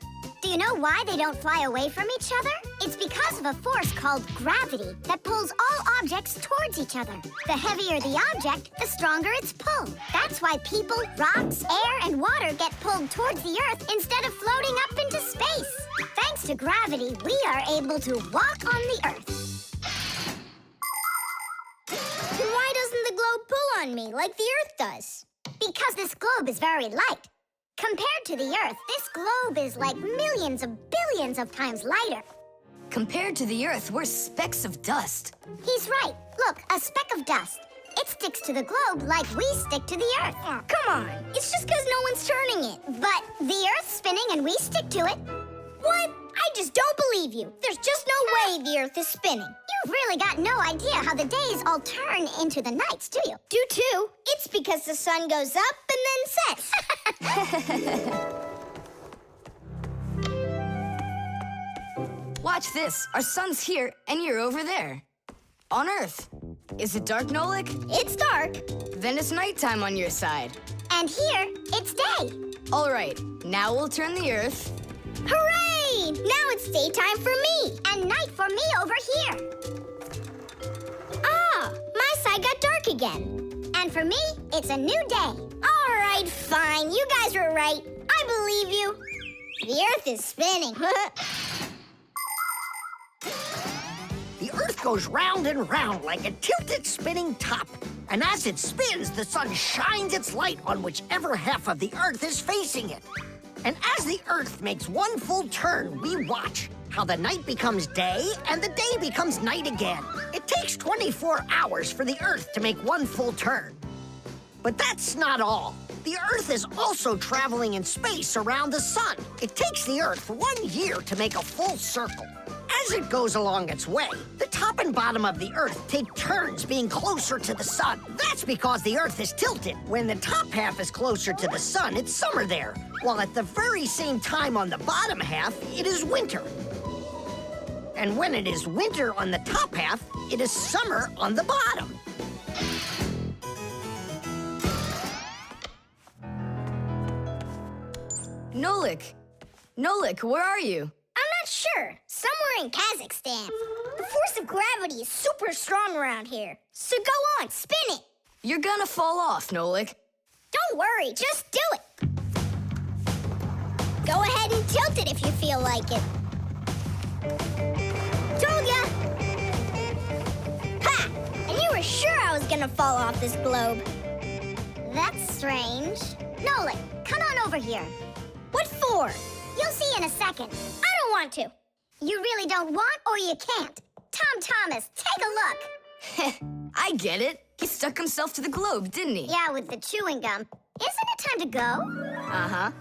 Do you know why they don't fly away from each other? It's because of a force called gravity that pulls all objects towards each other. The heavier the object, the stronger its pull. That's why people, rocks, air, and water get pulled towards the Earth instead of floating up into space. Thanks to gravity, we are able to walk on the Earth. Then why doesn't the globe pull on me like the Earth does? Because this globe is very light. Compared to the Earth, this globe is like millions of billions of times lighter. Compared to the Earth, we're specks of dust. He's right. Look, a speck of dust. It sticks to the globe like we stick to the Earth. Oh, come on. It's just because no one's turning it. But the Earth's spinning and we stick to it. What? I just don't believe you. There's just no way the Earth is spinning. You've really got no idea how the days all turn into the nights, do you? Do too. It's because the sun goes up and then sets. Watch this. Our sun's here, and you're over there. On Earth. Is it dark, Nolik? It's dark. Then it's nighttime on your side. And here, it's day. All right. Now we'll turn the Earth. Hooray! Now it's daytime for me, and night for me over here. Ah, my side got dark again. And for me, it's a new day. All right, fine. You guys were right. I believe you. The Earth is spinning. The Earth goes round and round like a tilted spinning top. And as it spins, the sun shines its light on whichever half of the Earth is facing it. And as the Earth makes one full turn, we watch how the night becomes day and the day becomes night again. It takes 24 hours for the Earth to make one full turn. But that's not all. The Earth is also traveling in space around the sun. It takes the Earth 1 year to make a full circle. As it goes along its way, the top and bottom of the Earth take turns being closer to the sun. That's because the Earth is tilted. When the top half is closer to the sun, it's summer there, while at the very same time on the bottom half, it is winter. And when it is winter on the top half, it is summer on the bottom. Nolik. Nolik, where are you? I'm not sure. Somewhere in Kazakhstan. The force of gravity is super strong around here. So go on, spin it. You're gonna fall off, Nolik. Don't worry, just do it. Go ahead and tilt it if you feel like it. Told ya! Ha! And you were sure I was gonna fall off this globe. That's strange. Nolik, come on over here. What for? You'll see in a second. I don't want to. You really don't want or you can't. Tom Thomas, take a look. I get it. He stuck himself to the globe, didn't he? Yeah, with the chewing gum. Isn't it time to go? Uh-huh.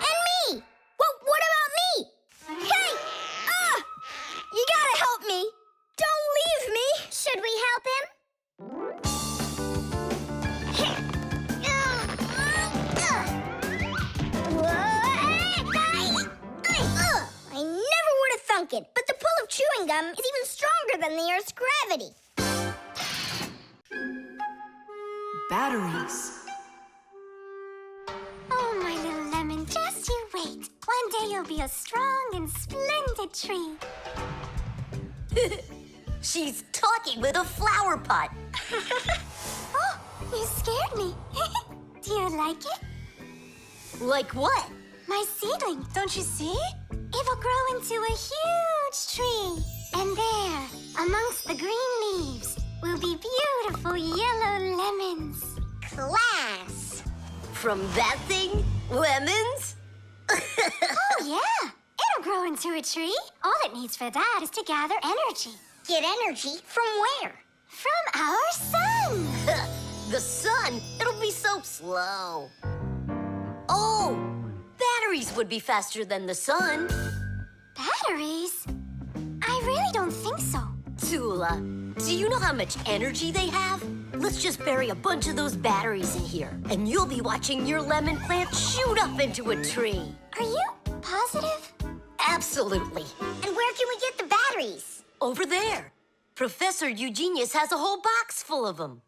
And me! What about me? Hey! Ah! You gotta help me! Don't leave me! Should we help him? I never would have thunk it, but the pull of chewing gum is even stronger than the Earth's gravity. Batteries. Oh, my little lemon, just you wait. One day you'll be a strong and splendid tree. She's talking with a flower pot. Oh, you scared me. Do you like it? Like what? My seedling, don't you see? It will grow into a huge tree. And there, amongst the green leaves, will be beautiful yellow lemons. Class! From that thing? Lemons? Oh, yeah. It'll grow into a tree. All it needs for that is to gather energy. Get energy from where? From our sun. The sun? It'll be so slow. Oh, battery batteries would be faster than the sun. Batteries? I really don't think so. Tula, do you know how much energy they have? Let's just bury a bunch of those batteries in here, and you'll be watching your lemon plant shoot up into a tree. Are you positive? Absolutely. And where can we get the batteries? Over there. Professor Eugenius has a whole box full of them.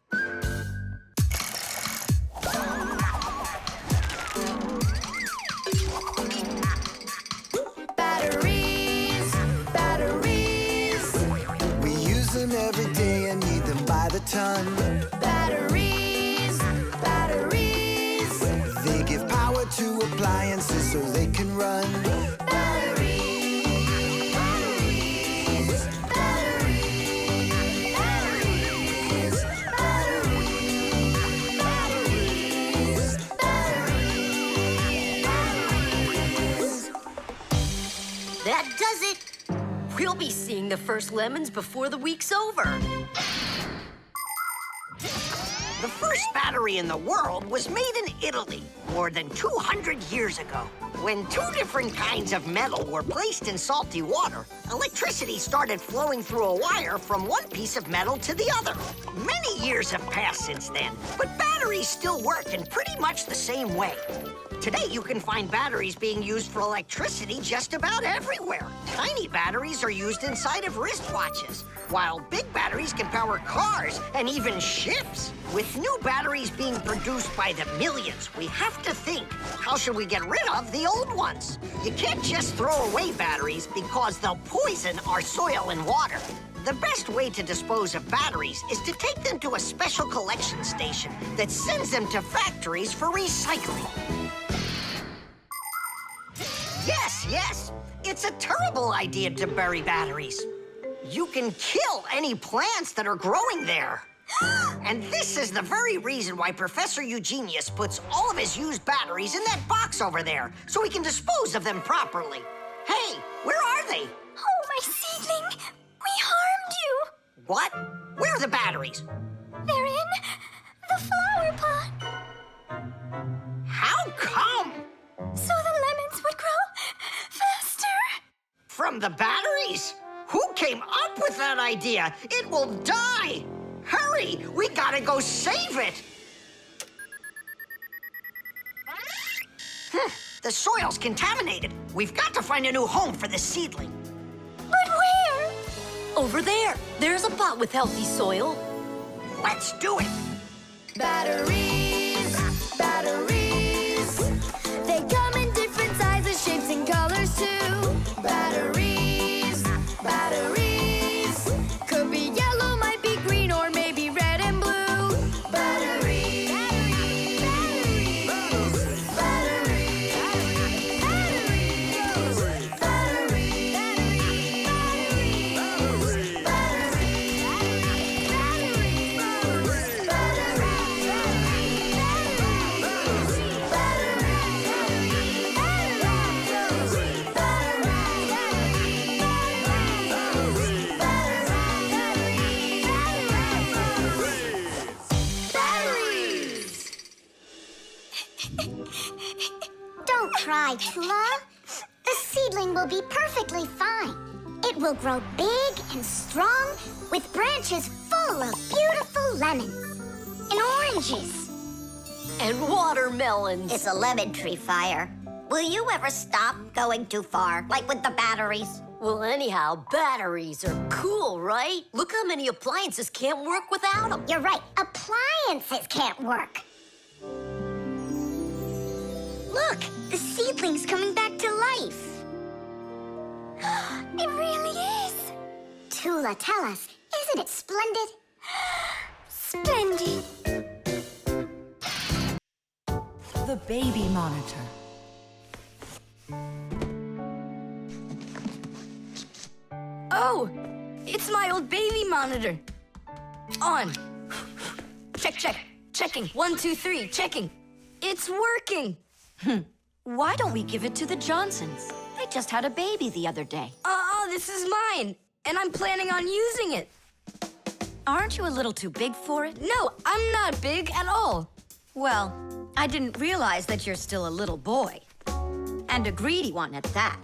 Batteries, batteries. We use them every day and need them by the ton. Batteries, batteries. They give power to appliances so they can run. Batteries, batteries, batteries, batteries, batteries, batteries. That does it. We'll be seeing the first lemons before the week's over. The first battery in the world was made in Italy more than 200 years ago. When two different kinds of metal were placed in salty water, electricity started flowing through a wire from one piece of metal to the other. Many years have passed since then, but batteries still work in pretty much the same way. Today, you can find batteries being used for electricity just about everywhere. Tiny batteries are used inside of wristwatches, while big batteries can power cars and even ships. With new batteries being produced by the millions, we have to think, how should we get rid of the old ones? You can't just throw away batteries because they'll poison our soil and water. The best way to dispose of batteries is to take them to a special collection station that sends them to factories for recycling. Yes, it's a terrible idea to bury batteries. You can kill any plants that are growing there. And this is the very reason why Professor Eugenius puts all of his used batteries in that box over there, so he can dispose of them properly. Hey, where are they? Oh, my seedling! We harmed you! What? Where are the batteries? They're in the flower pot. How come? So the lemons would grow faster. From the batteries? Who came up with that idea? It will die! Hurry! We gotta go save it! The soil's contaminated. We've got to find a new home for the seedling. But where? Over there. There's a pot with healthy soil. Let's do it! Batteries, batteries. They come in different sizes, shapes, and colors too. Batteries, batteries. Could be yellow, might be green, or maybe red and blue. Batteries, batteries, batteries, batteries, Don't cry, Tula. The seedling will be perfectly fine. It will grow big and strong with branches full of beautiful lemons and oranges. And watermelons. It's a lemon tree fire. Will you ever stop going too far, like with the batteries? Well, anyhow, batteries are cool, right? Look how many appliances can't work without them. You're right. Appliances can't work. Look, the seedling's coming back to life. It really is. Tula, tell us, isn't it splendid? Splendid. The baby monitor. Oh, it's my old baby monitor. On. Check, check. Checking. 1, 2, 3. Checking. It's working. Why don't we give it to the Johnsons? They just had a baby the other day. This is mine, and I'm planning on using it. Aren't you a little too big for it? No, I'm not big at all. Well, I didn't realize that you're still a little boy. And a greedy one at that.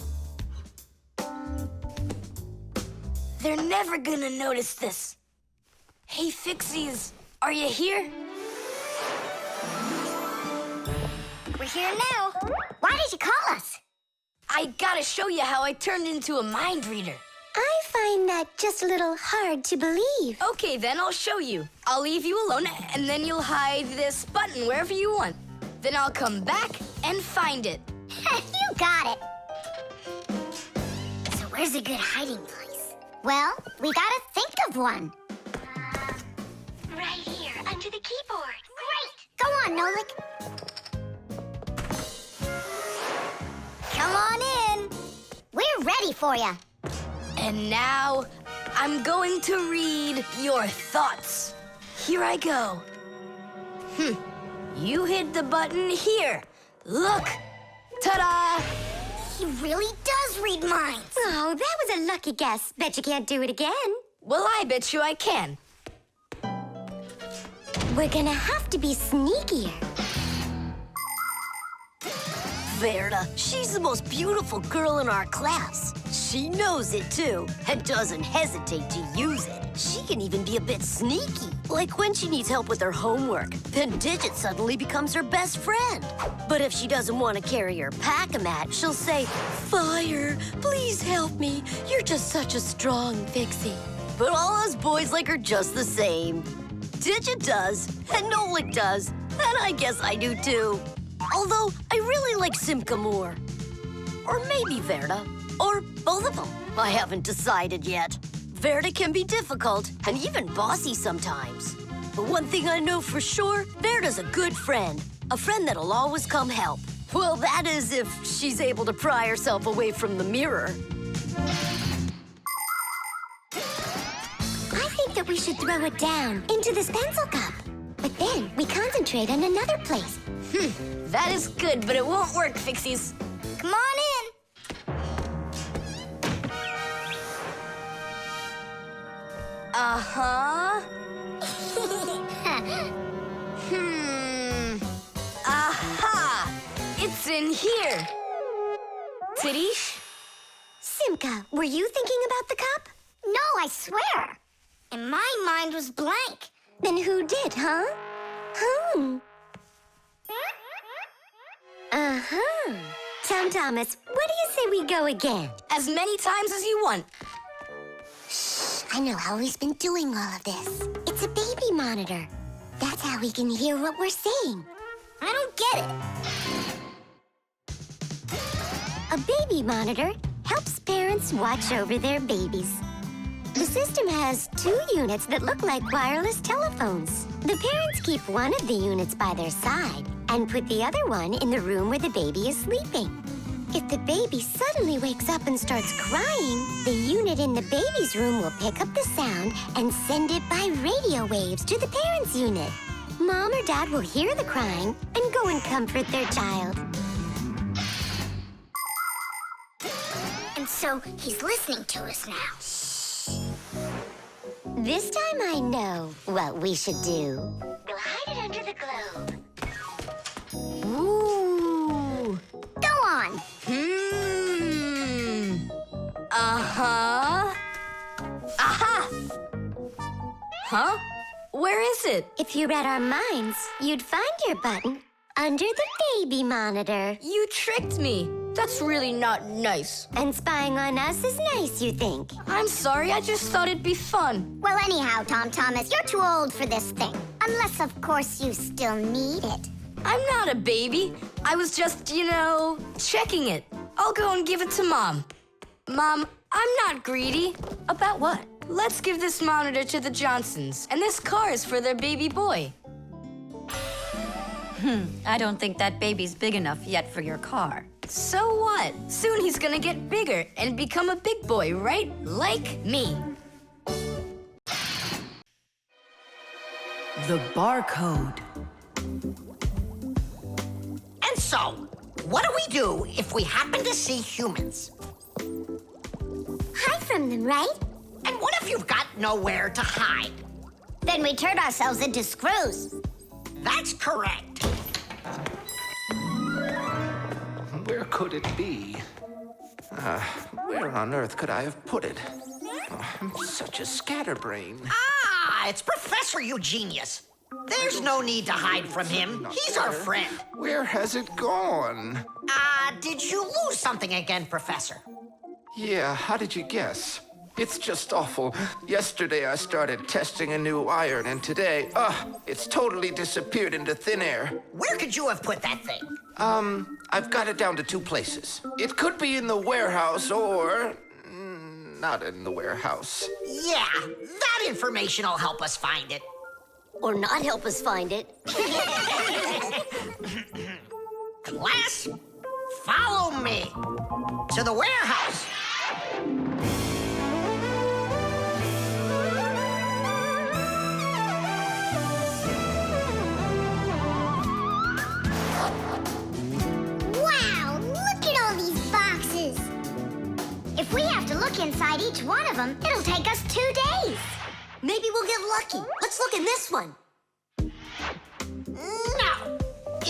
They're never gonna notice this. Hey, Fixies, are you here? We're here now. Why did you call us? I gotta show you how I turned into a mind reader. I find that just a little hard to believe. Okay, then I'll show you. I'll leave you alone, and then you'll hide this button wherever you want. Then I'll come back and find it. You got it. So where's a good hiding place? Well, we gotta think of one. Right here, under the keyboard. Great! Go on, Nolik. Come on in. We're ready for you. And now, I'm going to read your thoughts. Here I go. You hid the button here. Look! Ta-da! He really does read minds. Oh, that was a lucky guess. Bet you can't do it again. Well, I bet you I can. We're gonna have to be sneakier. Verda, she's the most beautiful girl in our class. She knows it, too, and doesn't hesitate to use it. She can even be a bit sneaky, like when she needs help with her homework. Then Digit suddenly becomes her best friend. But if she doesn't want to carry her pack-a-mat, she'll say, "Fire, please help me. You're just such a strong Fixie." But all us boys like her just the same. Digit does, and Nolik does, and I guess I do, too. Although, I really like Simka more. Or maybe Verda. Or both of them. I haven't decided yet. Verda can be difficult and even bossy sometimes. But one thing I know for sure, Verda's a good friend. A friend that'll always come help. Well, that is if she's able to pry herself away from the mirror. I think that we should throw it down into this pencil cup. But then we concentrate on another place. That is good, but it won't work, Fixies. Come on in. Uh-huh. Aha! It's in here. Tidish? Simka, were you thinking about the cup? No, I swear. And my mind was blank. Then who did, huh? Uh-huh. Tom Thomas, what do you say we go again? As many times as you want. I know how he's been doing all of this. It's a baby monitor. That's how we can hear what we're saying. I don't get it. A baby monitor helps parents watch over their babies. The system has 2 units that look like wireless telephones. The parents keep one of the units by their side and put the other one in the room where the baby is sleeping. If the baby suddenly wakes up and starts crying, the unit in the baby's room will pick up the sound and send it by radio waves to the parents' unit. Mom or Dad will hear the crying and go and comfort their child. And so he's listening to us now. This time I know what we should do. We'll hide it under the globe. Ooh. Go on. Uh-huh. Aha! Huh? Where is it? If you read our minds, you'd find your button under the baby monitor. You tricked me. That's really not nice. And spying on us is nice, you think? I'm sorry, I just thought it'd be fun. Well, anyhow, Tom Thomas, you're too old for this thing. Unless, of course, you still need it. I'm not a baby. I was just, checking it. I'll go and give it to Mom. Mom, I'm not greedy. About what? Let's give this monitor to the Johnsons, and this car is for their baby boy. I don't think that baby's big enough yet for your car. So what? Soon he's gonna get bigger and become a big boy, right? Like me. The barcode. And so, what do we do if we happen to see humans? Hide from them, right? And what if you've got nowhere to hide? Then we turn ourselves into screws. That's correct. Where could it be? Where on earth could I have put it? Oh, I'm such a scatterbrain. Ah, it's Professor Eugenius. There's no need to hide from him. He's our friend. Where has it gone? Did you lose something again, Professor? Yeah, how did you guess? It's just awful. Yesterday I started testing a new iron, and today, it's totally disappeared into thin air. Where could you have put that thing? I've got it down to 2 places. It could be in the warehouse or not in the warehouse. Yeah, that information will help us find it. Or not help us find it. Class, follow me to the warehouse. Wow, look at all these boxes. If we have to look inside each one of them, it'll take us 2 days. Maybe we'll get lucky. Let's look in this one. No,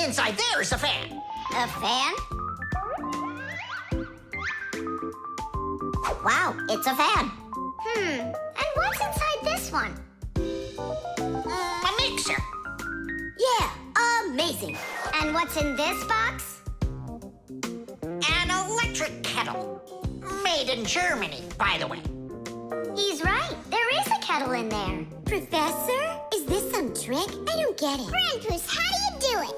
inside there is a fan. A fan? Wow, it's a fan. And what's inside this one? A mixer. Yeah, amazing. And what's in this box? An electric kettle. Made in Germany, by the way. He's right. There is a kettle in there. Professor, is this some trick? I don't get it. Grandpus, how do you do it?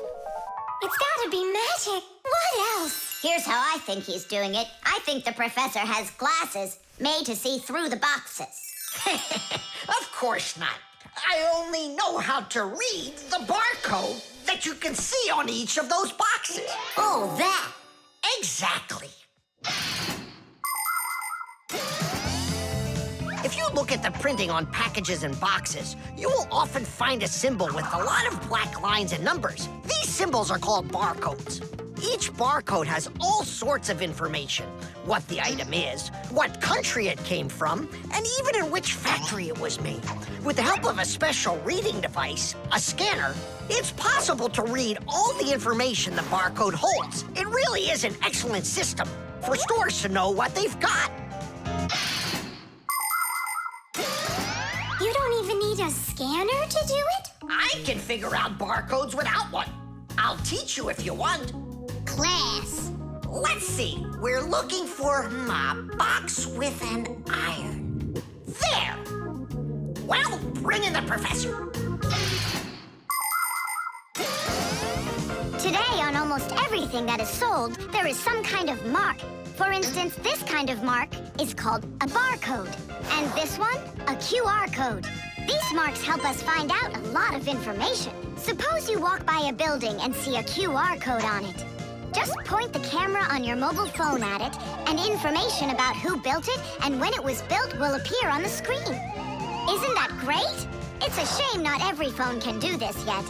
It's gotta be magic. What else? Here's how I think he's doing it. I think the professor has glasses made to see through the boxes. Of course not. I only know how to read the barcode that you can see on each of those boxes. Oh, that. Exactly. If you look at the printing on packages and boxes, you will often find a symbol with a lot of black lines and numbers. These symbols are called barcodes. Each barcode has all sorts of information. What the item is, what country it came from, and even in which factory it was made. With the help of a special reading device, a scanner, it's possible to read all the information the barcode holds. It really is an excellent system for stores to know what they've got. You don't even need a scanner to do it? I can figure out barcodes without one. I'll teach you if you want. Class. Let's see. We're looking for a box with an iron. There. Well, bring in the professor. Today, on almost everything that is sold, there is some kind of mark. For instance, this kind of mark is called a barcode. And this one, a QR code. These marks help us find out a lot of information. Suppose you walk by a building and see a QR code on it. Just point the camera on your mobile phone at it, and information about who built it and when it was built will appear on the screen. Isn't that great? It's a shame not every phone can do this yet.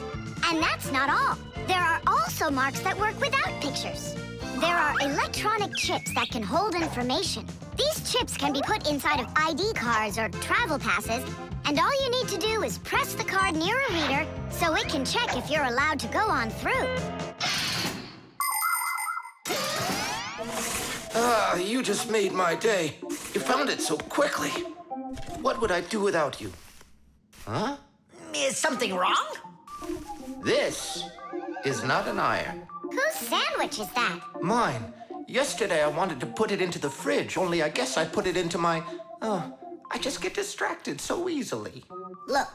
And that's not all. There are also marks that work without pictures. There are electronic chips that can hold information. These chips can be put inside of ID cards or travel passes, and all you need to do is press the card near a reader so it can check if you're allowed to go on through. You just made my day. You found it so quickly. What would I do without you? Huh? Is something wrong? This is not an iron. Whose sandwich is that? Mine. Yesterday I wanted to put it into the fridge, only I guess I put it into my... I just get distracted so easily. Look,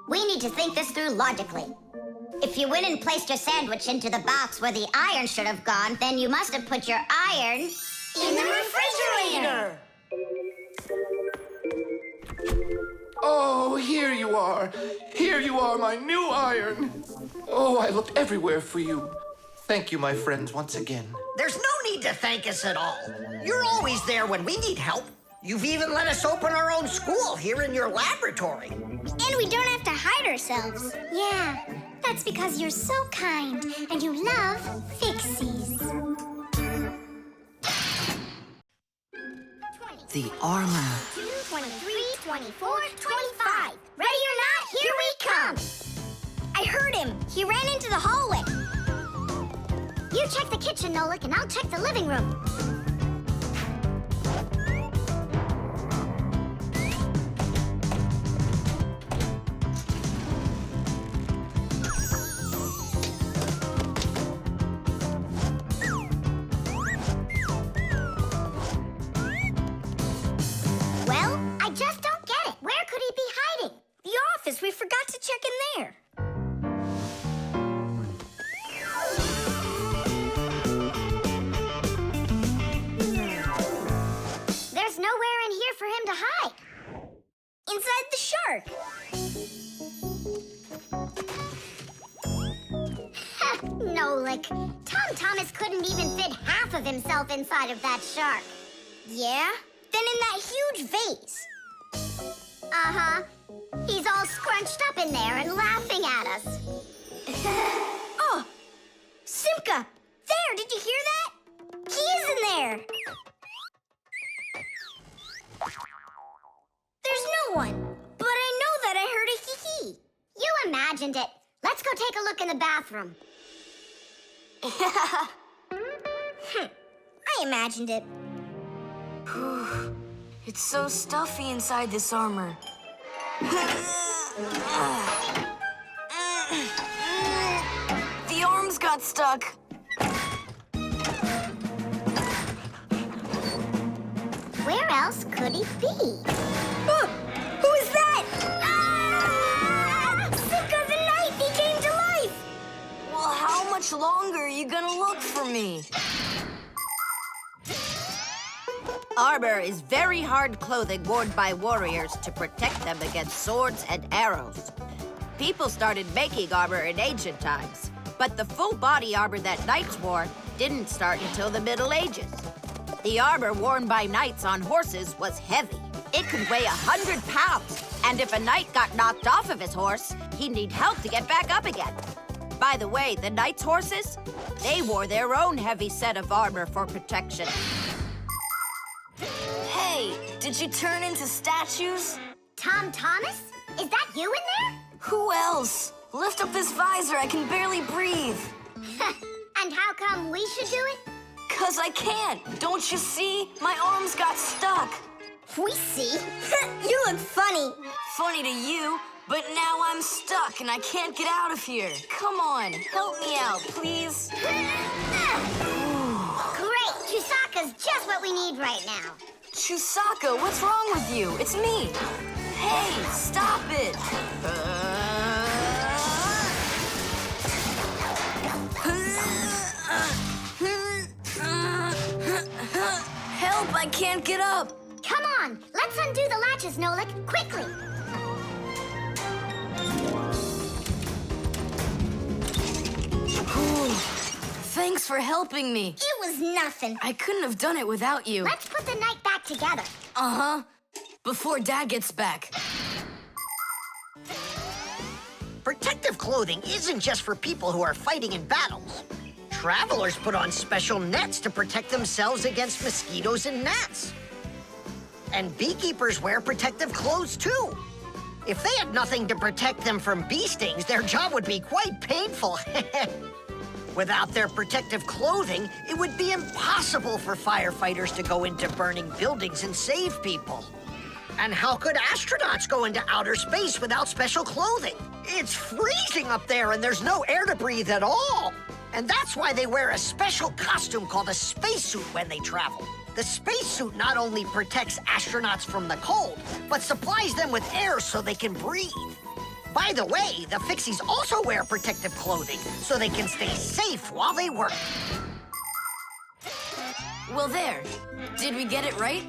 we need to think this through logically. If you went and placed your sandwich into the box where the iron should have gone, then you must have put your iron in the refrigerator. Oh, here you are. Here you are, my new iron. Oh, I looked everywhere for you. Thank you, my friends, once again. There's no need to thank us at all. You're always there when we need help. You've even let us open our own school here in your laboratory. And we don't have to hide ourselves. Yeah, that's because you're so kind and you love Fixies. The armor. 23, 24, 25. Ready or not, here we come. I heard him. He ran into the hallway. You check the kitchen, Nolik, and I'll check the living room. Well, I just don't get it. Where could he be hiding? The office. We forgot to check in there. There's nowhere in here for him to hide. Inside the shark. Nolik, Tom Thomas couldn't even fit half of himself inside of that shark. Yeah? Then in that huge vase. Uh-huh. He's all scrunched up in there and laughing at us. Oh! Simka! There! Did you hear that? He is in there! There's no one. But I know that I heard a hee-hee. You imagined it. Let's go take a look in the bathroom. I imagined it. It's so stuffy inside this armor. The arms got stuck. Where else could he be? Who is that? Ah! Simka the Knight! He came to life! Well, how much longer are you gonna look for me? Armor is very hard clothing worn by warriors to protect them against swords and arrows. People started making armor in ancient times, but the full body armor that knights wore didn't start until the Middle Ages. The armor worn by knights on horses was heavy. It could weigh 100 pounds, and if a knight got knocked off of his horse, he'd need help to get back up again. By the way, the knights' horses, they wore their own heavy set of armor for protection. Hey, did you turn into statues? Tom Thomas? Is that you in there? Who else? Lift up this visor, I can barely breathe. And how come we should do it? 'Cause I can't. Don't you see? My arms got stuck. We see. You look funny. Funny to you, but now I'm stuck and I can't get out of here. Come on, help me out, please. Great! Chusaka's just what we need right now. Chusaka, what's wrong with you? It's me. Hey, stop it. Help, I can't get up. Come on, let's undo the latches, Nolik, quickly. Thanks for helping me. It was nothing. I couldn't have done it without you. Let's put the night back together. Uh-huh. Before Dad gets back. Protective clothing isn't just for people who are fighting in battles. Travelers put on special nets to protect themselves against mosquitoes and gnats. And beekeepers wear protective clothes too. If they had nothing to protect them from bee stings, their job would be quite painful. Without their protective clothing, it would be impossible for firefighters to go into burning buildings and save people. And how could astronauts go into outer space without special clothing? It's freezing up there and there's no air to breathe at all. And that's why they wear a special costume called a spacesuit when they travel. The spacesuit not only protects astronauts from the cold, but supplies them with air so they can breathe. By the way, the Fixies also wear protective clothing so they can stay safe while they work. Well, there. Did we get it right?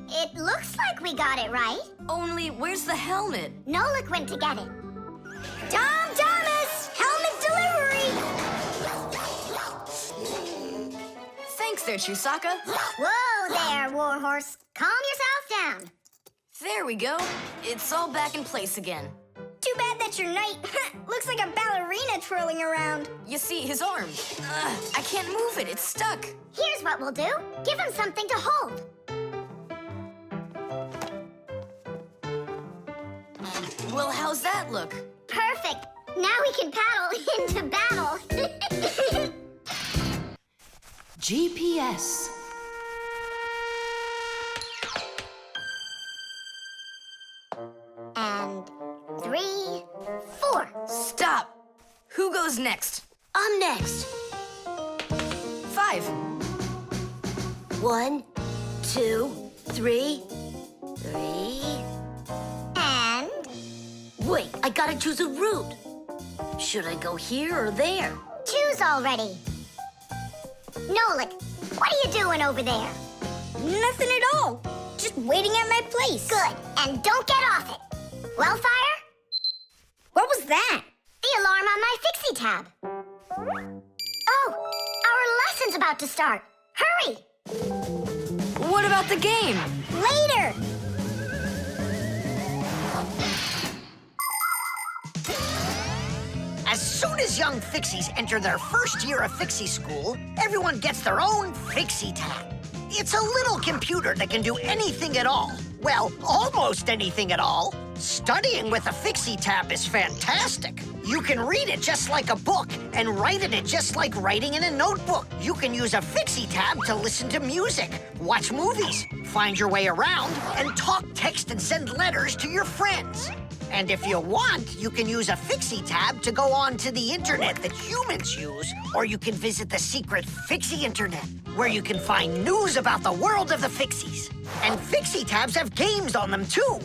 It looks like we got it right. Only, where's the helmet? Nolik went to get it. Tom Thomas! Helmet delivery! Thanks there, Chusaka. Whoa there, Warhorse. Calm yourself down. There we go. It's all back in place again. Too bad that your knight looks like a ballerina twirling around. You see, his arm. I can't move it. It's stuck. Here's what we'll do. Give him something to hold. Well, how's that look? Perfect. Now we can paddle into battle. GPS. And 3, 4. Stop! Who goes next? I'm next. 5. 1, 2, 3. 3. And Wait, I gotta choose a route. Should I go here or there? choose already. Nolik, what are you doing over there? Nothing at all. Just waiting at my place. Good, and don't get off it. Wellfire? What was that? The alarm on my Fixie tab. Oh, our lesson's about to start. Hurry! What about the game? Later! As soon as young Fixies enter their first year of Fixie school, everyone gets their own Fixie tab. It's a little computer that can do anything at all. Well, almost anything at all. Studying with a Fixie tab is fantastic. You can read it just like a book and write in it just like writing in a notebook. You can use a Fixie tab to listen to music, watch movies, find your way around, and talk, text, and send letters to your friends. And if you want, you can use a Fixie tab to go on to the internet that humans use, or you can visit the secret Fixie internet, where you can find news about the world of the Fixies. And Fixie tabs have games on them, too.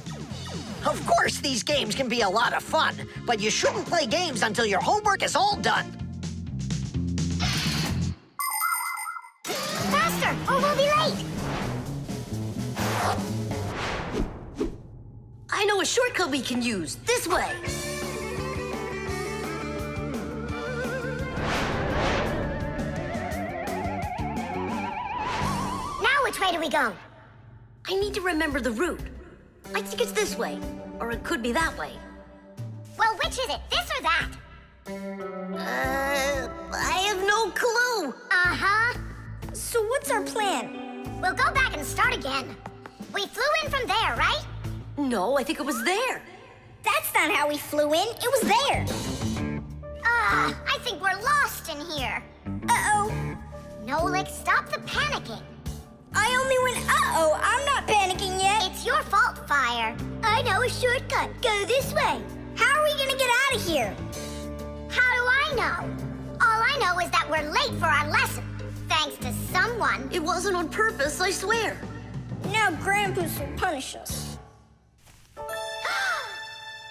Of course, these games can be a lot of fun, but you shouldn't play games until your homework is all done. Faster, or we'll be late! I know a shortcut we can use. This way. Now which way do we go? I need to remember the route. I think it's this way, or it could be that way. Well, which is it, this or that? I have no clue. Uh-huh. So what's our plan? We'll go back and start again. We flew in from there, right? No, I think it was there. That's not how we flew in. It was there. I think we're lost in here. Uh-oh. Nolik, stop the panicking. I only went uh-oh. I'm not panicking yet. It's your fault, Fire. I know a shortcut. Go this way. How are we gonna get out of here? How do I know? All I know is that we're late for our lesson. Thanks to someone. It wasn't on purpose, I swear. Now Grandpa's will punish us.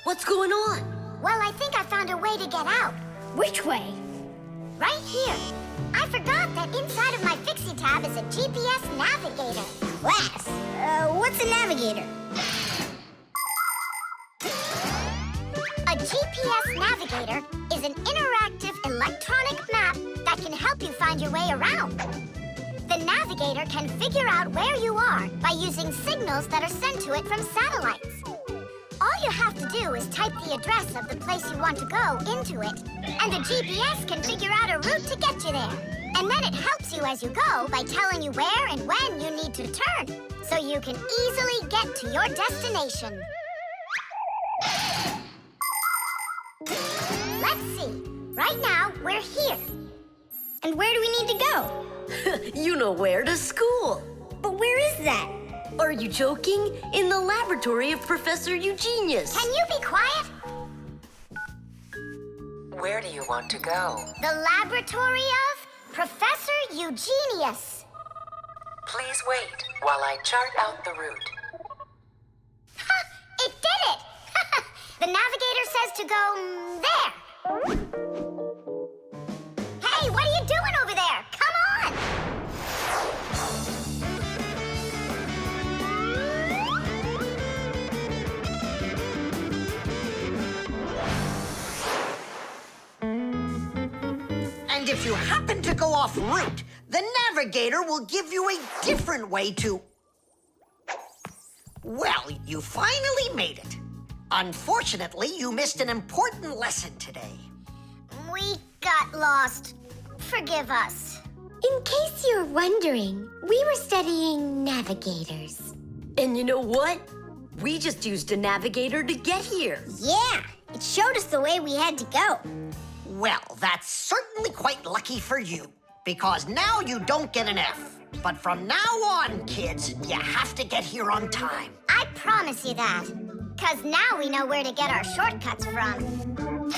What's going on? Well, I think I found a way to get out. Which way? Right here. I forgot that inside of my Fixie tab is a GPS navigator. Class. What's a navigator? A GPS navigator is an interactive electronic map that can help you find your way around. The navigator can figure out where you are by using signals that are sent to it from satellites. All you have to do is type the address of the place you want to go into it, and the GPS can figure out a route to get you there. And then it helps you as you go by telling you where and when you need to turn, so you can easily get to your destination. Let's see. Right now, we're here. And where do we need to go? You know where, to school. But where is that? Are you joking? In the laboratory of Professor Eugenius. Can you be quiet? Where do you want to go? The laboratory of Professor Eugenius. Please wait while I chart out the route. Ha! It did it! The navigator says to go there. Hey, what are you doing over there? Come on! And if you happen to go off route, the navigator will give you a different way to... Well, you finally made it. Unfortunately, you missed an important lesson today. We got lost. Forgive us. In case you're wondering, we were studying navigators. And you know what? We just used a navigator to get here. Yeah, it showed us the way we had to go. Well, that's certainly quite lucky for you. because now you don't get an F. But from now on, kids, you have to get here on time. I promise you that. Because now we know where to get our shortcuts from.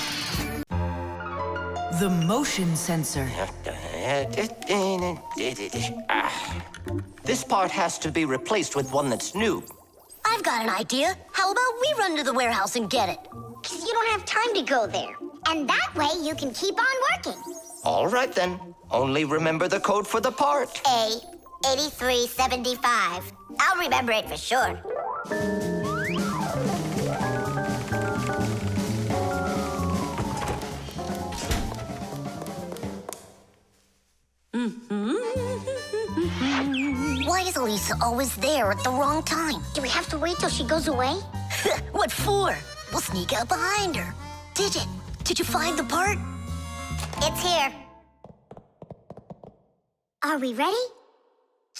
The motion sensor. This part has to be replaced with one that's new. I've got an idea. How about we run to the warehouse and get it? Because you don't have time to go there. And that way you can keep on working. All right, then. Only remember the code for the part. A8375. I'll remember it for sure. Why is Elisa always there at the wrong time? Do we have to wait till she goes away? What for? We'll sneak out behind her. Did you find the part? It's here. Are we ready?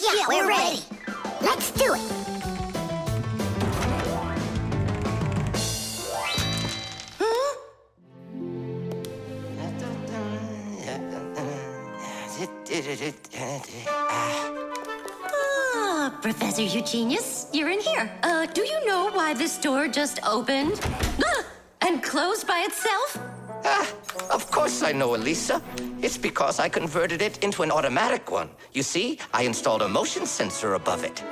Yeah, we're ready. Let's do it. Professor Eugenius, you're in here. Do you know why this door just opened? And closed by itself? Of course I know, Elisa. It's because I converted it into an automatic one. You see, I installed a motion sensor above it.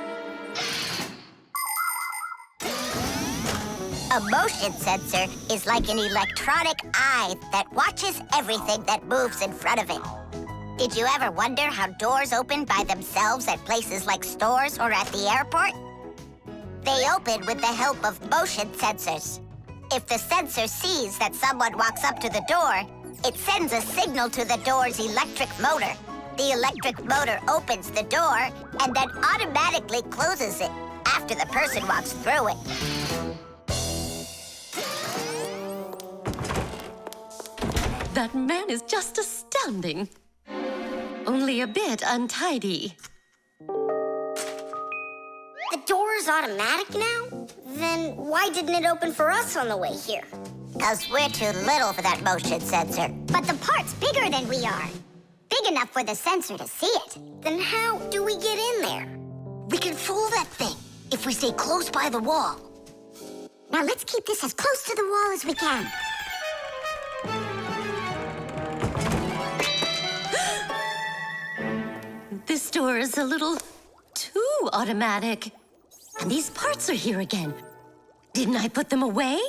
A motion sensor is like an electronic eye that watches everything that moves in front of it. Did you ever wonder how doors open by themselves at places like stores or at the airport? They open with the help of motion sensors. If the sensor sees that someone walks up to the door, it sends a signal to the door's electric motor. The electric motor opens the door and then automatically closes it after the person walks through it. That man is just astounding. Only a bit untidy. The door is automatic now? Then why didn't it open for us on the way here? Because we're too little for that motion sensor. But the part's bigger than we are. Big enough for the sensor to see it. Then how do we get in there? We can fool that thing if we stay close by the wall. Now let's keep this as close to the wall as we can. This door is a little too automatic. And these parts are here again. Didn't I put them away?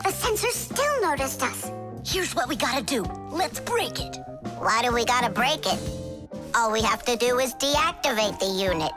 The sensor still noticed us. Here's what we gotta do. Let's break it. Why do we gotta break it? All we have to do is deactivate the unit.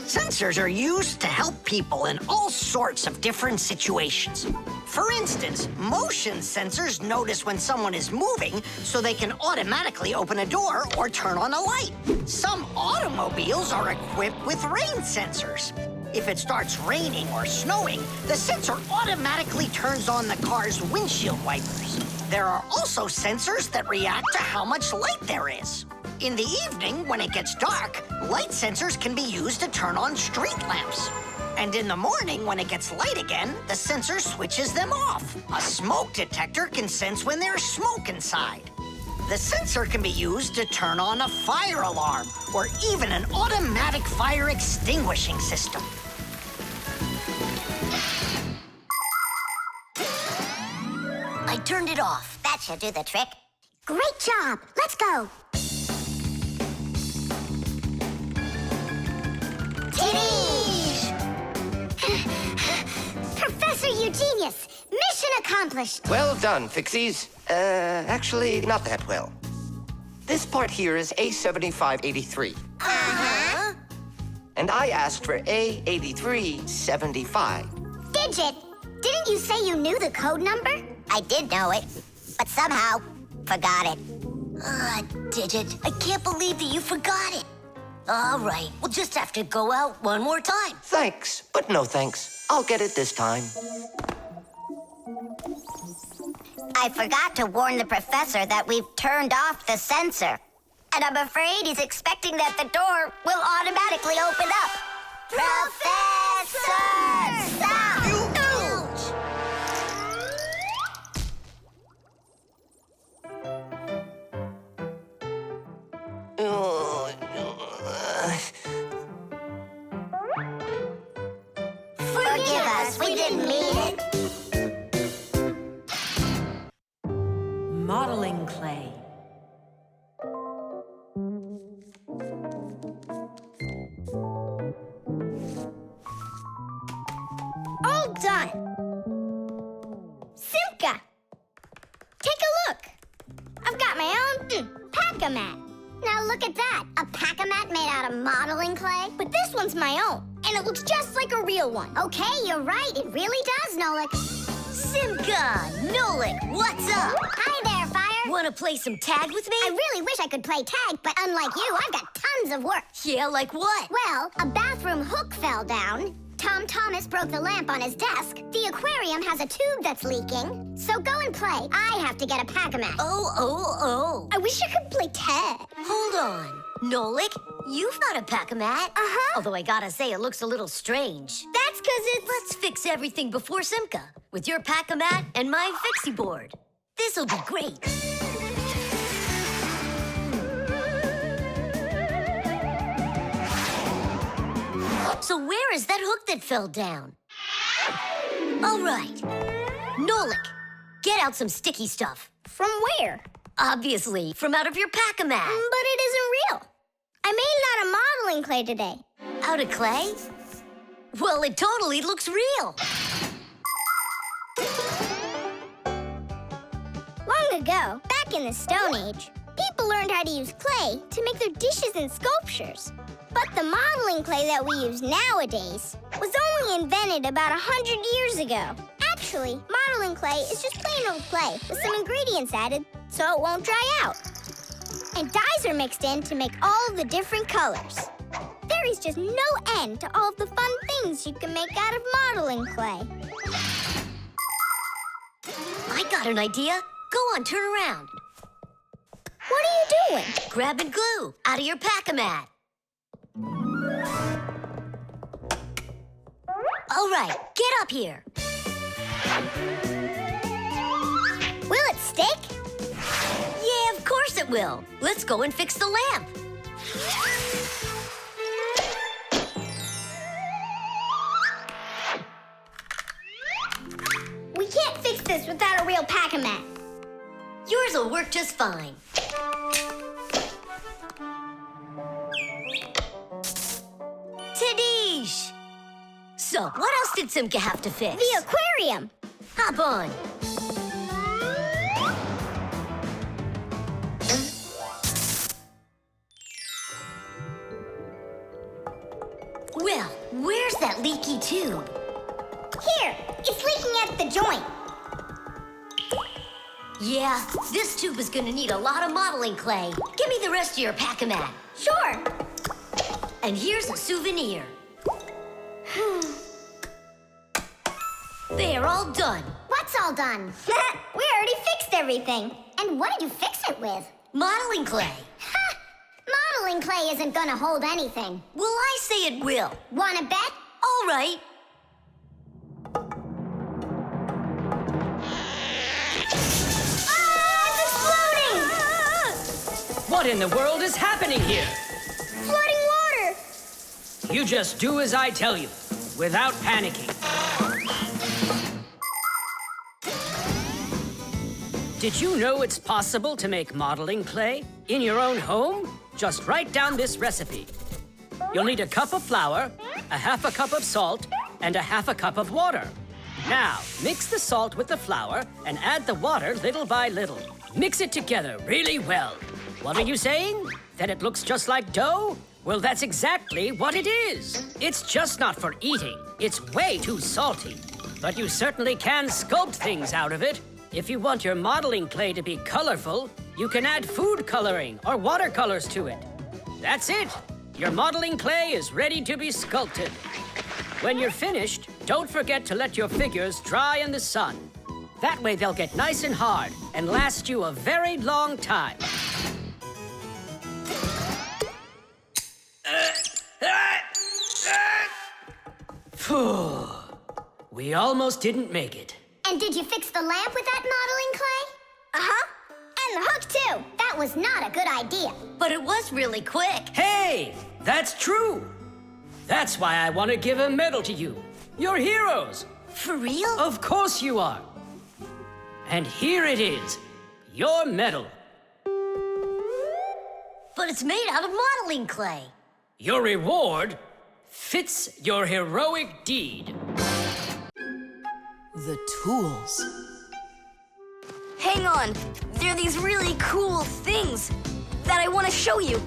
Sensors are used to help people in all sorts of different situations. For instance, motion sensors notice when someone is moving so they can automatically open a door or turn on a light. Some automobiles are equipped with rain sensors. If it starts raining or snowing, the sensor automatically turns on the car's windshield wipers. There are also sensors that react to how much light there is. In the evening, when it gets dark, light sensors can be used to turn on street lamps. And in the morning, when it gets light again, the sensor switches them off. A smoke detector can sense when there's smoke inside. The sensor can be used to turn on a fire alarm or even an automatic fire extinguishing system. I turned it off. That should do the trick. Great job. Let's go. Professor Eugenius, mission accomplished. Well done, Fixies. Actually, not that well. This part here is A7583. Uh-huh. And I asked for A8375. Digit, didn't you say you knew the code number? I did know it, but somehow forgot it. Digit, I can't believe that you forgot it. All right, we'll just have to go out one more time. Thanks, but no thanks. I'll get it this time. I forgot to warn the professor that we've turned off the sensor. And I'm afraid he's expecting that the door will automatically open up. Professor, stop! Forgive us, we didn't mean it. Modeling clay. All done. Simka, take a look. I've got my own pack-a-mat. Now look at that, a pack-a-mat made out of modeling clay. But this one's my own, and it looks just like a real one. Okay, you're right, it really does, Nolik. Simka, Nolik, what's up? Hi there, Fire. Want to play some tag with me? I really wish I could play tag, but unlike you, I've got tons of work. Yeah, like what? Well, a bathroom hook fell down. Tom Thomas broke the lamp on his desk. The aquarium has a tube that's leaking. So go and play. I have to get a pack-a-mat. Oh. I wish I could play tag. Hold on. Nolik, you've got a pack-a-mat. Uh-huh. Although I gotta say, it looks a little strange. That's because it's... Let's fix everything before Simka with your pack-a-mat and my Fixie board. This'll be great. So where is that hook that fell down? All right. Nolik, get out some sticky stuff. From where? Obviously, from out of your pack-a-mat. But it isn't real. I made it out of modeling clay today. Out of clay? Well, it totally looks real. Long ago, back in the Stone Age, people learned how to use clay to make their dishes and sculptures. But the modeling clay that we use nowadays was only invented about 100 years ago. Actually, modeling clay is just plain old clay with some ingredients added so it won't dry out. And dyes are mixed in to make all the different colors. There is just no end to all of the fun things you can make out of modeling clay. I got an idea. Go on, turn around. What are you doing? Grabbing glue out of your pack-a-mat. All right, get up here. Will it stick? Yeah, of course it will. Let's go and fix the lamp. We can't fix this without a real pack-a-mat. Yours will work just fine. Tadish! So, what else did Simka have to fix? The aquarium. Hop on. Well, where's that leaky tube? Here, it's leaking at the joint. Yeah, this tube is gonna need a lot of modeling clay. Give me the rest of your pack-a-mat. Sure. And here's a souvenir. They're all done. What's all done? We already fixed everything. And what did you fix it with? Modeling clay. Ha! Modeling clay isn't gonna hold anything. Well, I say it will. Wanna bet? All right. It's exploding! What in the world is happening here? Flooding water! You just do as I tell you, without panicking. Did you know it's possible to make modeling clay in your own home? Just write down this recipe. You'll need a cup of flour, a half a cup of salt, and a half a cup of water. Now, mix the salt with the flour and add the water little by little. Mix it together really well. What are you saying? That it looks just like dough? Well, that's exactly what it is. It's just not for eating. It's way too salty. But you certainly can sculpt things out of it. If you want your modeling clay to be colorful, you can add food coloring or watercolors to it. That's it. Your modeling clay is ready to be sculpted. When you're finished, don't forget to let your figures dry in the sun. That way they'll get nice and hard and last you a very long time. Phew. We almost didn't make it. And did you fix the lamp with that modeling clay? Uh-huh. And the hook, too. That was not a good idea. But it was really quick. Hey, that's true. That's why I want to give a medal to you. You're heroes! For real? Of course you are! And here it is, your medal. But it's made out of modeling clay. Your reward fits your heroic deed. The tools. Hang on. There are these really cool things that I want to show you.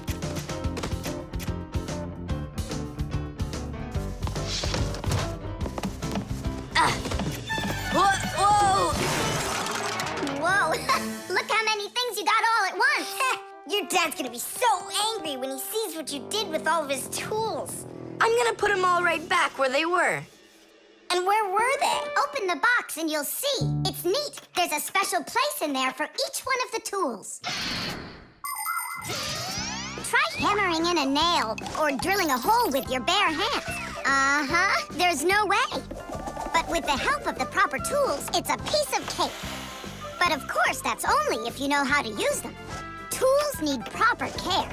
Whoa! Whoa, look how many things you got all at once. Your dad's gonna be so angry when he sees what you did with all of his tools. I'm gonna put them all right back where they were. And where were they? Open the box and you'll see. It's neat. There's a special place in there for each one of the tools. Try hammering in a nail or drilling a hole with your bare hands. There's no way. But with the help of the proper tools, it's a piece of cake. But of course, that's only if you know how to use them. Tools need proper care.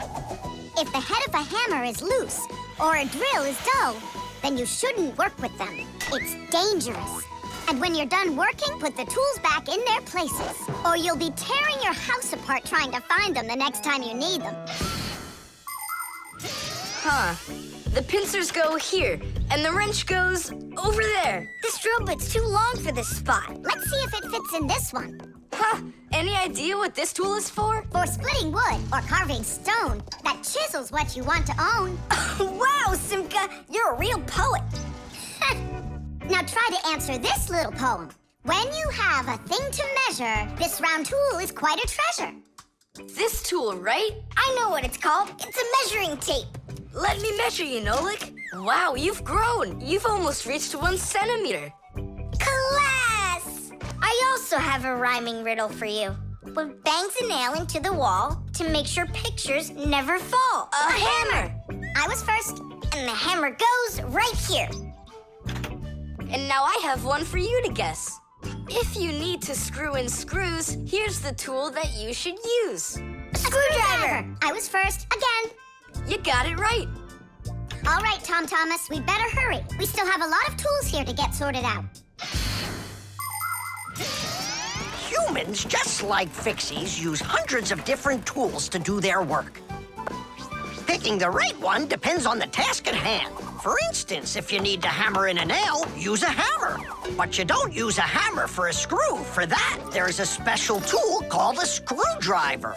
If the head of a hammer is loose or a drill is dull, then you shouldn't work with them. It's dangerous. And when you're done working, put the tools back in their places, or you'll be tearing your house apart trying to find them the next time you need them. Huh. The pincers go here, and the wrench goes over there. This drill bit's too long for this spot. Let's see if it fits in this one. Huh. Any idea what this tool is for? For splitting wood or carving stone. That chisel's what you want to own. Wow, Simka, you're a real poet. Now try to answer this little poem. When you have a thing to measure, this round tool is quite a treasure. This tool, right? I know what it's called. It's a measuring tape. Let me measure you, Nolik. Wow, you've grown. You've almost reached 1 centimeter. Class! I also have a rhyming riddle for you. What bangs a nail into the wall to make sure pictures never fall? A hammer! I was first, and the hammer goes right here. And now I have one for you to guess. If you need to screw in screws, here's the tool that you should use. A screwdriver! I was first, again. You got it right. All right, Tom Thomas, we better hurry. We still have a lot of tools here to get sorted out. Humans, just like Fixies, use hundreds of different tools to do their work. Picking the right one depends on the task at hand. For instance, if you need to hammer in a nail, use a hammer. But you don't use a hammer for a screw. For that, there's a special tool called a screwdriver.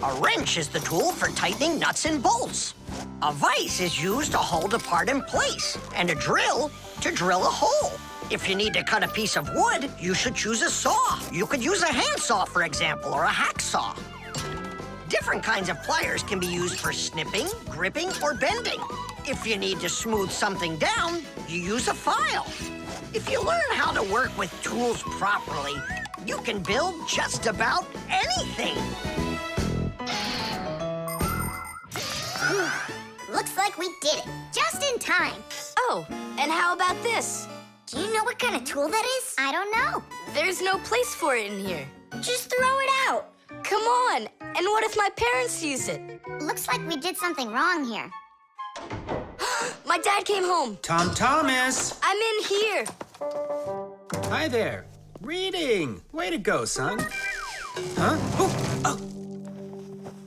A wrench is the tool for tightening nuts and bolts. A vise is used to hold a part in place, and a drill to drill a hole. If you need to cut a piece of wood, you should choose a saw. You could use a handsaw, for example, or a hacksaw. Different kinds of pliers can be used for snipping, gripping, or bending. If you need to smooth something down, you use a file. If you learn how to work with tools properly, you can build just about anything. Looks like we did it, just in time. Oh, and how about this? Do you know what kind of tool that is? I don't know. There's no place for it in here. Just throw it out. Come on. And what if my parents use it? Looks like we did something wrong here. My dad came home. Tom Thomas! I'm in here. Hi there. Reading. Way to go, son. Huh? Oh!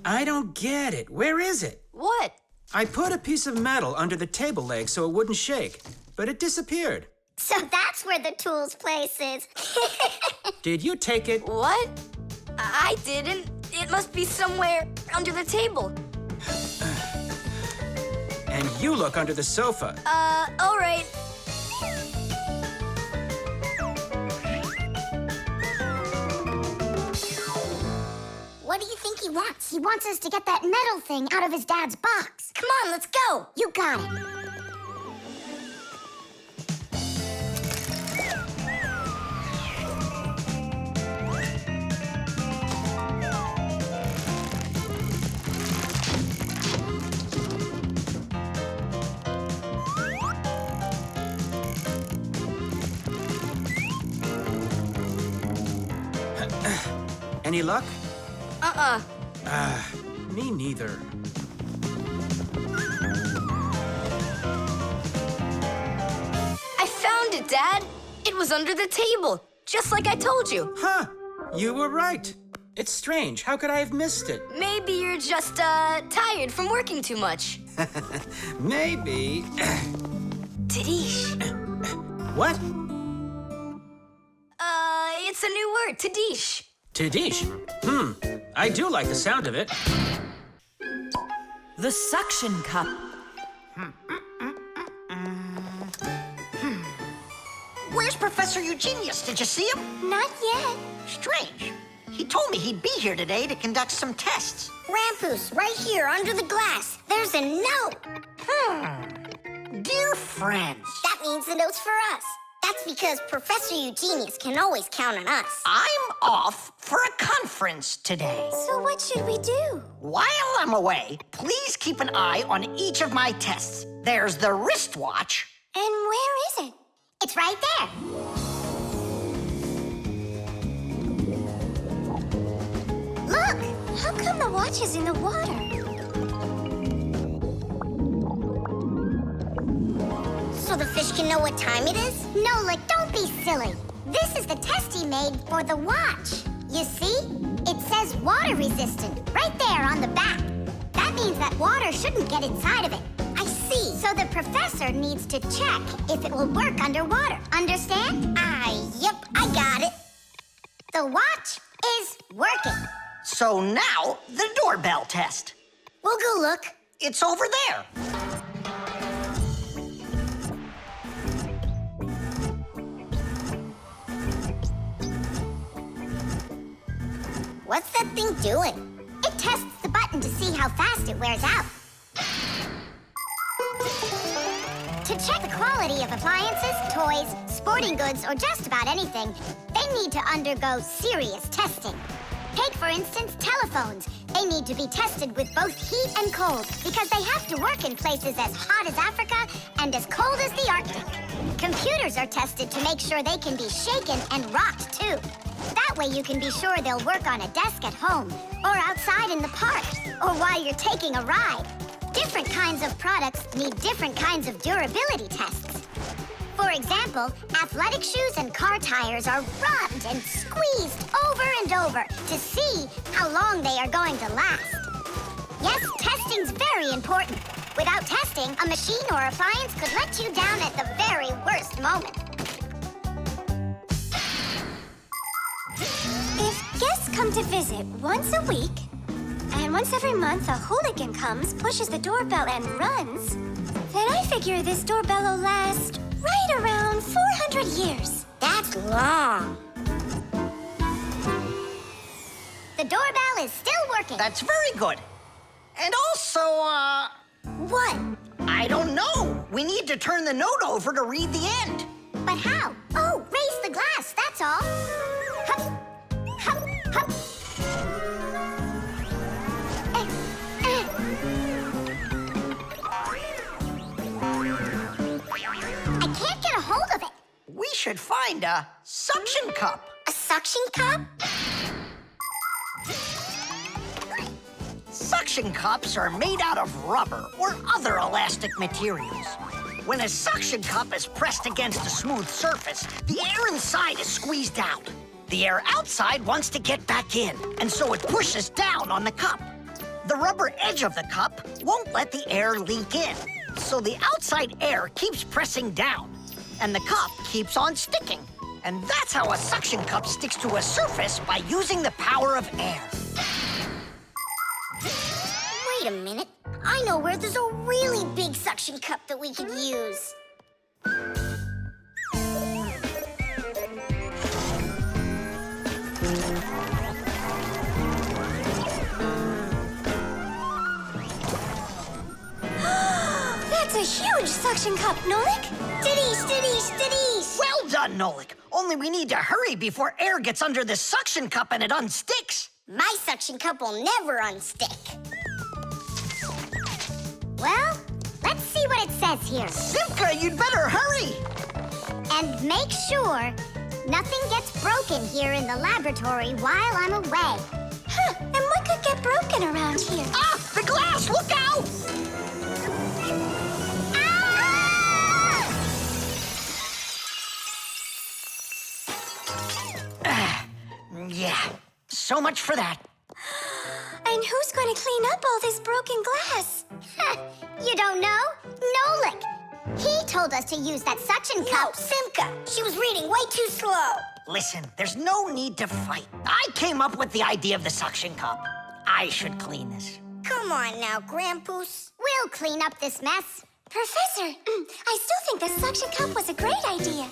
I don't get it. Where is it? What? I put a piece of metal under the table leg so it wouldn't shake, but it disappeared. So that's where the tools place is. Did you take it? What? I didn't. It must be somewhere under the table. And you look under the sofa. All right. What do you think he wants? He wants us to get that metal thing out of his dad's box. Come on, let's go. You got it. Any luck? Uh-uh. Me neither. found it, Dad. It was under the table, just like I told you. Huh. You were right. It's strange. How could I have missed it? Maybe you're just, tired from working too much. Maybe. Tadish. What? It's a new word, Tadish. Tadish? I do like the sound of it. The suction cup. Where's Professor Eugenius? Did you see him? Not yet. Strange. He told me he'd be here today to conduct some tests. Rampus, right here under the glass. There's a note. Dear friends. That means the note's for us. That's because Professor Eugenius can always count on us. I'm off for a conference today. So what should we do? While I'm away, please keep an eye on each of my tests. There's the wristwatch. And where is it? It's right there. Look! How come the watch is in the water? So the fish can know what time it is? Nolik, don't be silly. This is the test he made for the watch. You see? It says water resistant right there on the back. That means that water shouldn't get inside of it. I see. So the professor needs to check if it will work underwater. Understand? Yep, I got it. The watch is working. So now, the doorbell test. We'll go look. It's over there. What's that thing doing? It tests the button to see how fast it wears out. To check the quality of appliances, toys, sporting goods, or just about anything, they need to undergo serious testing. Take, for instance, telephones. They need to be tested with both heat and cold because they have to work in places as hot as Africa and as cold as the Arctic. Computers are tested to make sure they can be shaken and rocked, too. That way you can be sure they'll work on a desk at home, or outside in the park, or while you're taking a ride. Different kinds of products need different kinds of durability tests. For example, athletic shoes and car tires are rubbed and squeezed over and over to see how long they are going to last. Yes, testing's very important. Without testing, a machine or appliance could let you down at the very worst moment. If guests come to visit once a week, and once every month a hooligan comes, pushes the doorbell, and runs, then I figure this doorbell will last right around 400 years. That's long. The doorbell is still working. That's very good. And also, What? I don't know. We need to turn the note over to read the end. But how? Oh, raise the glass, that's all. Hup, hup, hup. I can't get a hold of it. We should find a suction cup. A suction cup? Suction cups are made out of rubber or other elastic materials. When a suction cup is pressed against a smooth surface, the air inside is squeezed out. The air outside wants to get back in, and so it pushes down on the cup. The rubber edge of the cup won't let the air leak in, so the outside air keeps pressing down, and the cup keeps on sticking. And that's how a suction cup sticks to a surface by using the power of air. Wait a minute. I know where there's a really big suction cup that we could use. That's a huge suction cup, Nolik. Titties, titties, titties. Well done, Nolik. Only we need to hurry before air gets under this suction cup and it unsticks. My suction cup will never unstick. Well, let's see what it says here. Simka, you'd better hurry. And make sure nothing gets broken here in the laboratory while I'm away. Huh, and what could get broken around here? Ah, the glass, look out! Ah! Yeah, so much for that. And who's going to clean up all this broken glass? You don't know? Nolik. He told us to use that suction cup. Simka. She was reading way too slow. Listen, there's no need to fight. I came up with the idea of the suction cup. I should clean this. Come on now, Grampus. We'll clean up this mess. Professor, I still think the suction cup was a great idea.